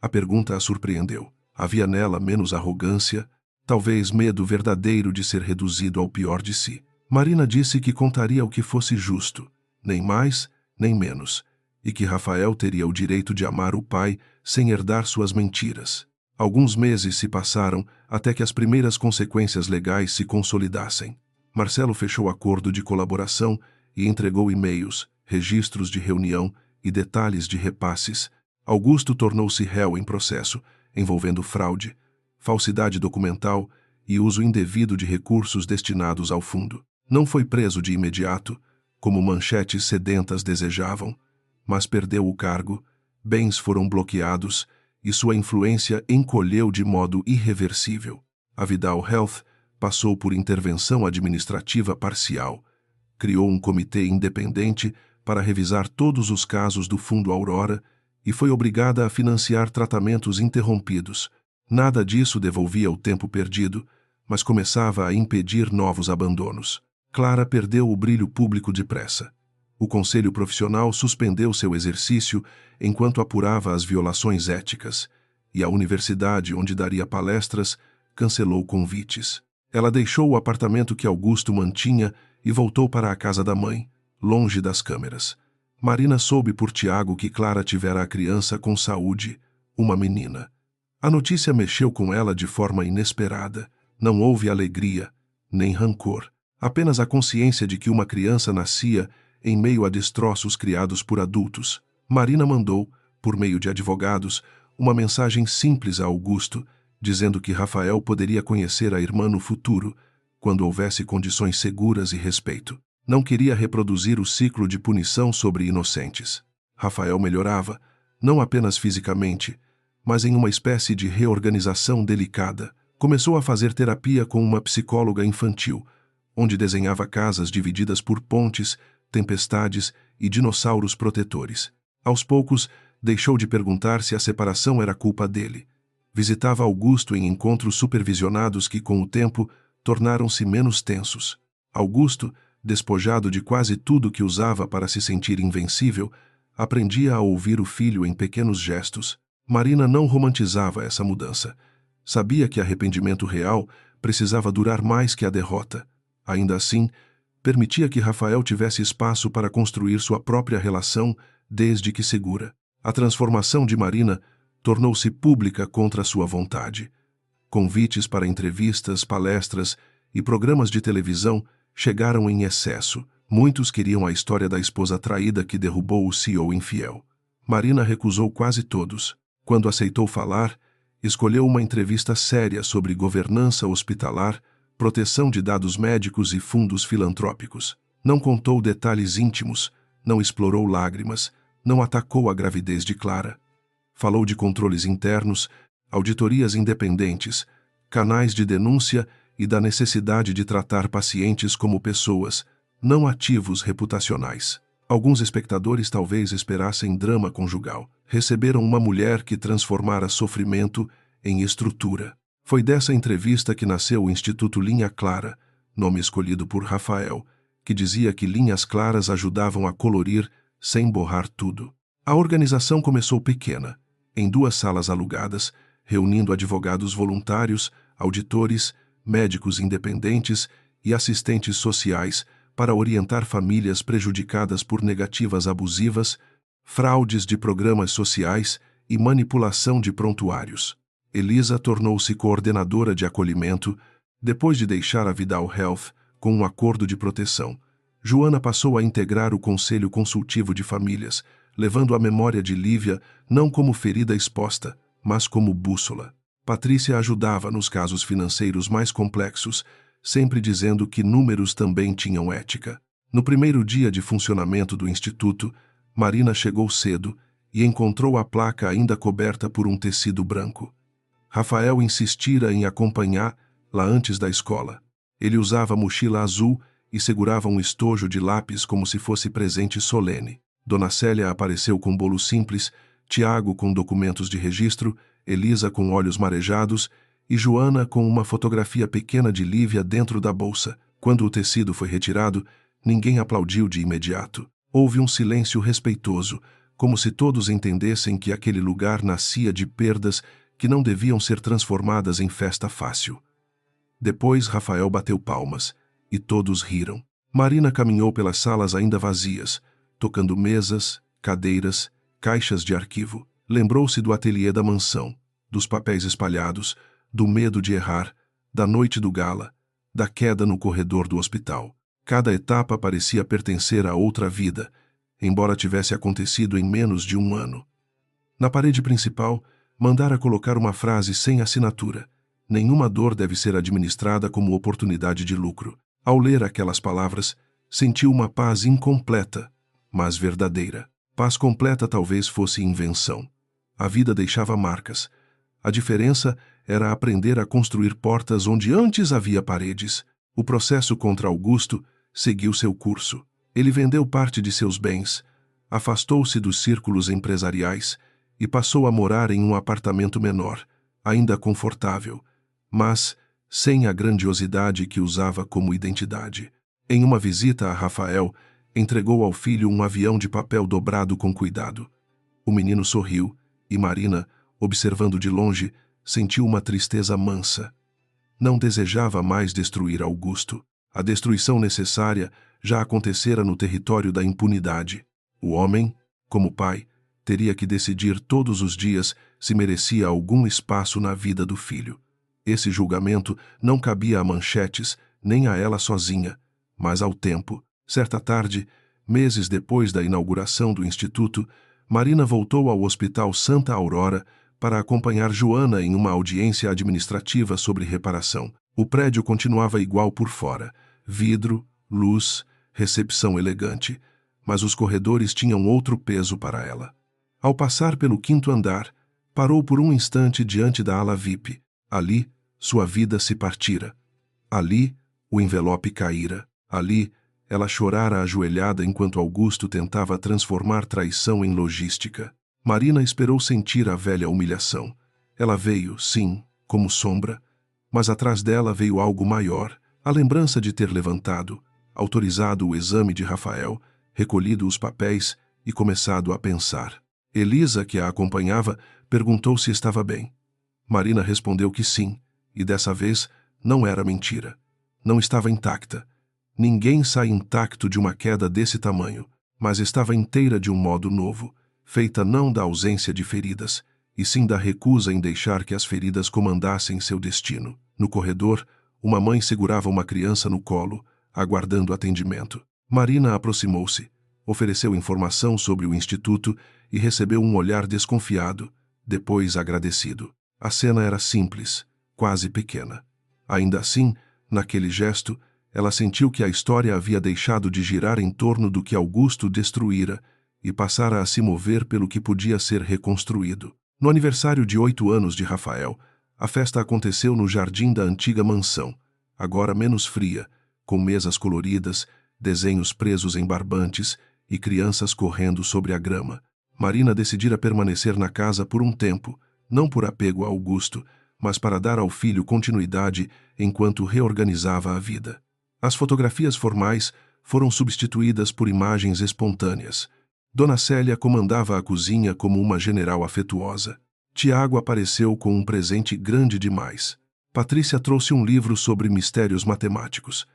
A pergunta a surpreendeu. Havia nela menos arrogância, talvez medo verdadeiro de ser reduzido ao pior de si. Marina disse que contaria o que fosse justo, nem mais, nem menos, e que Rafael teria o direito de amar o pai sem herdar suas mentiras. Alguns meses se passaram até que as primeiras consequências legais se consolidassem. Marcelo fechou acordo de colaboração e entregou e-mails, registros de reunião e detalhes de repasses. Augusto tornou-se réu em processo, envolvendo fraude, falsidade documental e uso indevido de recursos destinados ao fundo. Não foi preso de imediato, como manchetes sedentas desejavam, mas perdeu o cargo, bens foram bloqueados e sua influência encolheu de modo irreversível. A Vidal Health passou por intervenção administrativa parcial, criou um comitê independente para revisar todos os casos do Fundo Aurora e foi obrigada a financiar tratamentos interrompidos. Nada disso devolvia o tempo perdido, mas começava a impedir novos abandonos. Clara perdeu o brilho público depressa. O conselho profissional suspendeu seu exercício enquanto apurava as violações éticas, e a universidade, onde daria palestras, cancelou convites. Ela deixou o apartamento que Augusto mantinha e voltou para a casa da mãe, longe das câmeras. Marina soube por Tiago que Clara tivera a criança com saúde, uma menina. A notícia mexeu com ela de forma inesperada. Não houve alegria, nem rancor, apenas a consciência de que uma criança nascia em meio a destroços criados por adultos. Marina mandou, por meio de advogados, uma mensagem simples a Augusto, dizendo que Rafael poderia conhecer a irmã no futuro, quando houvesse condições seguras e respeito. Não queria reproduzir o ciclo de punição sobre inocentes. Rafael melhorava, não apenas fisicamente, mas em uma espécie de reorganização delicada. Começou a fazer terapia com uma psicóloga infantil, onde desenhava casas divididas por pontes, tempestades e dinossauros protetores. Aos poucos, deixou de perguntar se a separação era culpa dele. Visitava Augusto em encontros supervisionados que, com o tempo, tornaram-se menos tensos. Augusto, despojado de quase tudo que usava para se sentir invencível, Aprendia a ouvir o filho em pequenos gestos. Marina não romantizava essa mudança. Sabia que arrependimento real precisava durar mais que a derrota. Ainda assim, permitia que Rafael tivesse espaço para construir sua própria relação, desde que segura. A transformação de Marina tornou-se pública contra sua vontade. Convites para entrevistas, palestras e programas de televisão chegaram em excesso. Muitos queriam a história da esposa traída que derrubou o CEO infiel. Marina recusou quase todos. Quando aceitou falar, escolheu uma entrevista séria sobre governança hospitalar, proteção de dados médicos e fundos filantrópicos. Não contou detalhes íntimos, não explorou lágrimas, não atacou a gravidez de Clara. Falou de controles internos, auditorias independentes, canais de denúncia e da necessidade de tratar pacientes como pessoas, não ativos reputacionais. Alguns espectadores talvez esperassem drama conjugal. Receberam uma mulher que transformara sofrimento em estrutura. Foi dessa entrevista que nasceu o Instituto Linha Clara, nome escolhido por Rafael, que dizia que linhas claras ajudavam a colorir sem borrar tudo. A organização começou pequena, em 2 salas alugadas, reunindo advogados voluntários, auditores, médicos independentes e assistentes sociais para orientar famílias prejudicadas por negativas abusivas, fraudes de programas sociais e manipulação de prontuários. Elisa tornou-se coordenadora de acolhimento depois de deixar a Vidal Health com um acordo de proteção. Joana passou a integrar o Conselho Consultivo de Famílias, levando a memória de Lívia não como ferida exposta, mas como bússola. Patrícia ajudava nos casos financeiros mais complexos, sempre dizendo que números também tinham ética. No primeiro dia de funcionamento do Instituto, Marina chegou cedo e encontrou a placa ainda coberta por um tecido branco. Rafael insistira em acompanhá-la antes da escola. Ele usava mochila azul e segurava um estojo de lápis como se fosse presente solene. Dona Célia apareceu com bolo simples, Tiago com documentos de registro, Elisa com olhos marejados e Joana com uma fotografia pequena de Lívia dentro da bolsa. Quando o tecido foi retirado, ninguém aplaudiu de imediato. Houve um silêncio respeitoso, como se todos entendessem que aquele lugar nascia de perdas que não deviam ser transformadas em festa fácil. Depois Rafael bateu palmas, e todos riram. Marina caminhou pelas salas ainda vazias, tocando mesas, cadeiras, caixas de arquivo. Lembrou-se do ateliê da mansão, dos papéis espalhados, do medo de errar, da noite do gala, da queda no corredor do hospital. Cada etapa parecia pertencer a outra vida, embora tivesse acontecido em menos de 1 ano. Na parede principal, mandara colocar uma frase sem assinatura. Nenhuma dor deve ser administrada como oportunidade de lucro. Ao ler aquelas palavras, sentiu uma paz incompleta, mas verdadeira. Paz completa talvez fosse invenção. A vida deixava marcas. A diferença era aprender a construir portas onde antes havia paredes. O processo contra Augusto seguiu seu curso. Ele vendeu parte de seus bens, afastou-se dos círculos empresariais e passou a morar em um apartamento menor, ainda confortável, mas sem a grandiosidade que usava como identidade. Em uma visita a Rafael, entregou ao filho um avião de papel dobrado com cuidado. O menino sorriu e Marina, observando de longe, sentiu uma tristeza mansa. Não desejava mais destruir Augusto. A destruição necessária já acontecera no território da impunidade. O homem, como pai, teria que decidir todos os dias se merecia algum espaço na vida do filho. Esse julgamento não cabia a manchetes, nem a ela sozinha, mas ao tempo. Certa tarde, meses depois da inauguração do Instituto, Marina voltou ao Hospital Santa Aurora para acompanhar Joana em uma audiência administrativa sobre reparação. O prédio continuava igual por fora: vidro, luz, recepção elegante, mas os corredores tinham outro peso para ela. Ao passar pelo 5º andar, parou por um instante diante da ala VIP. Ali, sua vida se partira. Ali, o envelope caíra. Ali, ela chorara ajoelhada enquanto Augusto tentava transformar traição em logística. Marina esperou sentir a velha humilhação. Ela veio, sim, como sombra, mas atrás dela veio algo maior: a lembrança de ter levantado, autorizado o exame de Rafael, recolhido os papéis e começado a pensar. Elisa, que a acompanhava, perguntou se estava bem. Marina respondeu que sim, e dessa vez não era mentira. Não estava intacta. Ninguém sai intacto de uma queda desse tamanho, mas estava inteira de um modo novo, feita não da ausência de feridas, e sim da recusa em deixar que as feridas comandassem seu destino. No corredor, uma mãe segurava uma criança no colo, aguardando atendimento. Marina aproximou-se, ofereceu informação sobre o instituto e recebeu um olhar desconfiado, depois agradecido. A cena era simples, quase pequena. Ainda assim, naquele gesto, ela sentiu que a história havia deixado de girar em torno do que Augusto destruíra e passara a se mover pelo que podia ser reconstruído. No aniversário de 8 anos de Rafael, a festa aconteceu no jardim da antiga mansão, agora menos fria, com mesas coloridas, desenhos presos em barbantes e crianças correndo sobre a grama. Marina decidira permanecer na casa por um tempo, não por apego a Augusto, mas para dar ao filho continuidade enquanto reorganizava a vida. As fotografias formais foram substituídas por imagens espontâneas. Dona Célia comandava a cozinha como uma general afetuosa. Tiago apareceu com um presente grande demais. Patrícia trouxe um livro sobre mistérios matemáticos.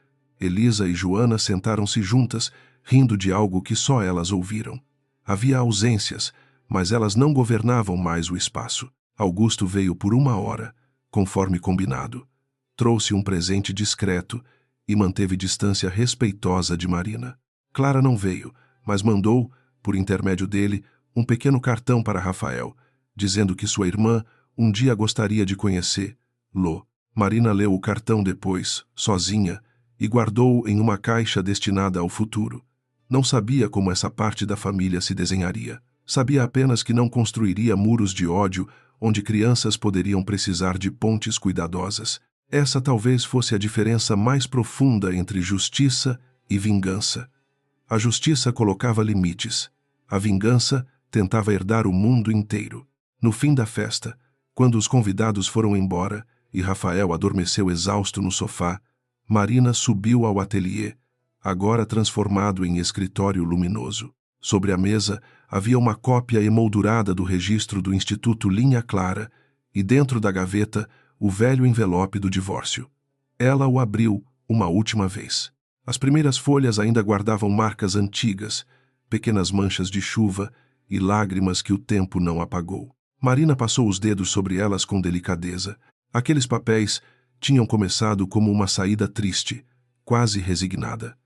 Elisa e Joana sentaram-se juntas, rindo de algo que só elas ouviram. Havia ausências, mas elas não governavam mais o espaço. Augusto veio por 1 hora, conforme combinado. Trouxe um presente discreto e manteve distância respeitosa de Marina. Clara não veio, mas mandou, por intermédio dele, um pequeno cartão para Rafael, dizendo que sua irmã um dia gostaria de conhecê-lo. Marina leu o cartão depois, sozinha, e guardou-o em uma caixa destinada ao futuro. Não sabia como essa parte da família se desenharia. Sabia apenas que não construiria muros de ódio onde crianças poderiam precisar de pontes cuidadosas. Essa talvez fosse a diferença mais profunda entre justiça e vingança. A justiça colocava limites. A vingança tentava herdar o mundo inteiro. No fim da festa, quando os convidados foram embora e Rafael adormeceu exausto no sofá, Marina subiu ao ateliê, agora transformado em escritório luminoso. Sobre a mesa havia uma cópia emoldurada do registro do Instituto Linha Clara e dentro da gaveta o velho envelope do divórcio. Ela o abriu uma última vez. As primeiras folhas ainda guardavam marcas antigas, pequenas manchas de chuva e lágrimas que o tempo não apagou. Marina passou os dedos sobre elas com delicadeza. Aqueles papéis tinham começado como uma saída triste, quase resignada.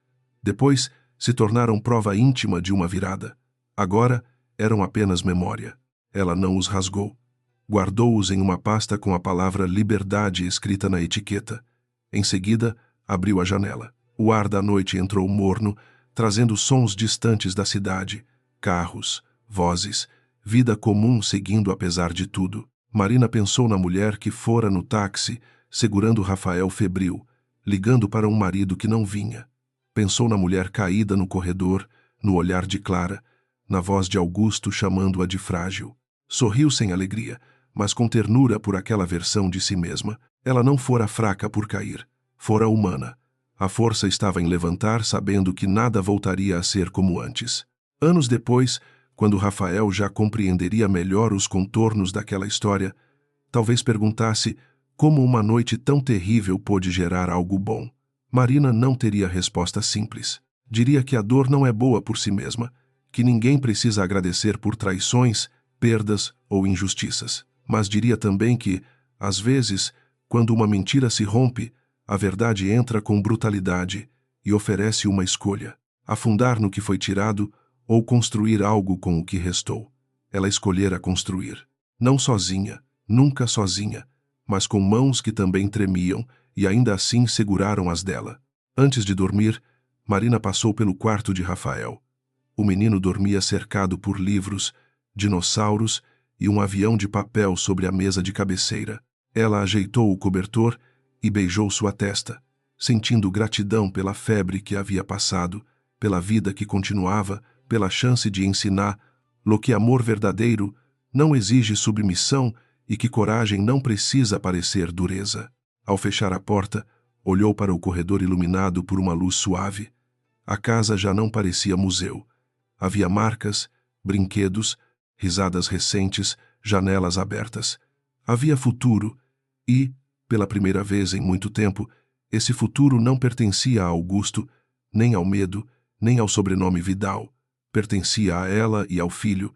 Depois, se tornaram prova íntima de uma virada. Agora, eram apenas memória. Ela não os rasgou. Guardou-os em uma pasta com a palavra liberdade escrita na etiqueta. Em seguida, abriu a janela. O ar da noite entrou morno, trazendo sons distantes da cidade, carros, vozes, vida comum seguindo apesar de tudo. Marina pensou na mulher que fora no táxi, segurando Rafael febril, ligando para um marido que não vinha. Pensou na mulher caída no corredor, no olhar de Clara, na voz de Augusto chamando-a de frágil. Sorriu sem alegria, mas com ternura por aquela versão de si mesma. Ela não fora fraca por cair, fora humana. A força estava em levantar, sabendo que nada voltaria a ser como antes. Anos depois, quando Rafael já compreenderia melhor os contornos daquela história, talvez perguntasse como uma noite tão terrível pôde gerar algo bom. Marina não teria resposta simples. Diria que a dor não é boa por si mesma, que ninguém precisa agradecer por traições, perdas ou injustiças. Mas diria também que, às vezes, quando uma mentira se rompe, a verdade entra com brutalidade e oferece uma escolha: afundar no que foi tirado ou construir algo com o que restou. Ela escolhera construir. Não sozinha, nunca sozinha, mas com mãos que também tremiam e ainda assim seguraram as dela. Antes de dormir, Marina passou pelo quarto de Rafael. O menino dormia cercado por livros, dinossauros e um avião de papel sobre a mesa de cabeceira. Ela ajeitou o cobertor e beijou sua testa, sentindo gratidão pela febre que havia passado, pela vida que continuava, pela chance de ensinar-lo que amor verdadeiro não exige submissão e que coragem não precisa parecer dureza. Ao fechar a porta, olhou para o corredor iluminado por uma luz suave. A casa já não parecia museu. Havia marcas, brinquedos, risadas recentes, janelas abertas. Havia futuro e, pela primeira vez em muito tempo, esse futuro não pertencia a Augusto, nem ao medo, nem ao sobrenome Vidal. Pertencia a ela e ao filho,